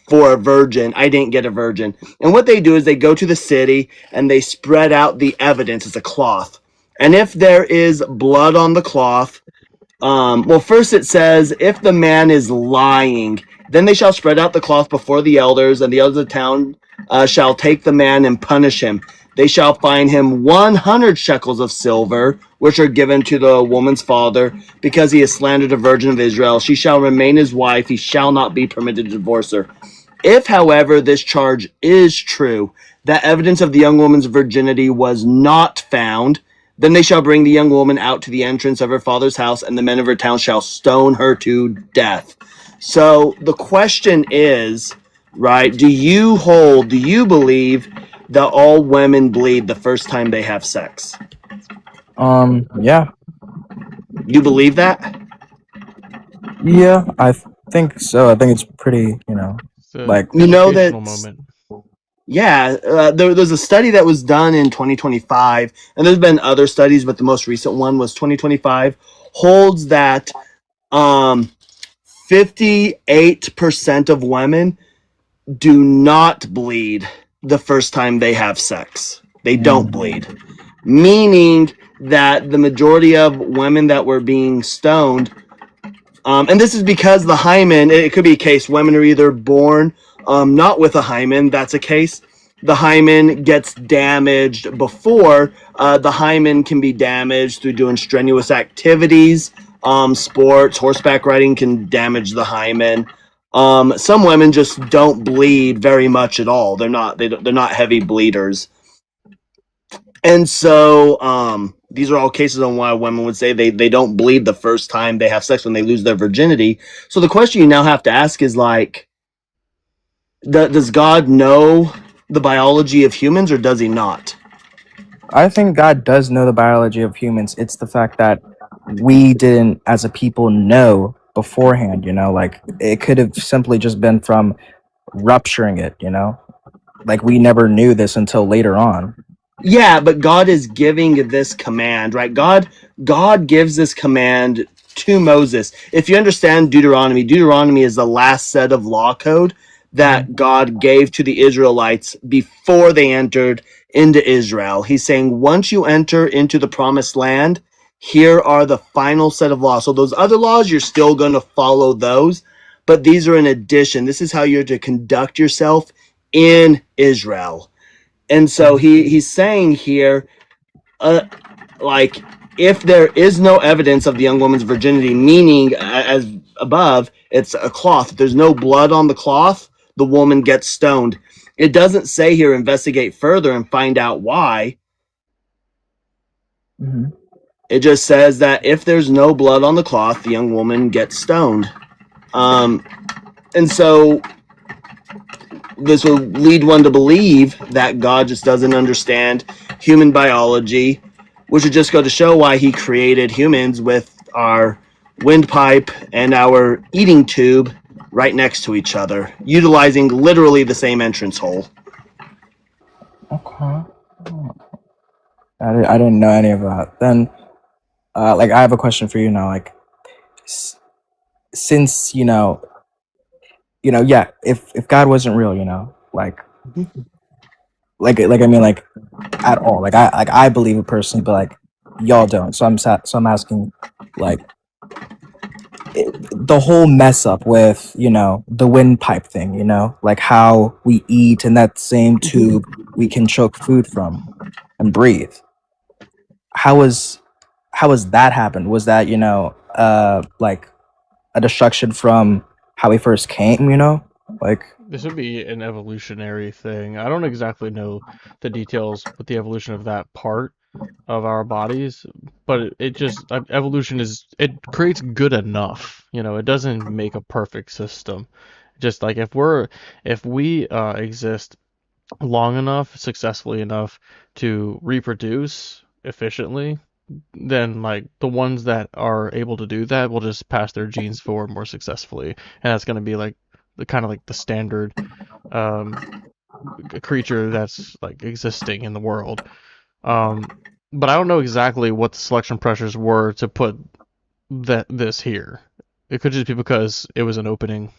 Speaker 5: for a virgin. I didn't get a virgin. And what they do is they go to the city and they spread out the evidence. It's a cloth. And if there is blood on the cloth, well, first it says, if the man is lying, then they shall spread out the cloth before the elders, and the elders of the town shall take the man and punish him. They shall fine him 100 shekels of silver, which are given to the woman's father, because he has slandered a virgin of Israel. She shall remain his wife. He shall not be permitted to divorce her. If, however, this charge is true, that evidence of the young woman's virginity was not found, then they shall bring the young woman out to the entrance of her father's house, and the men of her town shall stone her to death. So the question is, right, do you believe that all women bleed the first time they have sex?
Speaker 7: Yeah.
Speaker 5: You believe that?
Speaker 7: Yeah, I think so. I think it's pretty,
Speaker 1: It's a
Speaker 7: like,
Speaker 5: You know that,
Speaker 1: educational moment.
Speaker 5: yeah, there's a study that was done in 2025, and there's been other studies, but the most recent one was 2025, holds that 58% of women do not bleed the first time they have sex. They don't bleed, meaning that the majority of women that were being stoned, and this is because the hymen, it could be a case, women are either born not with a hymen, that's a case. The hymen gets damaged before. The hymen can be damaged through doing strenuous activities. Sports, horseback riding can damage the hymen. Some women just don't bleed very much at all. They're not heavy bleeders. And so these are all cases on why women would say they don't bleed the first time they have sex when they lose their virginity. So the question you now have to ask is like, does God know the biology of humans, or does he not?
Speaker 7: I think God does know the biology of humans. It's the fact that we didn't, as a people, know beforehand, like it could have simply just been from rupturing it, like we never knew this until later on.
Speaker 5: Yeah, but God is giving this command, right? God gives this command to Moses. If you understand Deuteronomy is the last set of law code that God gave to the Israelites before they entered into Israel. He's saying, once you enter into the promised land, here are the final set of laws. So those other laws, you're still going to follow those, but these are in addition. This is how you're to conduct yourself in Israel. And so he's saying here, like, if there is no evidence of the young woman's virginity, meaning as above, it's a cloth. If there's no blood on the cloth, the woman gets stoned. It doesn't say here investigate further and find out why.
Speaker 7: Mm-hmm.
Speaker 5: It just says that if there's no blood on the cloth, the young woman gets stoned. And so this will lead one to believe that God just doesn't understand human biology, which would just go to show why he created humans with our windpipe and our eating tube right next to each other, utilizing literally the same entrance hole.
Speaker 7: Okay. I didn't know any of that. Then, like, I have a question for you now. Like, since yeah, if God wasn't real, like I mean, like, at all. Like, I believe it personally, but like, y'all don't. So I'm asking, like, the whole mess up with the windpipe thing. Like how we eat in that same tube we can choke food from and breathe. How was that happened? Was that like a destruction from how we first came? Like.
Speaker 1: This would be an evolutionary thing. I don't exactly know the details with the evolution of that part of our bodies, but it just evolution it creates good enough. It doesn't make a perfect system. Just like if we exist long enough, successfully enough to reproduce efficiently, then like the ones that are able to do that will just pass their genes forward more successfully, and that's going to be like the kind of like the standard creature that's like existing in the world. But I don't know exactly what the selection pressures were to put this here. It could just be because it was an opening,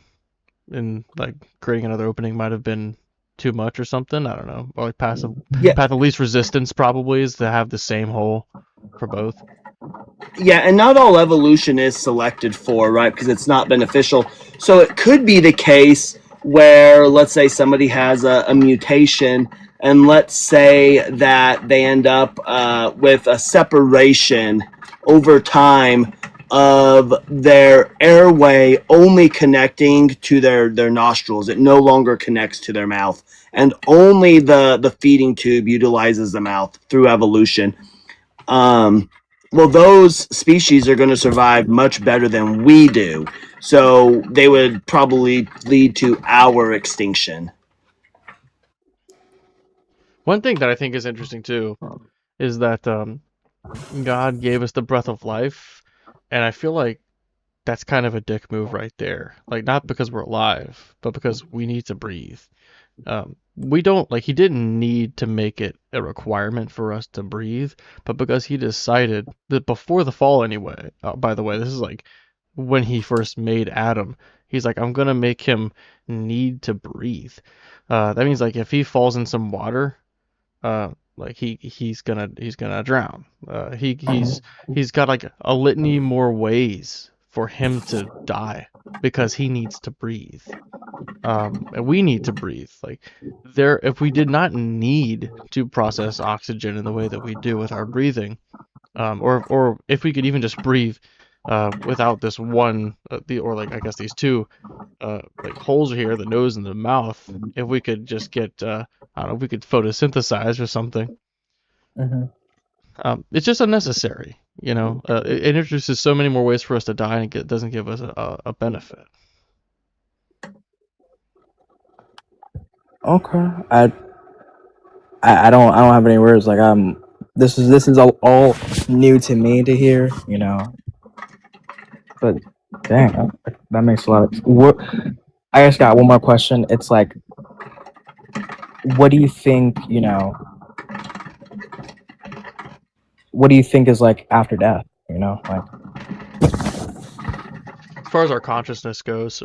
Speaker 1: and like creating another opening might have been too much or something. I don't know. Or like path of least resistance probably is to have the same hole for both.
Speaker 5: Yeah, and not all evolution is selected for, right? Because it's not beneficial. So it could be the case where, let's say, somebody has a mutation, and let's say that they end up with a separation over time of their airway only connecting to their nostrils. It no longer connects to their mouth, and only the feeding tube utilizes the mouth through evolution. Well, those species are going to survive much better than we do. So they would probably lead to our extinction.
Speaker 1: One thing that I think is interesting too is that God gave us the breath of life, and I feel like that's kind of a dick move right there. Like, not because we're alive, but because we need to breathe. We don't, like, he didn't need to make it a requirement for us to breathe, but because he decided that before the fall anyway, by the way, this is like when he first made Adam, he's like, I'm gonna make him need to breathe. That means like if he falls in some water, like he's gonna drown. He's got like a litany more ways for him to die because he needs to breathe. And we need to breathe. Like if we did not need to process oxygen in the way that we do with our breathing, or if we could even just breathe without this one, or like I guess these two like holes here, the nose and the mouth, if we could just get I don't know, if we could photosynthesize or something. It's just unnecessary, it introduces so many more ways for us to die, and it doesn't give us a benefit.
Speaker 7: Okay. I don't have any words. Like, this is all new to me to hear, but dang, that makes a lot of what. I just got one more question. It's like, what do you think, what do you think is like after death, like,
Speaker 1: As far as our consciousness goes,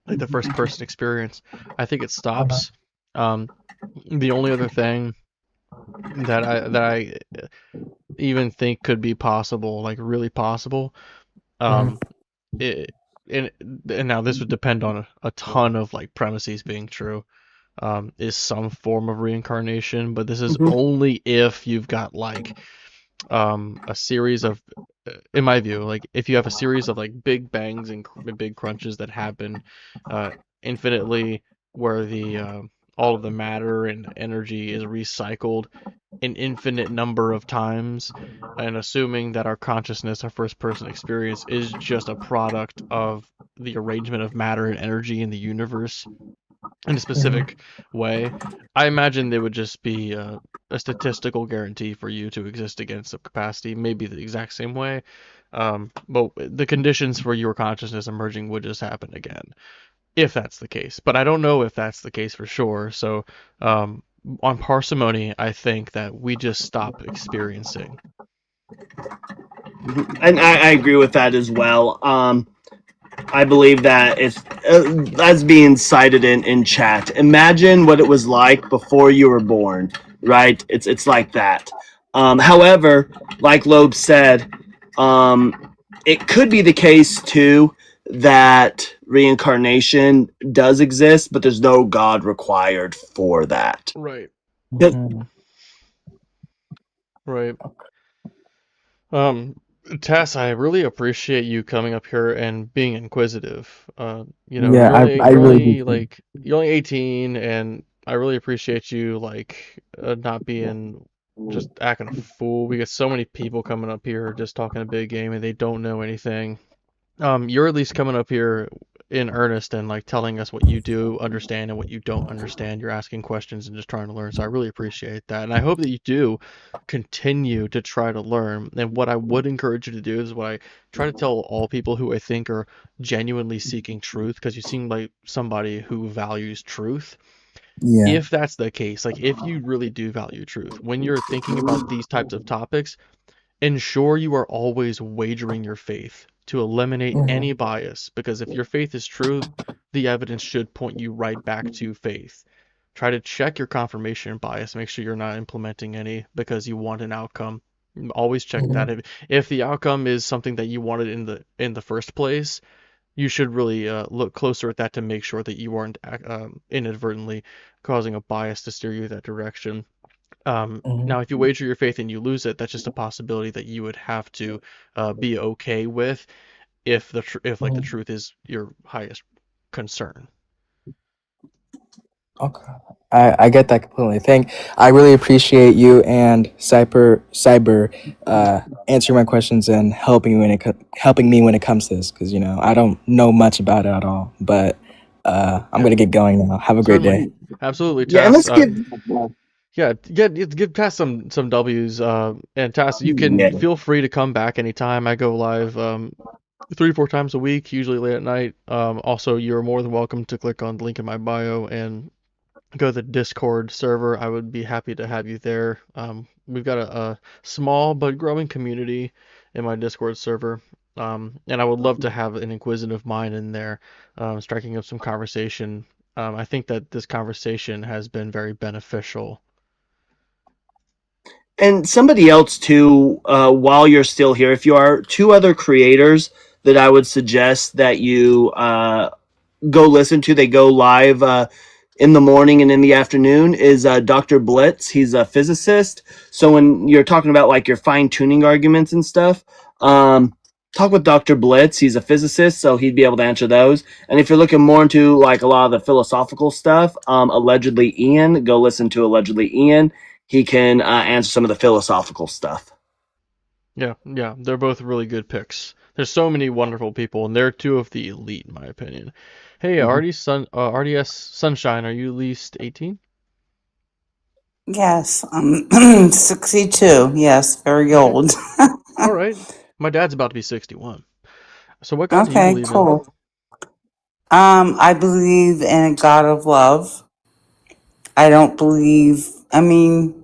Speaker 1: like the first person experience, I think it stops. The only other thing that I even think could be possible, like really possible, and now this would depend on a ton of like premises being true, is some form of reincarnation, but this is only if you've got like a series of, in my view, like if you have a series of like big bangs and big crunches that happen infinitely, where the all of the matter and energy is recycled an infinite number of times, and assuming that our consciousness, our first person experience, is just a product of the arrangement of matter and energy in the universe in a specific way, I imagine there would just be a statistical guarantee for you to exist against some capacity, maybe the exact same way. But the conditions for your consciousness emerging would just happen again, if that's the case. But I don't know if that's the case for sure. So, on parsimony, I think that we just stop experiencing.
Speaker 5: And I agree with that as well. I believe that it's that's being cited in chat. Imagine what it was like before you were born, right? It's like that. However, like Loeb said, it could be the case too that reincarnation does exist, but there's no God required for that.
Speaker 1: Right.
Speaker 7: Mhm.
Speaker 1: Right. Tess, I really appreciate you coming up here and being inquisitive. You know,
Speaker 7: Yeah, I
Speaker 1: you're
Speaker 7: really do
Speaker 1: only
Speaker 7: too.
Speaker 1: like you're only 18, and I really appreciate you like not being just acting a fool. We get so many people coming up here just talking a big game and they don't know anything. You're at least coming up here in earnest and like telling us what you do understand and what you don't understand. You're asking questions and just trying to learn. So I really appreciate that. And I hope that you do continue to try to learn. And what I would encourage you to do is what I try to tell all people who I think are genuinely seeking truth, because you seem like somebody who values truth.
Speaker 7: Yeah.
Speaker 1: If that's the case, like if you really do value truth, when you're thinking about these types of topics, ensure you are always wagering your faith to eliminate any
Speaker 7: Mhm.
Speaker 1: bias, because if your faith is true, the evidence should point you right back to faith. Try to check your confirmation bias, make sure you're not implementing any because you want an outcome. Always check that.
Speaker 7: Mhm.
Speaker 1: If the outcome is something that you wanted in the first place, you should really look closer at that to make sure that you aren't inadvertently causing a bias to steer you that direction.
Speaker 7: Mhm.
Speaker 1: Now, if you wager your faith and you lose it, that's just a possibility that you would have to be okay with if if like the
Speaker 7: Mhm.
Speaker 1: truth is your highest concern.
Speaker 7: Okay. I get that completely. I really appreciate you and Cyber answering my questions and helping me when it comes to this, because I don't know much about it at all. But I'm
Speaker 1: Yeah,
Speaker 7: gonna get going now. Have a great
Speaker 1: certainly,
Speaker 7: day.
Speaker 1: absolutely,
Speaker 5: Yeah, and
Speaker 1: Tass.
Speaker 5: let's give
Speaker 1: Yeah, give Tass some W's. And Tass, you can
Speaker 5: yeah.
Speaker 1: feel free to come back anytime. I go live 3 or 4 times a week, usually late at night. Also, you're more than welcome to click on the link in my bio and go to the Discord server. I would be happy to have you there. We've got a small but growing community in my Discord server. And I would love to have an inquisitive mind in there, striking up some conversation. I think that this conversation has been very beneficial.
Speaker 5: And somebody else too, while you're still here, if you are two other creators that I would suggest that you go listen to, they go live in the morning and in the afternoon, is Dr. Blitz. He's a physicist. So when you're talking about like your fine tuning arguments and stuff, talk with Dr. Blitz. He's a physicist, so he'd be able to answer those. And if you're looking more into like a lot of the philosophical stuff, allegedly Ian, go listen to allegedly Ian. He can answer some of the philosophical stuff.
Speaker 1: Yeah, yeah, they're both really good picks. There's so many wonderful people, and they're two of the elite, in my opinion. Hey, RDS Sunshine, are you at least 18?
Speaker 8: Yes, I'm 62. Yes, very
Speaker 1: Okay,
Speaker 8: old.
Speaker 1: all right. My dad's about to be 61. So what God do you
Speaker 8: Okay,
Speaker 1: believe in?
Speaker 8: cool. I believe in a God of love. I don't believe, I mean,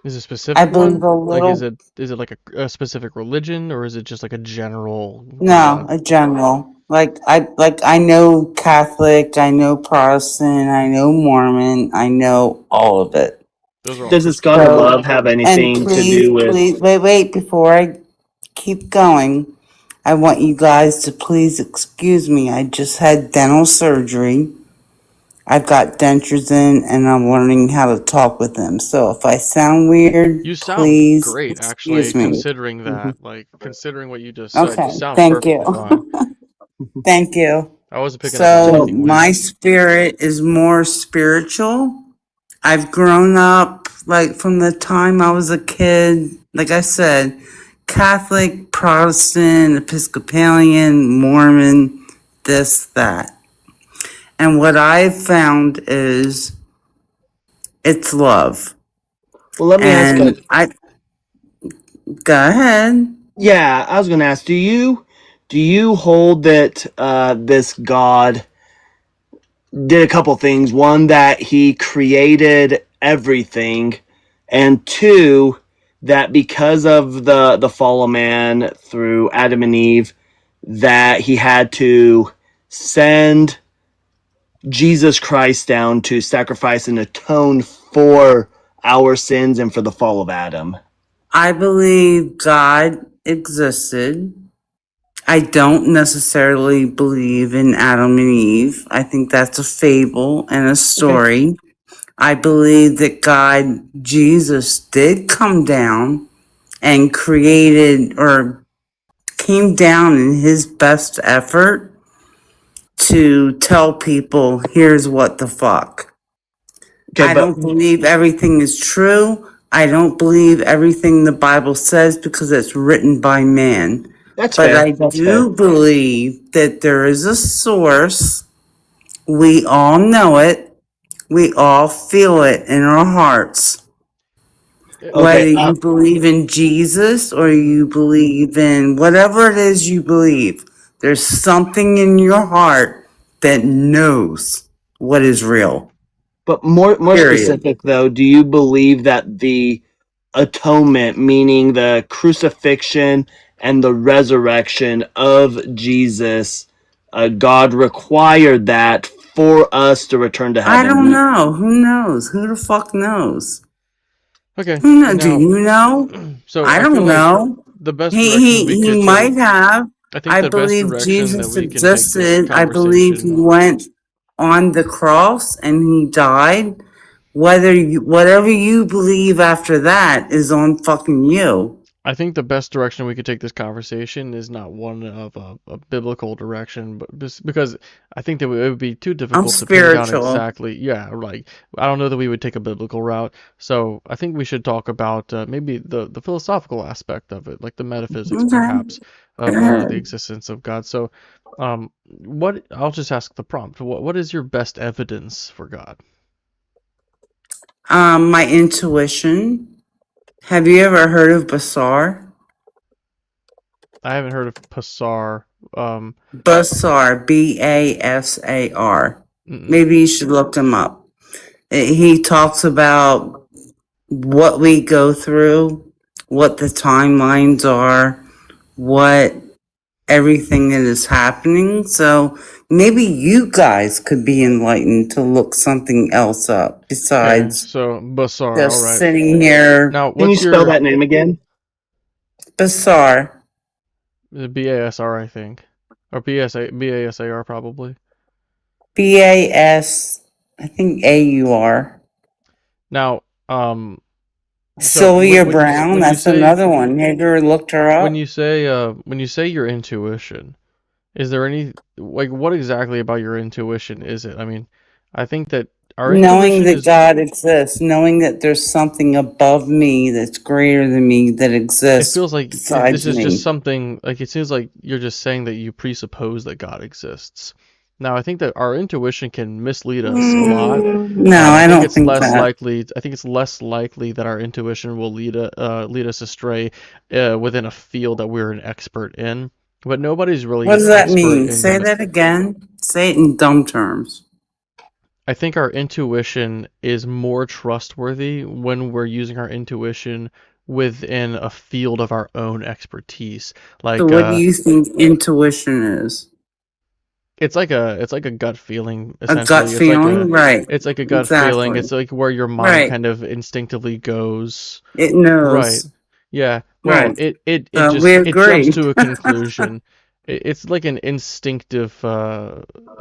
Speaker 1: Is it a
Speaker 8: I
Speaker 1: specific
Speaker 8: believe
Speaker 1: one?
Speaker 8: a
Speaker 1: Like,
Speaker 8: little,
Speaker 1: is it like a specific religion, or is it just like a general
Speaker 8: no,
Speaker 1: God?
Speaker 8: a general. Like I know Catholic, I know Protestant, I know Mormon, I know all of it.
Speaker 1: Those are all
Speaker 5: Does this God
Speaker 1: Christians.
Speaker 5: of
Speaker 8: So,
Speaker 5: love have
Speaker 8: and
Speaker 5: anything to
Speaker 8: please,
Speaker 5: do with?
Speaker 8: please, wait, before I keep going, I want you guys to please excuse me. I just had dental surgery. I've got dentures in and I'm learning how to talk with them. So if I sound weird,
Speaker 1: You sound
Speaker 8: please
Speaker 1: great, actually,
Speaker 8: excuse me.
Speaker 1: considering that. Like, considering what you just said, you
Speaker 8: Okay,
Speaker 1: sound
Speaker 8: thank you.
Speaker 1: perfectly fine.
Speaker 8: Thank you.
Speaker 1: I wasn't picking up on
Speaker 8: So
Speaker 5: So
Speaker 1: anything
Speaker 8: my
Speaker 1: weird.
Speaker 8: spirit is more spiritual. I've grown up like from the time I was a kid, like I said, Catholic, Protestant, Episcopalian, Mormon, this, that. And what I've found is it's love.
Speaker 5: Well, let me ask
Speaker 8: And I go ahead.
Speaker 5: Yeah, I was going to ask, do you hold that this God did a couple things? One, that he created everything, and two, that because of the fall of man through Adam and Eve, that he had to send Jesus Christ down to sacrifice and atone for our sins and for the fall of Adam.
Speaker 8: I believe God existed. I don't necessarily believe in Adam and Eve. I think that's a fable and a story. I believe that God, Jesus, did come down and created or came down in his best effort to tell people, here's what the fuck.
Speaker 5: Okay,
Speaker 8: I
Speaker 5: but
Speaker 8: don't believe everything is true. I don't believe everything the Bible says because it's written by man.
Speaker 5: that's
Speaker 8: But
Speaker 5: fair.
Speaker 8: I
Speaker 5: That's
Speaker 8: do
Speaker 5: fair.
Speaker 8: believe that there is a source. We all know it. We all feel it in our hearts. Whether
Speaker 5: Okay,
Speaker 8: you believe in Jesus or you believe in whatever it is you believe, there's something in your heart that knows what is real.
Speaker 5: but more
Speaker 8: Period.
Speaker 5: specific though, do you believe that the atonement, meaning the crucifixion and the resurrection of Jesus, God required that for us to return to
Speaker 8: I
Speaker 5: heaven?
Speaker 8: don't know. Who knows? Who the fuck knows?
Speaker 1: Okay,
Speaker 8: Who knows? Do
Speaker 1: now,
Speaker 8: you know?
Speaker 1: so
Speaker 8: I
Speaker 1: I feel
Speaker 8: don't
Speaker 1: like
Speaker 8: know.
Speaker 1: the best
Speaker 8: He
Speaker 1: direction we
Speaker 8: he
Speaker 1: could
Speaker 8: he
Speaker 1: take,
Speaker 8: might have.
Speaker 1: I think
Speaker 8: I
Speaker 1: the best
Speaker 8: believe
Speaker 1: direction that
Speaker 8: Jesus
Speaker 1: we can take this
Speaker 8: existed. I believe he
Speaker 1: conversation,
Speaker 8: went on the cross and he died. Whatever you believe after that is on fucking you.
Speaker 1: I think the best direction we could take this conversation is not one of a biblical direction, but because I think that it would be too
Speaker 8: I'm
Speaker 1: difficult to pin down
Speaker 8: spiritual.
Speaker 1: exactly. Yeah, like I don't know that we would take a biblical route. So I think we should talk about maybe the philosophical aspect of it, like the metaphysics
Speaker 8: Okay.
Speaker 1: perhaps
Speaker 8: Go
Speaker 1: of the
Speaker 8: ahead.
Speaker 1: existence of God. So, what I'll just ask the prompt. What is your best evidence for God?
Speaker 8: My intuition. Have you ever heard of Basar?
Speaker 1: I haven't heard of Passar.
Speaker 8: Basar, Basar.
Speaker 1: Mm-mm.
Speaker 8: Maybe you should look him up. He talks about what we go through, what the timelines are, what everything that is happening. So maybe you guys could be enlightened to look something else up
Speaker 1: Okay,
Speaker 8: besides
Speaker 1: so Basar. All
Speaker 8: just
Speaker 1: right.
Speaker 8: sitting here.
Speaker 1: Now,
Speaker 5: Can you
Speaker 1: what's
Speaker 5: spell
Speaker 1: your
Speaker 5: that name again?
Speaker 8: Basar,
Speaker 1: BASR, I think, or BASAR probably.
Speaker 8: BAS, I think AUR.
Speaker 1: Now, so
Speaker 8: Sylvia Brown,
Speaker 1: when you
Speaker 8: that's
Speaker 1: say
Speaker 8: another one. Have you ever looked her
Speaker 1: when
Speaker 8: up?
Speaker 1: you say when you say your intuition, is there any like what exactly about your intuition is it? I mean, I think that our
Speaker 8: Knowing
Speaker 1: intuition
Speaker 8: that
Speaker 1: is
Speaker 8: God exists, knowing that there's something above me that's greater than me that
Speaker 1: it
Speaker 8: exists
Speaker 1: feels like this
Speaker 8: besides
Speaker 1: is just
Speaker 8: me.
Speaker 1: something like it seems like you're just saying that you presuppose that God exists. Now, I think that our intuition can mislead us a lot.
Speaker 8: No, I don't think that.
Speaker 1: I think it's less likely that our intuition will lead us astray within a field that we're an expert in. But nobody's really
Speaker 8: What
Speaker 1: an
Speaker 8: does that
Speaker 1: expert
Speaker 8: mean?
Speaker 1: in
Speaker 8: Say that again. Say it in dumb terms.
Speaker 1: I think our intuition is more trustworthy when we're using our intuition within a field of our own expertise.
Speaker 8: So
Speaker 1: Like
Speaker 8: what do you think intuition is?
Speaker 1: it's like a gut feeling
Speaker 8: A gut
Speaker 1: essentially.
Speaker 8: feeling? Right.
Speaker 1: It's like a gut feeling.
Speaker 8: Exactly.
Speaker 1: It's like where your mind
Speaker 8: Right.
Speaker 1: kind of instinctively goes.
Speaker 8: It
Speaker 1: Right.
Speaker 8: knows.
Speaker 1: Yeah. Well,
Speaker 8: Right. So we
Speaker 1: it jumps
Speaker 8: agree.
Speaker 1: to a conclusion. It's like an instinctive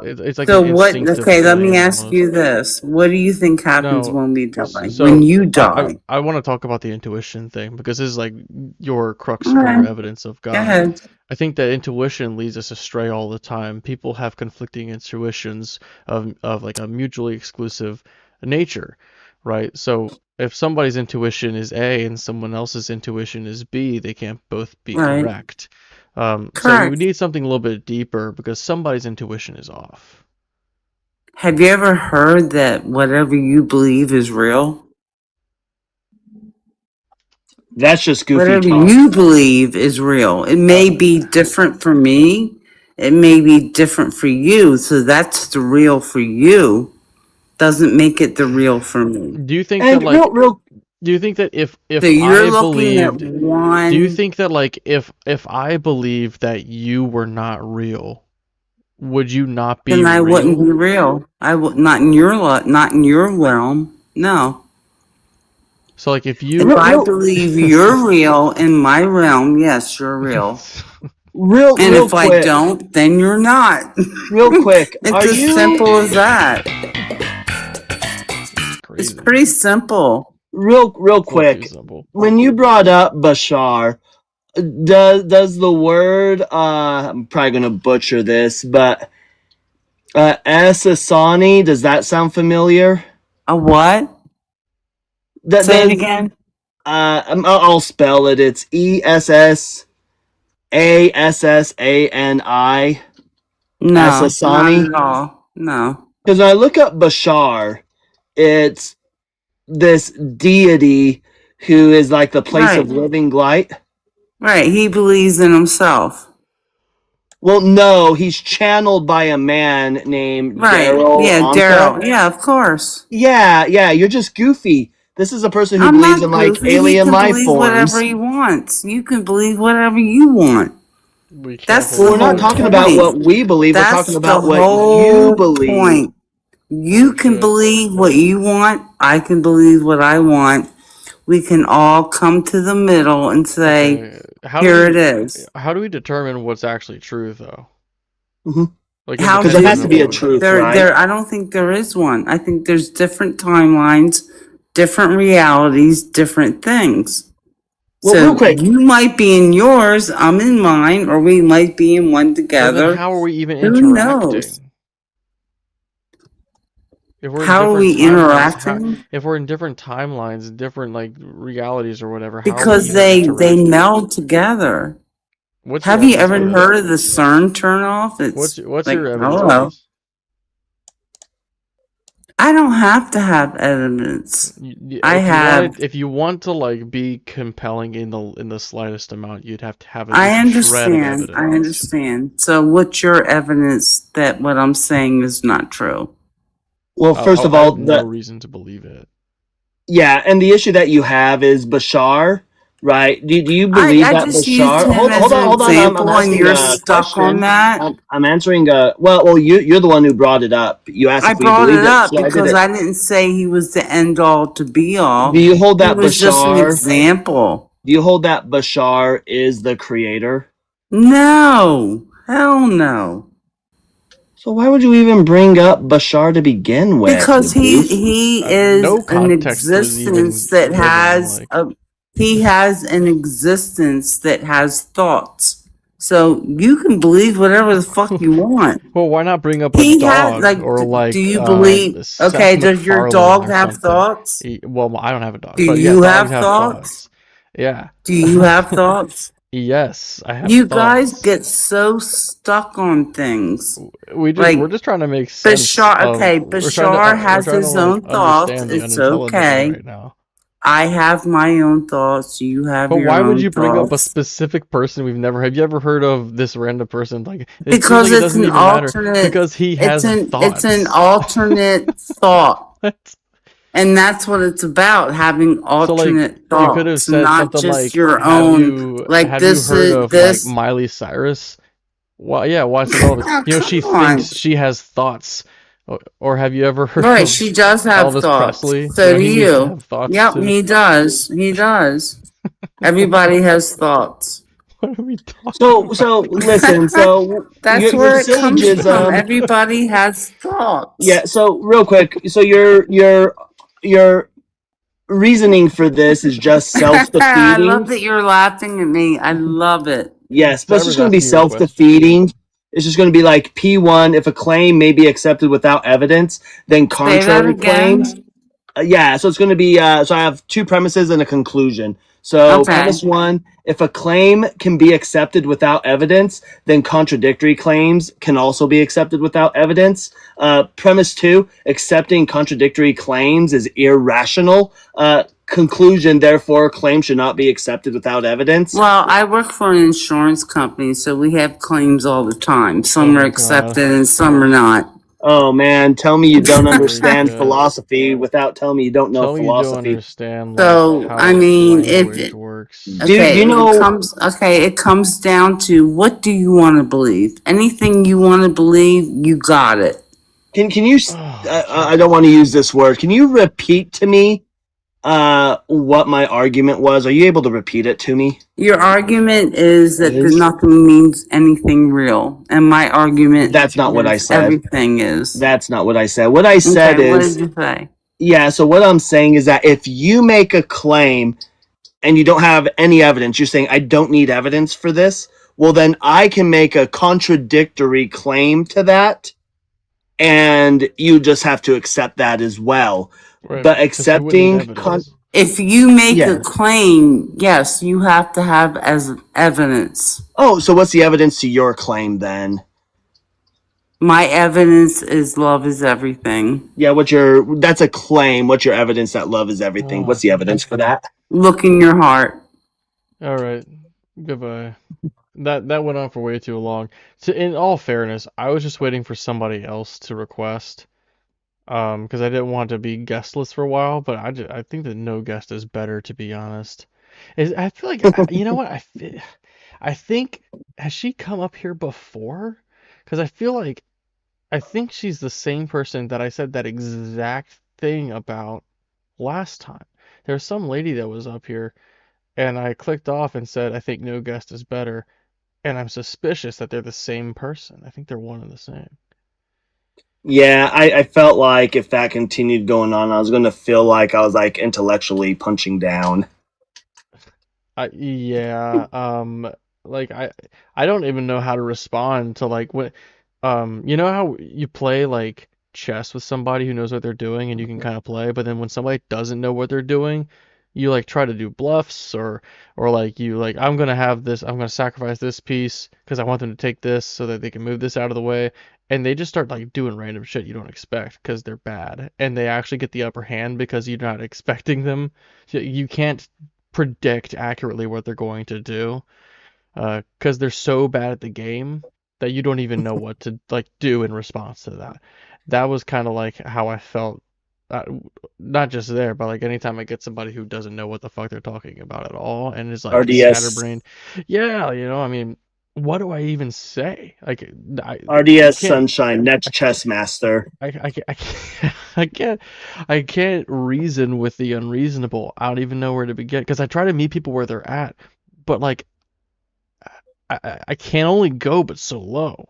Speaker 1: it's like an
Speaker 8: So what,
Speaker 1: instinctive
Speaker 8: okay, let me
Speaker 1: thing
Speaker 8: ask
Speaker 1: almost.
Speaker 8: you this. What do you think happens
Speaker 1: No.
Speaker 8: when we die? When
Speaker 1: So
Speaker 8: you die?
Speaker 1: I want to talk about the intuition thing because this is like your crux for
Speaker 8: Okay.
Speaker 1: your evidence of
Speaker 8: Go
Speaker 1: God.
Speaker 8: ahead.
Speaker 1: I think that intuition leads us astray all the time. People have conflicting intuitions of like a mutually exclusive nature, right? So if somebody's intuition is A and someone else's intuition is B, they can't both be
Speaker 8: Right.
Speaker 1: correct. So we
Speaker 8: Correct.
Speaker 1: need something a little bit deeper because somebody's intuition is off.
Speaker 8: Have you ever heard that whatever you believe is real?
Speaker 5: That's just goofy
Speaker 8: Whatever
Speaker 5: talk.
Speaker 8: you believe is real. It may be different for me. It may be different for you. So that's the real for you. Doesn't make it the real for me.
Speaker 1: Do you think
Speaker 5: And
Speaker 1: that like
Speaker 5: real
Speaker 1: do you think that if
Speaker 8: So you're
Speaker 1: I
Speaker 8: looking at
Speaker 1: believed
Speaker 8: one.
Speaker 1: do you think that like if I believed that you were not real, would you not be
Speaker 8: Then I wouldn't
Speaker 1: real?
Speaker 8: be real. I would not in your not in your realm. No.
Speaker 1: So like if
Speaker 8: If
Speaker 1: you
Speaker 8: I believe you're real in my realm, yes, you're real.
Speaker 5: real
Speaker 8: And
Speaker 5: real
Speaker 8: if I
Speaker 5: quick,
Speaker 8: don't, then you're not.
Speaker 5: real quick,
Speaker 8: It's
Speaker 5: are
Speaker 8: as
Speaker 5: you
Speaker 8: simple as that. It's
Speaker 1: crazy.
Speaker 8: pretty simple.
Speaker 5: real
Speaker 1: Way too
Speaker 5: quick?
Speaker 1: simple.
Speaker 5: When you brought up Bashar, does the word I'm probably gonna butcher this, but Asasani, does that sound familiar?
Speaker 8: A what?
Speaker 5: That
Speaker 8: Say it
Speaker 5: does
Speaker 8: again.
Speaker 5: I'll spell it. It's ESSASSANI.
Speaker 8: No, not
Speaker 5: Asasani.
Speaker 8: at all. No.
Speaker 5: Because when I look up Bashar, it's this deity who is like the place of
Speaker 8: Right.
Speaker 5: living light.
Speaker 8: Right. He believes in himself.
Speaker 5: Well, no, he's channeled by a man named
Speaker 8: Right.
Speaker 5: Daryl
Speaker 8: Yeah,
Speaker 5: Anka.
Speaker 8: Daryl. Yeah, of course.
Speaker 5: Yeah, you're just goofy. This is a person who
Speaker 8: I'm
Speaker 5: believes
Speaker 8: not
Speaker 5: in like
Speaker 8: goofy. He
Speaker 5: alien
Speaker 8: can
Speaker 5: life
Speaker 8: believe whatever
Speaker 5: forms.
Speaker 8: he wants. You can believe whatever you want.
Speaker 1: We can't
Speaker 8: That's
Speaker 5: Well,
Speaker 8: the
Speaker 5: we're not
Speaker 8: whole
Speaker 5: talking about
Speaker 8: point.
Speaker 5: what we believe. We're
Speaker 8: That's
Speaker 5: talking
Speaker 8: the
Speaker 5: about what you
Speaker 8: whole
Speaker 5: believe.
Speaker 8: point. You can
Speaker 1: Bullshit.
Speaker 8: believe what you want. I can believe what I want. We can all come to the middle and say,
Speaker 1: Okay, how
Speaker 8: here
Speaker 1: do
Speaker 8: it is.
Speaker 1: how do we determine what's actually true though?
Speaker 5: Mhm.
Speaker 1: Like
Speaker 8: How
Speaker 5: Because there has to
Speaker 1: independent
Speaker 5: be a
Speaker 1: of
Speaker 5: truth,
Speaker 8: there,
Speaker 5: right?
Speaker 8: I don't think there is one. I think there's different timelines, different realities, different things.
Speaker 5: Well,
Speaker 8: So
Speaker 5: real quick,
Speaker 8: you might be in yours, I'm in mine, or we might be in one
Speaker 1: But then
Speaker 8: together.
Speaker 1: how are we even
Speaker 8: Who
Speaker 1: interacting?
Speaker 8: knows?
Speaker 1: If we're in
Speaker 8: How are
Speaker 1: different
Speaker 8: we interacting?
Speaker 1: if we're in different timelines, different like realities or whatever, how are we
Speaker 8: Because
Speaker 1: even
Speaker 8: they
Speaker 1: interacting?
Speaker 8: meld together.
Speaker 1: What's your
Speaker 8: Have you
Speaker 1: evidence
Speaker 8: ever
Speaker 1: for that?
Speaker 8: heard of the CERN turn off?
Speaker 1: What's
Speaker 8: It's
Speaker 1: what's
Speaker 8: like,
Speaker 1: your evidence for
Speaker 8: hello.
Speaker 1: this?
Speaker 8: I don't have to have evidence. I have.
Speaker 1: If you want to like be compelling in the slightest amount, you'd have to have at
Speaker 8: I
Speaker 1: least a shred of
Speaker 8: understand. I
Speaker 1: evidence.
Speaker 8: understand. So what's your evidence that what I'm saying is not true?
Speaker 5: well, first of
Speaker 1: I
Speaker 5: all,
Speaker 1: have no reason to believe it.
Speaker 5: yeah, and the issue that you have is Bashar, right? Do you
Speaker 8: I
Speaker 5: believe that
Speaker 8: just used
Speaker 5: Bashar?
Speaker 8: him
Speaker 5: Hold
Speaker 8: as an
Speaker 5: on. I'm
Speaker 8: example, and
Speaker 5: asking
Speaker 8: you're
Speaker 5: a
Speaker 8: stuck on
Speaker 5: question.
Speaker 8: that.
Speaker 5: I'm answering a well. You're the one who brought it up. You asked
Speaker 8: I
Speaker 5: if we
Speaker 8: brought
Speaker 5: believed
Speaker 8: it
Speaker 5: it,
Speaker 8: up
Speaker 5: so I did
Speaker 8: because
Speaker 5: it.
Speaker 8: I didn't say he was the end all to be all.
Speaker 5: Do you hold
Speaker 8: He
Speaker 5: that
Speaker 8: was just an
Speaker 5: Bashar?
Speaker 8: example.
Speaker 5: Do you hold that Bashar is the creator?
Speaker 8: No, hell no.
Speaker 5: So why would you even bring up Bashar to begin with?
Speaker 8: Because
Speaker 5: you goof?
Speaker 8: he is
Speaker 1: No
Speaker 8: an
Speaker 1: context was even
Speaker 8: existence that
Speaker 1: given.
Speaker 8: has
Speaker 1: Like
Speaker 8: he has an existence that has thoughts. So you can believe whatever the fuck you want.
Speaker 1: well, why not bring up a
Speaker 8: He has
Speaker 1: dog or
Speaker 8: do
Speaker 1: like
Speaker 8: you believe?
Speaker 1: Seth
Speaker 8: Okay, does your
Speaker 1: MacFarlane
Speaker 8: dog
Speaker 1: or
Speaker 8: have
Speaker 1: something?
Speaker 8: thoughts?
Speaker 1: Well, I don't have a dog,
Speaker 8: Do
Speaker 1: but yeah,
Speaker 8: you
Speaker 1: dogs
Speaker 8: have
Speaker 1: have
Speaker 8: thoughts?
Speaker 1: Yeah.
Speaker 8: Do you have thoughts?
Speaker 1: Yes, I have
Speaker 8: You guys
Speaker 1: thoughts.
Speaker 8: get so stuck on things.
Speaker 1: We're
Speaker 8: Like
Speaker 1: just trying to make sense
Speaker 8: Bashar,
Speaker 1: of
Speaker 8: okay,
Speaker 1: we're trying to
Speaker 8: Bashar has his
Speaker 1: like
Speaker 8: own thoughts.
Speaker 1: understand the
Speaker 8: It's
Speaker 1: unintelligible
Speaker 8: okay.
Speaker 1: right now.
Speaker 8: I have my own thoughts. You have
Speaker 1: But
Speaker 8: your
Speaker 1: why would
Speaker 8: own
Speaker 1: you bring up a
Speaker 8: thoughts.
Speaker 1: specific person we've never? Have you ever heard of this random person? Like it seems
Speaker 8: Because
Speaker 1: like it
Speaker 8: it's
Speaker 1: doesn't
Speaker 8: an
Speaker 1: even matter
Speaker 8: alternate.
Speaker 1: because he has
Speaker 8: It's an
Speaker 1: thoughts.
Speaker 8: alternate thought,
Speaker 1: What?
Speaker 8: and that's what it's about: having
Speaker 1: So like
Speaker 8: alternate
Speaker 1: you could have
Speaker 8: thoughts,
Speaker 1: said
Speaker 8: not
Speaker 1: something
Speaker 8: just
Speaker 1: like,
Speaker 8: your
Speaker 1: "Have
Speaker 8: own.
Speaker 1: you
Speaker 8: Like
Speaker 1: have you
Speaker 8: this
Speaker 1: heard
Speaker 8: is
Speaker 1: of like
Speaker 8: this.
Speaker 1: Miley Cyrus?" Well, yeah, why is it all?
Speaker 8: Oh,
Speaker 1: You know, she
Speaker 8: come on.
Speaker 1: thinks she has thoughts. Or have you ever heard
Speaker 8: Right,
Speaker 1: of
Speaker 8: she does have
Speaker 1: Elvis
Speaker 8: thoughts.
Speaker 1: Presley?
Speaker 8: So
Speaker 1: You know,
Speaker 8: do
Speaker 1: he needs to
Speaker 8: you.
Speaker 1: have thoughts
Speaker 8: Yep,
Speaker 1: too.
Speaker 8: he does. He does. Everybody has thoughts.
Speaker 1: What are we talking about?
Speaker 5: So listen. So
Speaker 8: That's
Speaker 5: your
Speaker 8: where it comes from.
Speaker 5: sageism.
Speaker 8: Everybody has thoughts.
Speaker 5: Yeah. So real quick. So your reasoning for this is just
Speaker 8: I
Speaker 5: self-defeating.
Speaker 8: love that you're laughing at me. I love it.
Speaker 5: Yes, but it's
Speaker 1: Cyber's
Speaker 5: just going to be
Speaker 1: asking you a question.
Speaker 5: self-defeating. It's just going to be like P1. If a claim may be accepted without evidence, then
Speaker 8: Say that
Speaker 5: contrary
Speaker 8: again.
Speaker 5: claims. Yeah, so it's going to be. So I have two premises and a conclusion. So,
Speaker 8: Okay.
Speaker 5: premise one, if a claim can be accepted without evidence, then contradictory claims can also be accepted without evidence. Premise two, accepting contradictory claims is irrational. Conclusion, therefore, claims should not be accepted without evidence.
Speaker 8: Well, I work for an insurance company, so we have claims all the time. Some
Speaker 1: Oh
Speaker 8: are
Speaker 1: my
Speaker 8: accepted
Speaker 1: God.
Speaker 8: and some are not.
Speaker 5: Oh man, tell me you don't
Speaker 1: Holy
Speaker 5: understand
Speaker 1: shit.
Speaker 5: philosophy without telling me you don't know
Speaker 1: Tell me you don't
Speaker 5: philosophy.
Speaker 1: understand like
Speaker 8: So, I
Speaker 1: how
Speaker 8: mean,
Speaker 1: language works.
Speaker 8: okay,
Speaker 5: You know,
Speaker 8: it comes down to what do you want to believe? Anything you want to believe, you got it.
Speaker 5: can you?
Speaker 1: Oh,
Speaker 5: I don't want to use this word. Can you repeat to me what my argument was? Are you able to repeat it to me?
Speaker 8: Your argument is that nothing means anything real, and my argument
Speaker 5: That's not what I
Speaker 8: is
Speaker 5: said.
Speaker 8: everything is.
Speaker 5: That's not what I said. What I said
Speaker 8: Okay, what
Speaker 5: is,
Speaker 8: did you say?
Speaker 5: yeah, so what I'm saying is that if you make a claim and you don't have any evidence, you're saying I don't need evidence for this, well then I can make a contradictory claim to that and you just have to accept that as well.
Speaker 1: right,
Speaker 5: But
Speaker 1: because you wouldn't need
Speaker 5: accepting
Speaker 1: evidence.
Speaker 8: If you make
Speaker 5: Yeah.
Speaker 8: a claim, yes, you have to have as evidence.
Speaker 5: Oh, so what's the evidence to your claim then?
Speaker 8: My evidence is love is everything.
Speaker 5: Yeah, that's a claim. What's your evidence that love is everything?
Speaker 1: Oh.
Speaker 5: What's the evidence for that?
Speaker 8: Look in your heart.
Speaker 1: All right. Goodbye. That went on for way too long. So in all fairness, I was just waiting for somebody else to request. Because I didn't want to be guestless for a while, but I think that no guest is better, to be honest. I feel like you know what I think, has she come up here before? Because I think she's the same person that I said that exact thing about last time. There was some lady that was up here, and I clicked off and said I think no guest is better, and I'm suspicious that they're the same person. I think they're one and the same.
Speaker 5: Yeah, I felt like if that continued going on, I was going to feel like I was like intellectually punching down.
Speaker 1: Yeah, like I don't even know how to respond to like when, you know how you play like chess with somebody who knows what they're doing and you can kind of play, but then when somebody doesn't know what they're doing, you like try to do bluffs or like you like I'm gonna sacrifice this piece because I want them to take this so that they can move this out of the way, and they just start like doing random shit you don't expect because they're bad, and they actually get the upper hand because you're not expecting them. You can't predict accurately what they're going to do because they're so bad at the game that you don't even know what to like do in response to that. That was kind of like how I felt, uh, not just there, but like anytime I get somebody who doesn't know what the fuck they're talking about at all and is like
Speaker 5: RDS.
Speaker 1: scatterbrained. Yeah, I mean, what do I even say? Like,
Speaker 5: RDS Sunshine, next chess master.
Speaker 1: I can't reason with the unreasonable. I don't even know where to begin because I try to meet people where they're at, but like I can only go but so low.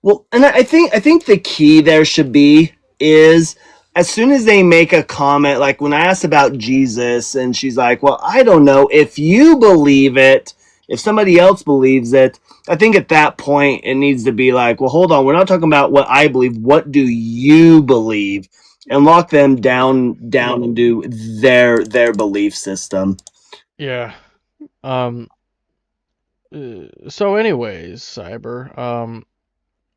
Speaker 5: Well, and I think the key there should be is as soon as they make a comment, like when I asked about Jesus and she's like, well, I don't know if you believe it, if somebody else believes it, I think at that point it needs to be like, well, hold on, we're not talking about what I believe. What do you believe? And lock them down into their belief system.
Speaker 1: Yeah. So anyways, Cyber,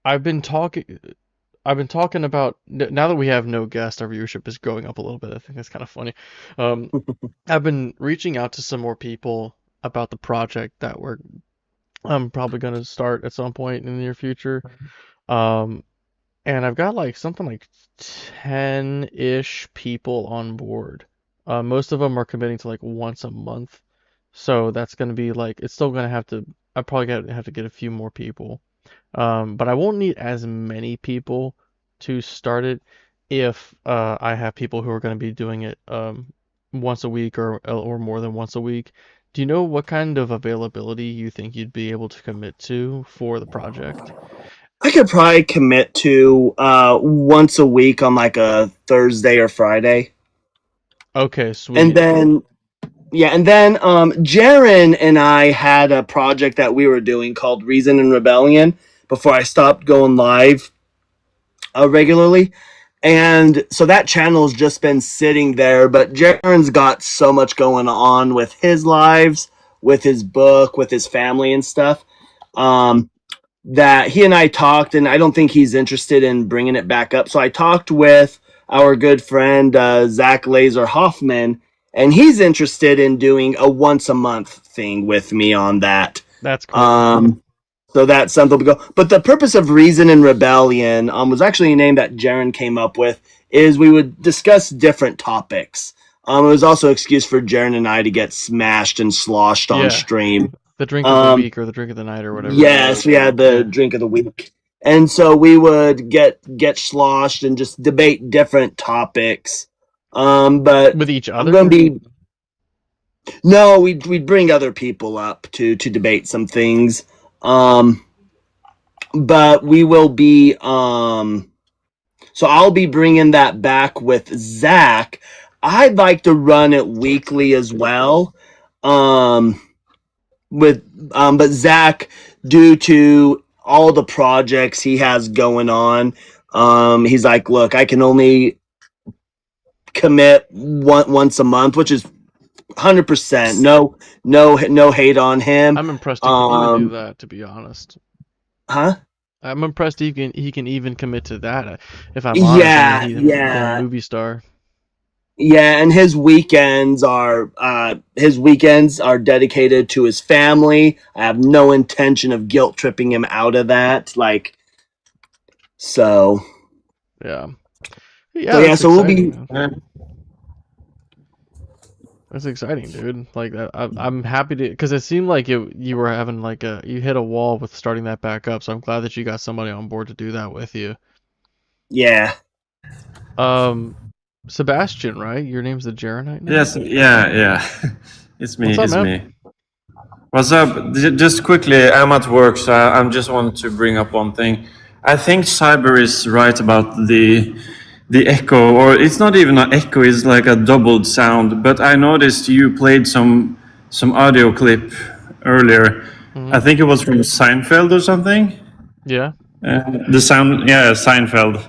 Speaker 1: I've been talking about now that we have no guest, our viewership is going up a little bit. I think that's kind of funny. I've been reaching out to some more people about the project that I'm probably going to start at some point in the near future. And I've got like something like 10-ish people on board. Most of them are committing to like once a month. So that's going to be like, it's still going to have to, I probably have to get a few more people. But I won't need as many people to start it if I have people who are going to be doing it once a week or more than once a week. Do you know what kind of availability you think you'd be able to commit to for the project?
Speaker 5: I could probably commit to once a week on like a Thursday or Friday.
Speaker 1: Okay, sweet.
Speaker 5: And then Jaren and I had a project that we were doing called Reason and Rebellion before I stopped going live regularly. And so that channel's just been sitting there, but Jaren's got so much going on with his lives, with his book, with his family and stuff, that he and I talked, and I don't think he's interested in bringing it back up. So I talked with our good friend Zach Laser Hoffman, and he's interested in doing a once a month thing with me on that.
Speaker 1: That's cool.
Speaker 5: So that's something we go. But the purpose of Reason and Rebellion was actually a name that Jaren came up with. Is we would discuss different topics. It was also an excuse for Jaren and I to get smashed and sloshed on
Speaker 1: Yeah.
Speaker 5: stream.
Speaker 1: The drink of the week or the drink of the night or whatever.
Speaker 5: Yes, we had the drink of the week, and so we would get sloshed and just debate different topics. But
Speaker 1: with each other.
Speaker 5: I'm going to be. No, we'd bring other people up to debate some things. But we will be, so I'll be bringing that back with Zach. I'd like to run it weekly as well. But Zach, due to all the projects he has going on, he's like, look, I can only commit once a month, which is 100%. No hate on him.
Speaker 1: I'm impressed he can even do that, to be honest.
Speaker 5: Huh?
Speaker 1: I'm impressed he can even commit to that. If I'm honest, he's a movie star.
Speaker 5: Yeah, and his weekends are dedicated to his family. I have no intention of guilt tripping him out of that. Like, so.
Speaker 1: Yeah.
Speaker 5: So we'll be.
Speaker 1: That's exciting, dude. Like I'm happy to, because it seemed like you were having like you hit a wall with starting that back up. So I'm glad that you got somebody on board to do that with you.
Speaker 5: Yeah.
Speaker 1: Sebastian, right? Your name's the Jarenite now?
Speaker 9: Yes, yeah. It's me.
Speaker 1: What's up, man?
Speaker 9: Me. What's up? Just quickly, I'm at work, so I just wanted to bring up one thing. I think Cyber is right about the echo, or it's not even an echo, it's like a doubled sound. But I noticed you played some audio clip earlier.
Speaker 1: Mm-hmm.
Speaker 9: I think it was from Seinfeld or something.
Speaker 1: Yeah.
Speaker 9: The sound, yeah, Seinfeld.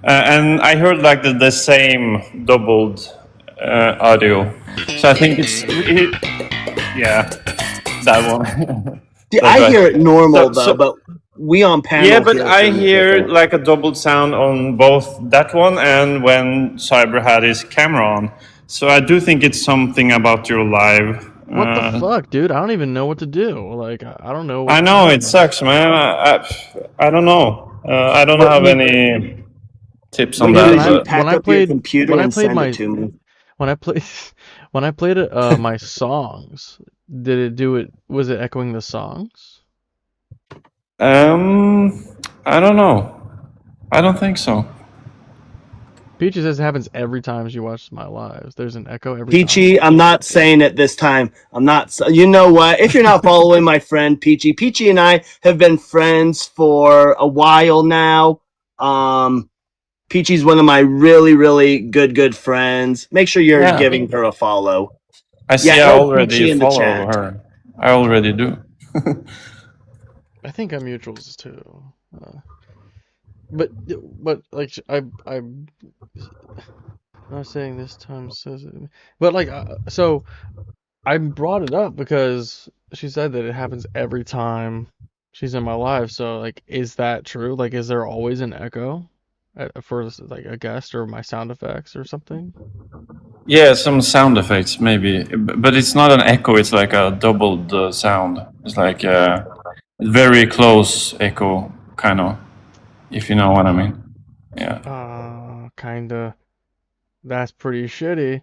Speaker 9: And I heard like the same doubled audio. So I think yeah, that one.
Speaker 5: I hear it normal though, but we on panel.
Speaker 9: Yeah, but I hear like a doubled sound on both that one and when Cyber had his camera on. So I do think it's something about your live.
Speaker 1: What the fuck, dude? I don't even know what to do. Like, I don't know.
Speaker 9: I know it sucks, man. I don't know. I don't have any tips on that.
Speaker 5: When I played
Speaker 1: my songs, did it do it? Was it echoing the songs?
Speaker 9: I don't know. I don't think so.
Speaker 1: Peachy says it happens every time she watches my lives. There's an echo every
Speaker 5: Peachy,
Speaker 1: time.
Speaker 5: I'm not saying it this time. I'm not. You know what? If you're not following my friend Peachy and I have been friends for a while now. Peachy's one of my really, really good friends. Make sure you're giving her a follow.
Speaker 9: I see. I already follow her. I already do.
Speaker 1: I think I'm mutuals too. But like I'm not saying this time says it, but like so I brought it up because she said that it happens every time she's in my live. So like, is that true? Like, is there always an echo for like a guest or my sound effects or something?
Speaker 9: Yeah, some sound effects maybe, but it's not an echo. It's like a doubled sound. It's like a very close echo, kind of. If you know what I mean. Yeah.
Speaker 1: Kinda. That's pretty shitty.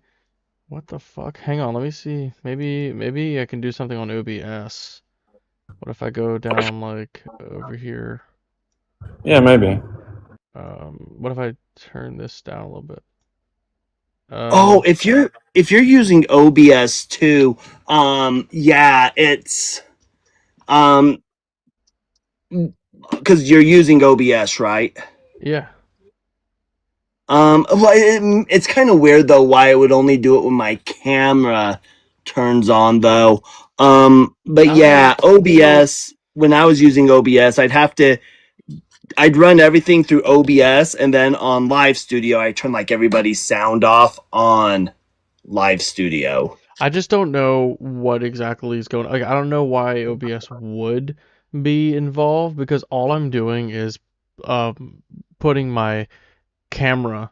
Speaker 1: What the fuck? Hang on, let me see. Maybe I can do something on OBS. What if I go down like over here?
Speaker 9: Yeah, maybe.
Speaker 1: What if I turn this down a little bit?
Speaker 5: If you're using OBS too, yeah, it's because you're using OBS, right?
Speaker 1: Yeah.
Speaker 5: Well, it's kind of weird though why it would only do it when my camera turns on though. But yeah, OBS. When I was using OBS, I'd have to I'd run everything through OBS, and then on Live Studio, I turn like everybody's sound off on Live Studio.
Speaker 1: I just don't know what exactly is going on. Like, I don't know why OBS would be involved because all I'm doing is putting my camera,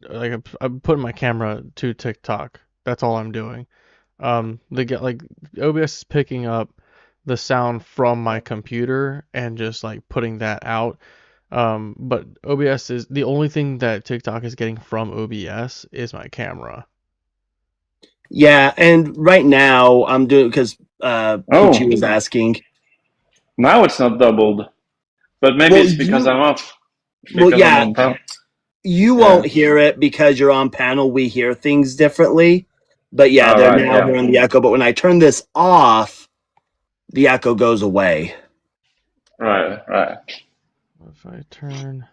Speaker 1: I'm putting my camera to TikTok. That's all I'm doing. They get like OBS is picking up the sound from my computer and just like putting that out. But OBS is the only thing that TikTok is getting from OBS is my camera.
Speaker 5: Yeah, and right now I'm doing because Pucci was asking.
Speaker 9: Now it's not doubled, but maybe
Speaker 5: Well,
Speaker 9: it's because I'm off.
Speaker 5: Well,
Speaker 9: Because
Speaker 5: yeah,
Speaker 9: I'm on panel.
Speaker 5: you
Speaker 9: Yeah.
Speaker 5: won't hear it because you're on panel. We hear things differently. But yeah,
Speaker 9: Oh,
Speaker 5: they're
Speaker 9: right,
Speaker 5: now
Speaker 9: yeah.
Speaker 5: hearing the echo. But when I turn this off, the echo goes away.
Speaker 9: Right.
Speaker 1: If I turn,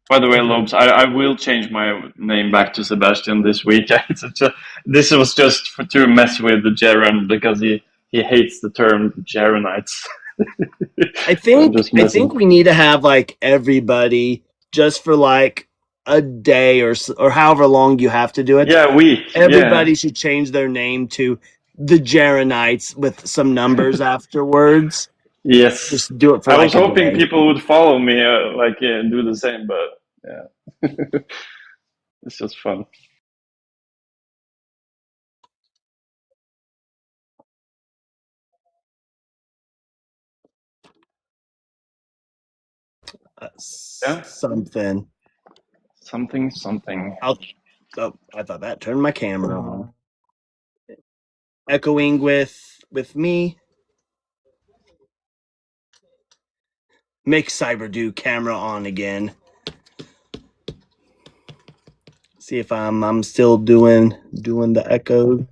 Speaker 9: By the way, Lobes, I will change my name back to Sebastian this week. This was just to mess with the Jaren because he hates the term Jarenites.
Speaker 5: I think we need to have like everybody just for like a day or however long you have to do it.
Speaker 9: Yeah,
Speaker 5: Everybody should change their name to the Jarenites with some numbers afterwards.
Speaker 9: Yes.
Speaker 5: Just do it for
Speaker 9: I
Speaker 5: like
Speaker 9: was
Speaker 5: a
Speaker 9: hoping
Speaker 5: day.
Speaker 9: people would follow me, and do the same, but yeah. It's just fun. Yeah.
Speaker 5: Something.
Speaker 9: Something.
Speaker 5: Oh, I thought that turned my camera on. Echoing with me. Make CyberDo camera on again. See if I'm still doing the echo.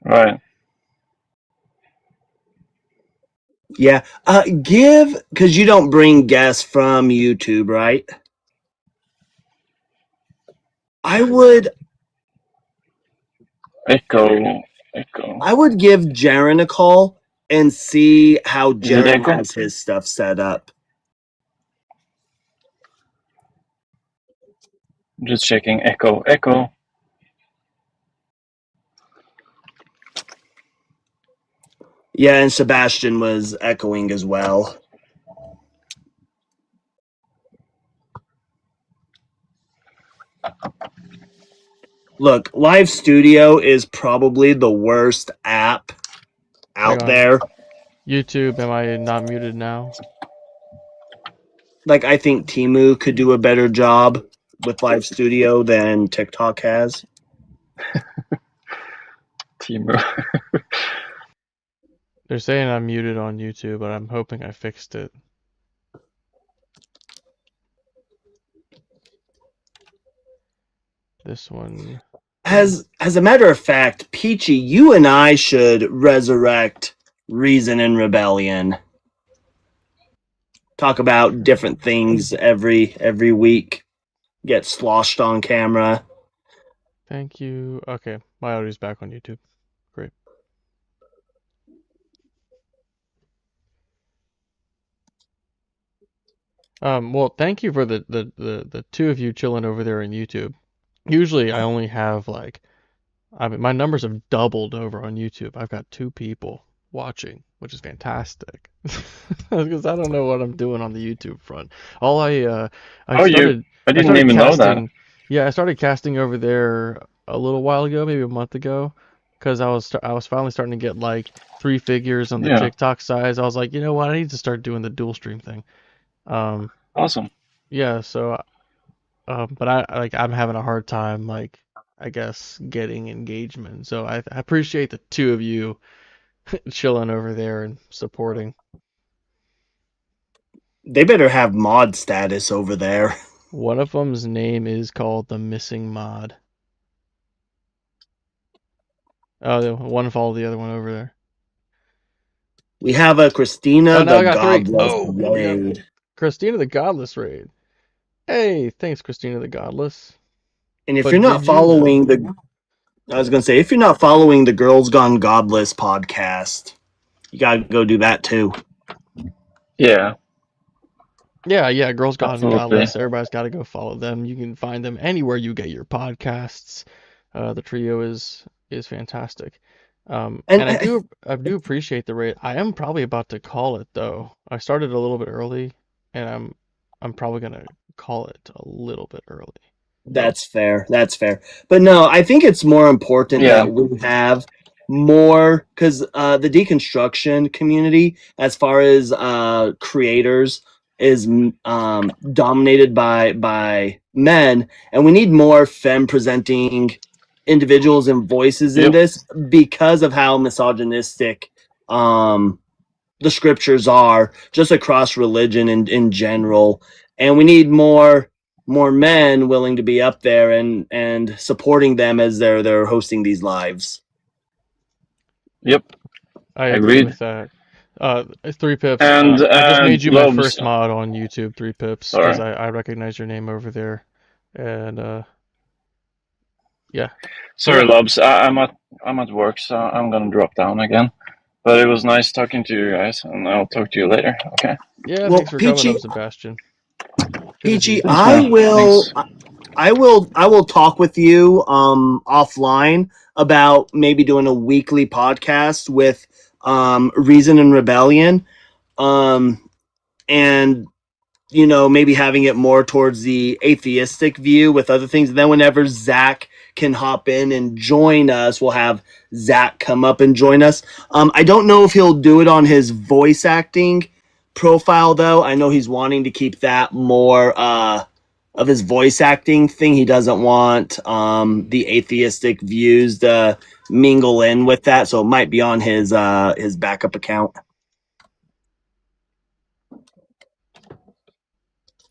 Speaker 9: Right.
Speaker 5: Yeah. Because you don't bring guests from YouTube, right? I would
Speaker 9: Echo.
Speaker 5: give Jaren a call and see how
Speaker 9: Is it
Speaker 5: Jaren
Speaker 9: echo?
Speaker 5: has his stuff set up.
Speaker 9: Just checking. Echo.
Speaker 5: Yeah, and Sebastian was echoing as well. Look, Live Studio is probably the worst app out there.
Speaker 1: YouTube, am I not muted now?
Speaker 5: Like, I think Temu could do a better job with Live Studio than TikTok has.
Speaker 9: Temu.
Speaker 1: They're saying I'm muted on YouTube, but I'm hoping I fixed it. This one.
Speaker 5: As a matter of fact, Peachy, you and I should resurrect Reason and Rebellion. Talk about different things every week. Get sloshed on camera.
Speaker 1: Thank you. Okay, my audio's back on YouTube. Great. Well, thank you for the two of you chilling over there in YouTube. Usually I only have like, I mean, my numbers have doubled over on YouTube. I've got 2 people watching, which is fantastic. Because I don't know what I'm doing on the YouTube front. All I
Speaker 9: didn't even know that.
Speaker 1: Yeah, I started casting over there a little while ago, maybe a month ago, because I was finally starting to get like 3 figures on the
Speaker 9: Yeah.
Speaker 1: TikTok size. I was like, you know what, I need to start doing the dual stream thing.
Speaker 9: Awesome.
Speaker 1: Yeah, so but I'm having a hard time, like, I guess, getting engagement. So I appreciate the 2 of you chilling over there and supporting.
Speaker 5: They better have mod status over there.
Speaker 1: One of them's name is called the Missing Mod. Oh, one followed the other one over there.
Speaker 5: We have a Christina
Speaker 1: Oh, now
Speaker 5: the
Speaker 1: I got three.
Speaker 5: Godless
Speaker 1: Oh, we got
Speaker 5: raid.
Speaker 1: Christina the Godless raid. Hey, thanks, Christina the Godless.
Speaker 5: And if
Speaker 1: But
Speaker 5: you're not
Speaker 1: did you
Speaker 5: following
Speaker 1: know-
Speaker 5: I was gonna say, if you're not following the Girls Gone Godless podcast, you gotta go do that too.
Speaker 9: Yeah.
Speaker 1: Yeah, Girls Gone
Speaker 9: Absolutely.
Speaker 1: Godless. Everybody's got to go follow them. You can find them anywhere you get your podcasts. The trio is fantastic. And I do appreciate the rate. I am probably about to call it though. I started a little bit early, and I'm probably gonna call it a little bit early.
Speaker 5: That's fair. That's fair. But no, I think it's more important
Speaker 9: Yeah.
Speaker 5: that we have more, because the deconstruction community, as far as creators, is dominated by men, and we need more femme presenting individuals and voices in
Speaker 9: Yep.
Speaker 5: this because of how misogynistic the scriptures are just across religion in general, and we need more men willing to be up there and supporting them as they're hosting these lives.
Speaker 9: Yep.
Speaker 1: I agree
Speaker 9: Agreed.
Speaker 1: with that. 3Pips.
Speaker 9: And
Speaker 1: I just made you my
Speaker 9: Lobes.
Speaker 1: first mod on YouTube, 3Pips, because
Speaker 9: Sorry.
Speaker 1: I recognize your name over there, and yeah.
Speaker 9: Sorry,
Speaker 1: Yeah.
Speaker 9: Lobs. I'm at work, so I'm gonna drop down again. But it was nice talking to you guys, and I'll talk to you later. Okay.
Speaker 1: Yeah,
Speaker 5: Well,
Speaker 1: thanks for
Speaker 5: Peachy-
Speaker 1: coming up, Sebastian. Good to see
Speaker 5: Peachy,
Speaker 1: you.
Speaker 9: Thanks,
Speaker 5: I
Speaker 9: man.
Speaker 5: will
Speaker 9: Thanks.
Speaker 5: I will talk with you offline about maybe doing a weekly podcast with Reason and Rebellion, and maybe having it more towards the atheistic view with other things. And then whenever Zach can hop in and join us, we'll have Zach come up and join us. I don't know if he'll do it on his voice acting profile, though. I know he's wanting to keep that more of his voice acting thing. He doesn't want the atheistic views to mingle in with that, so it might be on his backup account.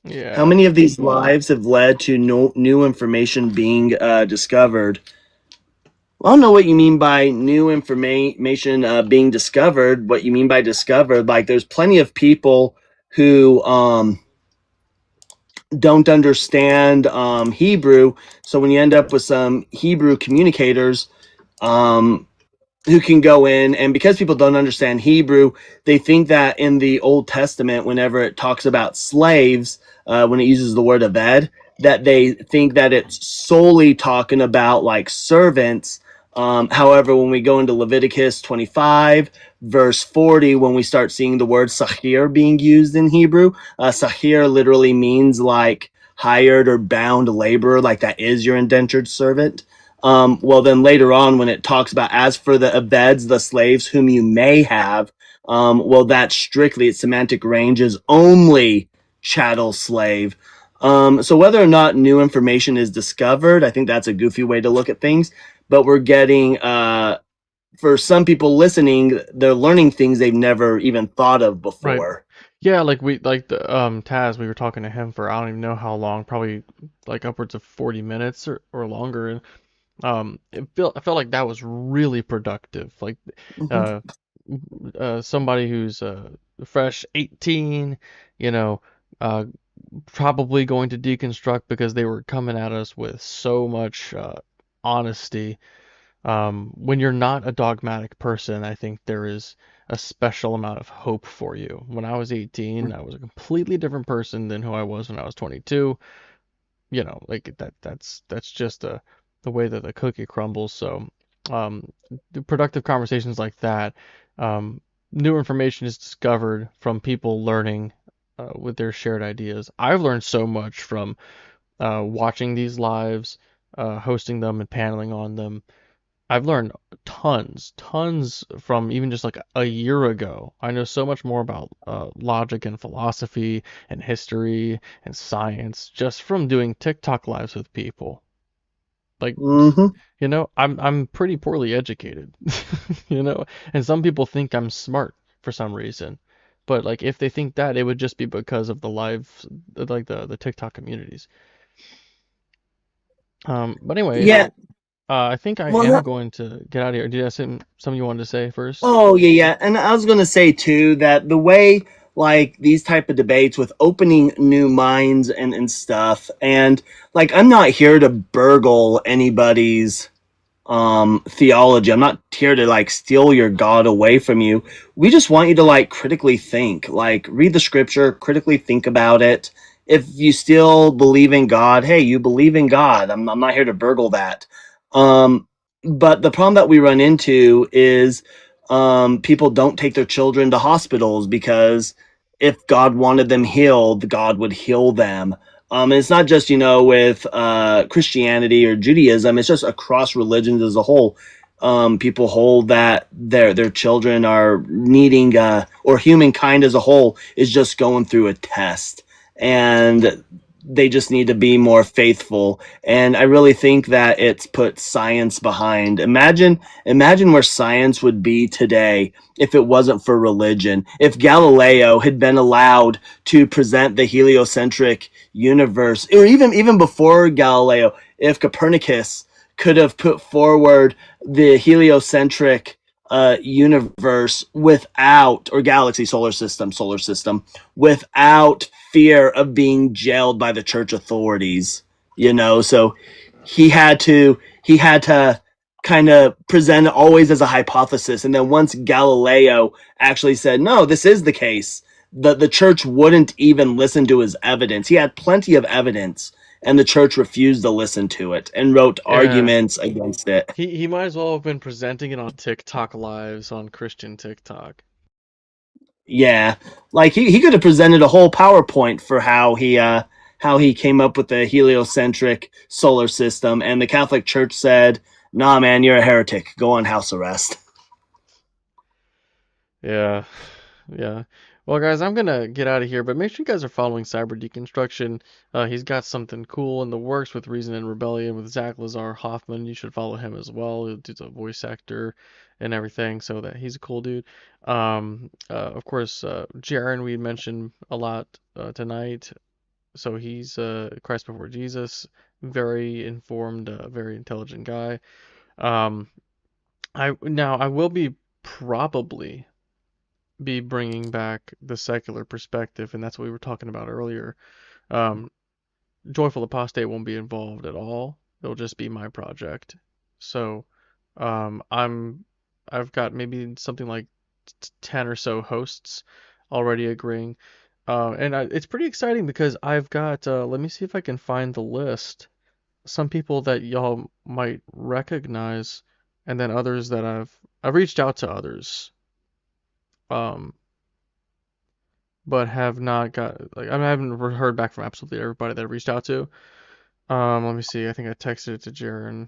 Speaker 1: Yeah.
Speaker 5: How many of these lives have led to new information being discovered? I don't know what you mean by new information being discovered. What you mean by discovered? Like, there's plenty of people who don't understand Hebrew. So when you end up with some Hebrew communicators who can go in, and because people don't understand Hebrew, they think that in the Old Testament, whenever it talks about slaves, when it uses the word aved, that they think that it's solely talking about like servants. However, when we go into Leviticus 25, verse 40, when we start seeing the word sahir being used in Hebrew, sahir literally means like hired or bound laborer, like that is your indentured servant. Well, then later on, when it talks about as for the aveds, the slaves whom you may have, well, that's strictly its semantic range is only chattel slave. So whether or not new information is discovered, I think that's a goofy way to look at things. But we're getting, for some people listening, they're learning things they've never even thought of before.
Speaker 1: Yeah, like the Taz, we were talking to him for I don't even know how long, probably like upwards of 40 minutes or longer. And I felt like that was really productive. Like somebody who's fresh 18, probably going to deconstruct because they were coming at us with so much honesty. When you're not a dogmatic person, I think there is a special amount of hope for you. When I was 18, I was a completely different person than who I was when I was 22. Like that's just the way that the cookie crumbles. So, the productive conversations like that, new information is discovered from people learning with their shared ideas. I've learned so much from watching these lives, hosting them and paneling on them. I've learned tons from even just like a year ago. I know so much more about logic and philosophy and history and science just from doing TikTok lives with people. Like, I'm pretty poorly educated, and some people think I'm smart for some reason. But like if they think that, it would just be because of the live, like the TikTok communities. But anyway,
Speaker 5: Yeah.
Speaker 1: I think I
Speaker 5: Well,
Speaker 1: am going to get out of here. Do you have something you wanted to say first?
Speaker 5: oh yeah, yeah, and I was gonna say too that the way like these type of debates with opening new minds and stuff, and like I'm not here to burgle anybody's theology. I'm not here to like steal your God away from you. We just want you to like critically think, like read the scripture, critically think about it. If you still believe in God, hey, you believe in God. I'm not here to burgle that. Um, but the problem that we run into is people don't take their children to hospitals because if God wanted them healed, God would heal them. And it's not just, with Christianity or Judaism, it's just across religions as a whole. People hold that their children are needing, or humankind as a whole is just going through a test. And they just need to be more faithful. And I really think that it's put science behind. Imagine where science would be today if it wasn't for religion. If Galileo had been allowed to present the heliocentric universe, or even before Galileo, if Copernicus could have put forward the heliocentric universe without, or galaxy, solar system, without fear of being jailed by the church authorities. So he had to kind of present it always as a hypothesis, and then once Galileo actually said no, this is the case, the church wouldn't even listen to his evidence. He had plenty of evidence, and the church refused to listen to it and wrote
Speaker 1: Yeah.
Speaker 5: arguments against it.
Speaker 1: He might as well have been presenting it on TikTok lives on Christian TikTok.
Speaker 5: Yeah, like he could have presented a whole PowerPoint for how he came up with the heliocentric solar system, and the Catholic Church said, "Nah, man, you're a heretic. Go on house arrest."
Speaker 1: Yeah. Yeah. Well, guys, I'm gonna get out of here, but make sure you guys are following Cyber Deconstruction. He's got something cool in the works with Reason and Rebellion with Zach Lazar Hoffman. You should follow him as well. He's a voice actor and everything, so that he's a cool dude. Of course, Jaren we mentioned a lot tonight. So he's Christ before Jesus, very informed, very intelligent guy. Um, I will probably be bringing back the secular perspective, and that's what we were talking about earlier. Um, Joyful Apostate won't be involved at all. It'll just be my project. So, um, I'm I've got maybe something like 10 or so hosts already agreeing. It's pretty exciting because I've got, let me see if I can find the list. Some people that y'all might recognize, and then others that I've reached out to others. Um, but have not got like I haven't heard back from absolutely everybody that I reached out to. Let me see. I think I texted it to Jaren.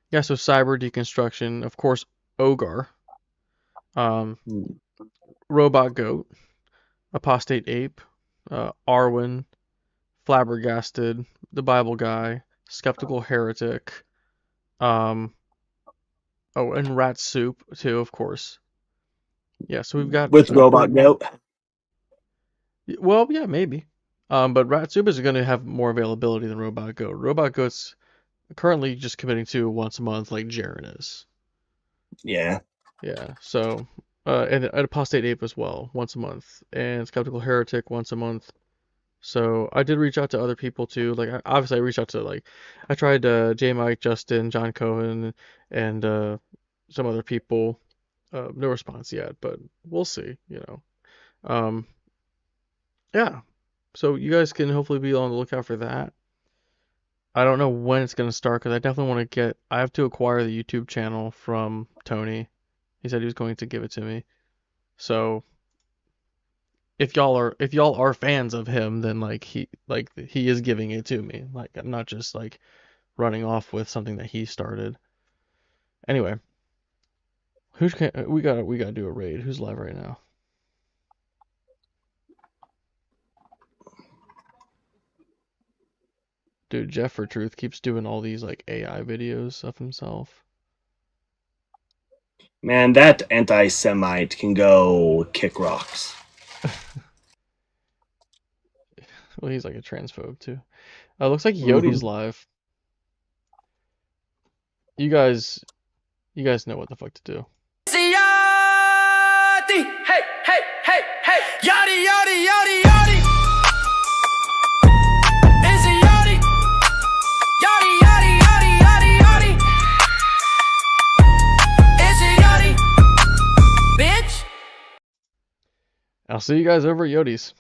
Speaker 1: Yeah, so Cyber Deconstruction, of course, Ogar, um, Robot Goat, Apostate Ape, Arwen, Flabbergasted, The Bible Guy, Skeptical Heretic, um, oh, and Rat Soup too, of course. Yeah, so we've got
Speaker 5: With Robot Goat.
Speaker 1: well, yeah, maybe. But Rat Soup is going to have more availability than Robot Goat. Robot Goat's currently just committing to once a month, like Jaren is.
Speaker 5: Yeah.
Speaker 1: Yeah. So, and Apostate Ape as well, once a month, and Skeptical Heretic once a month. So I did reach out to other people too. Like obviously I reached out to I tried J Mike, Justin, John Cohen, and some other people. No response yet, but we'll see. Um, yeah. So you guys can hopefully be on the lookout for that. I don't know when it's gonna start because I definitely want to I have to acquire the YouTube channel from Tony. He said he was going to give it to me. So if y'all are fans of him, then he is giving it to me. Like I'm not just like running off with something that he started. Anyway, we gotta do a raid. Who's live right now? Dude, Jeff for Truth keeps doing all these like AI videos of himself.
Speaker 5: Man, that anti-Semite can go kick rocks.
Speaker 1: Well, he's like a transphobe too. Looks like Yodi's live. You guys know what the fuck to do.
Speaker 10: Hey, hey, hey, hey, yachty, yachty, yachty, yachty. It's a yachty, yachty, yachty, yachty, yachty, yachty. It's a yachty, bitch.
Speaker 1: I'll see you guys over at Yodi's.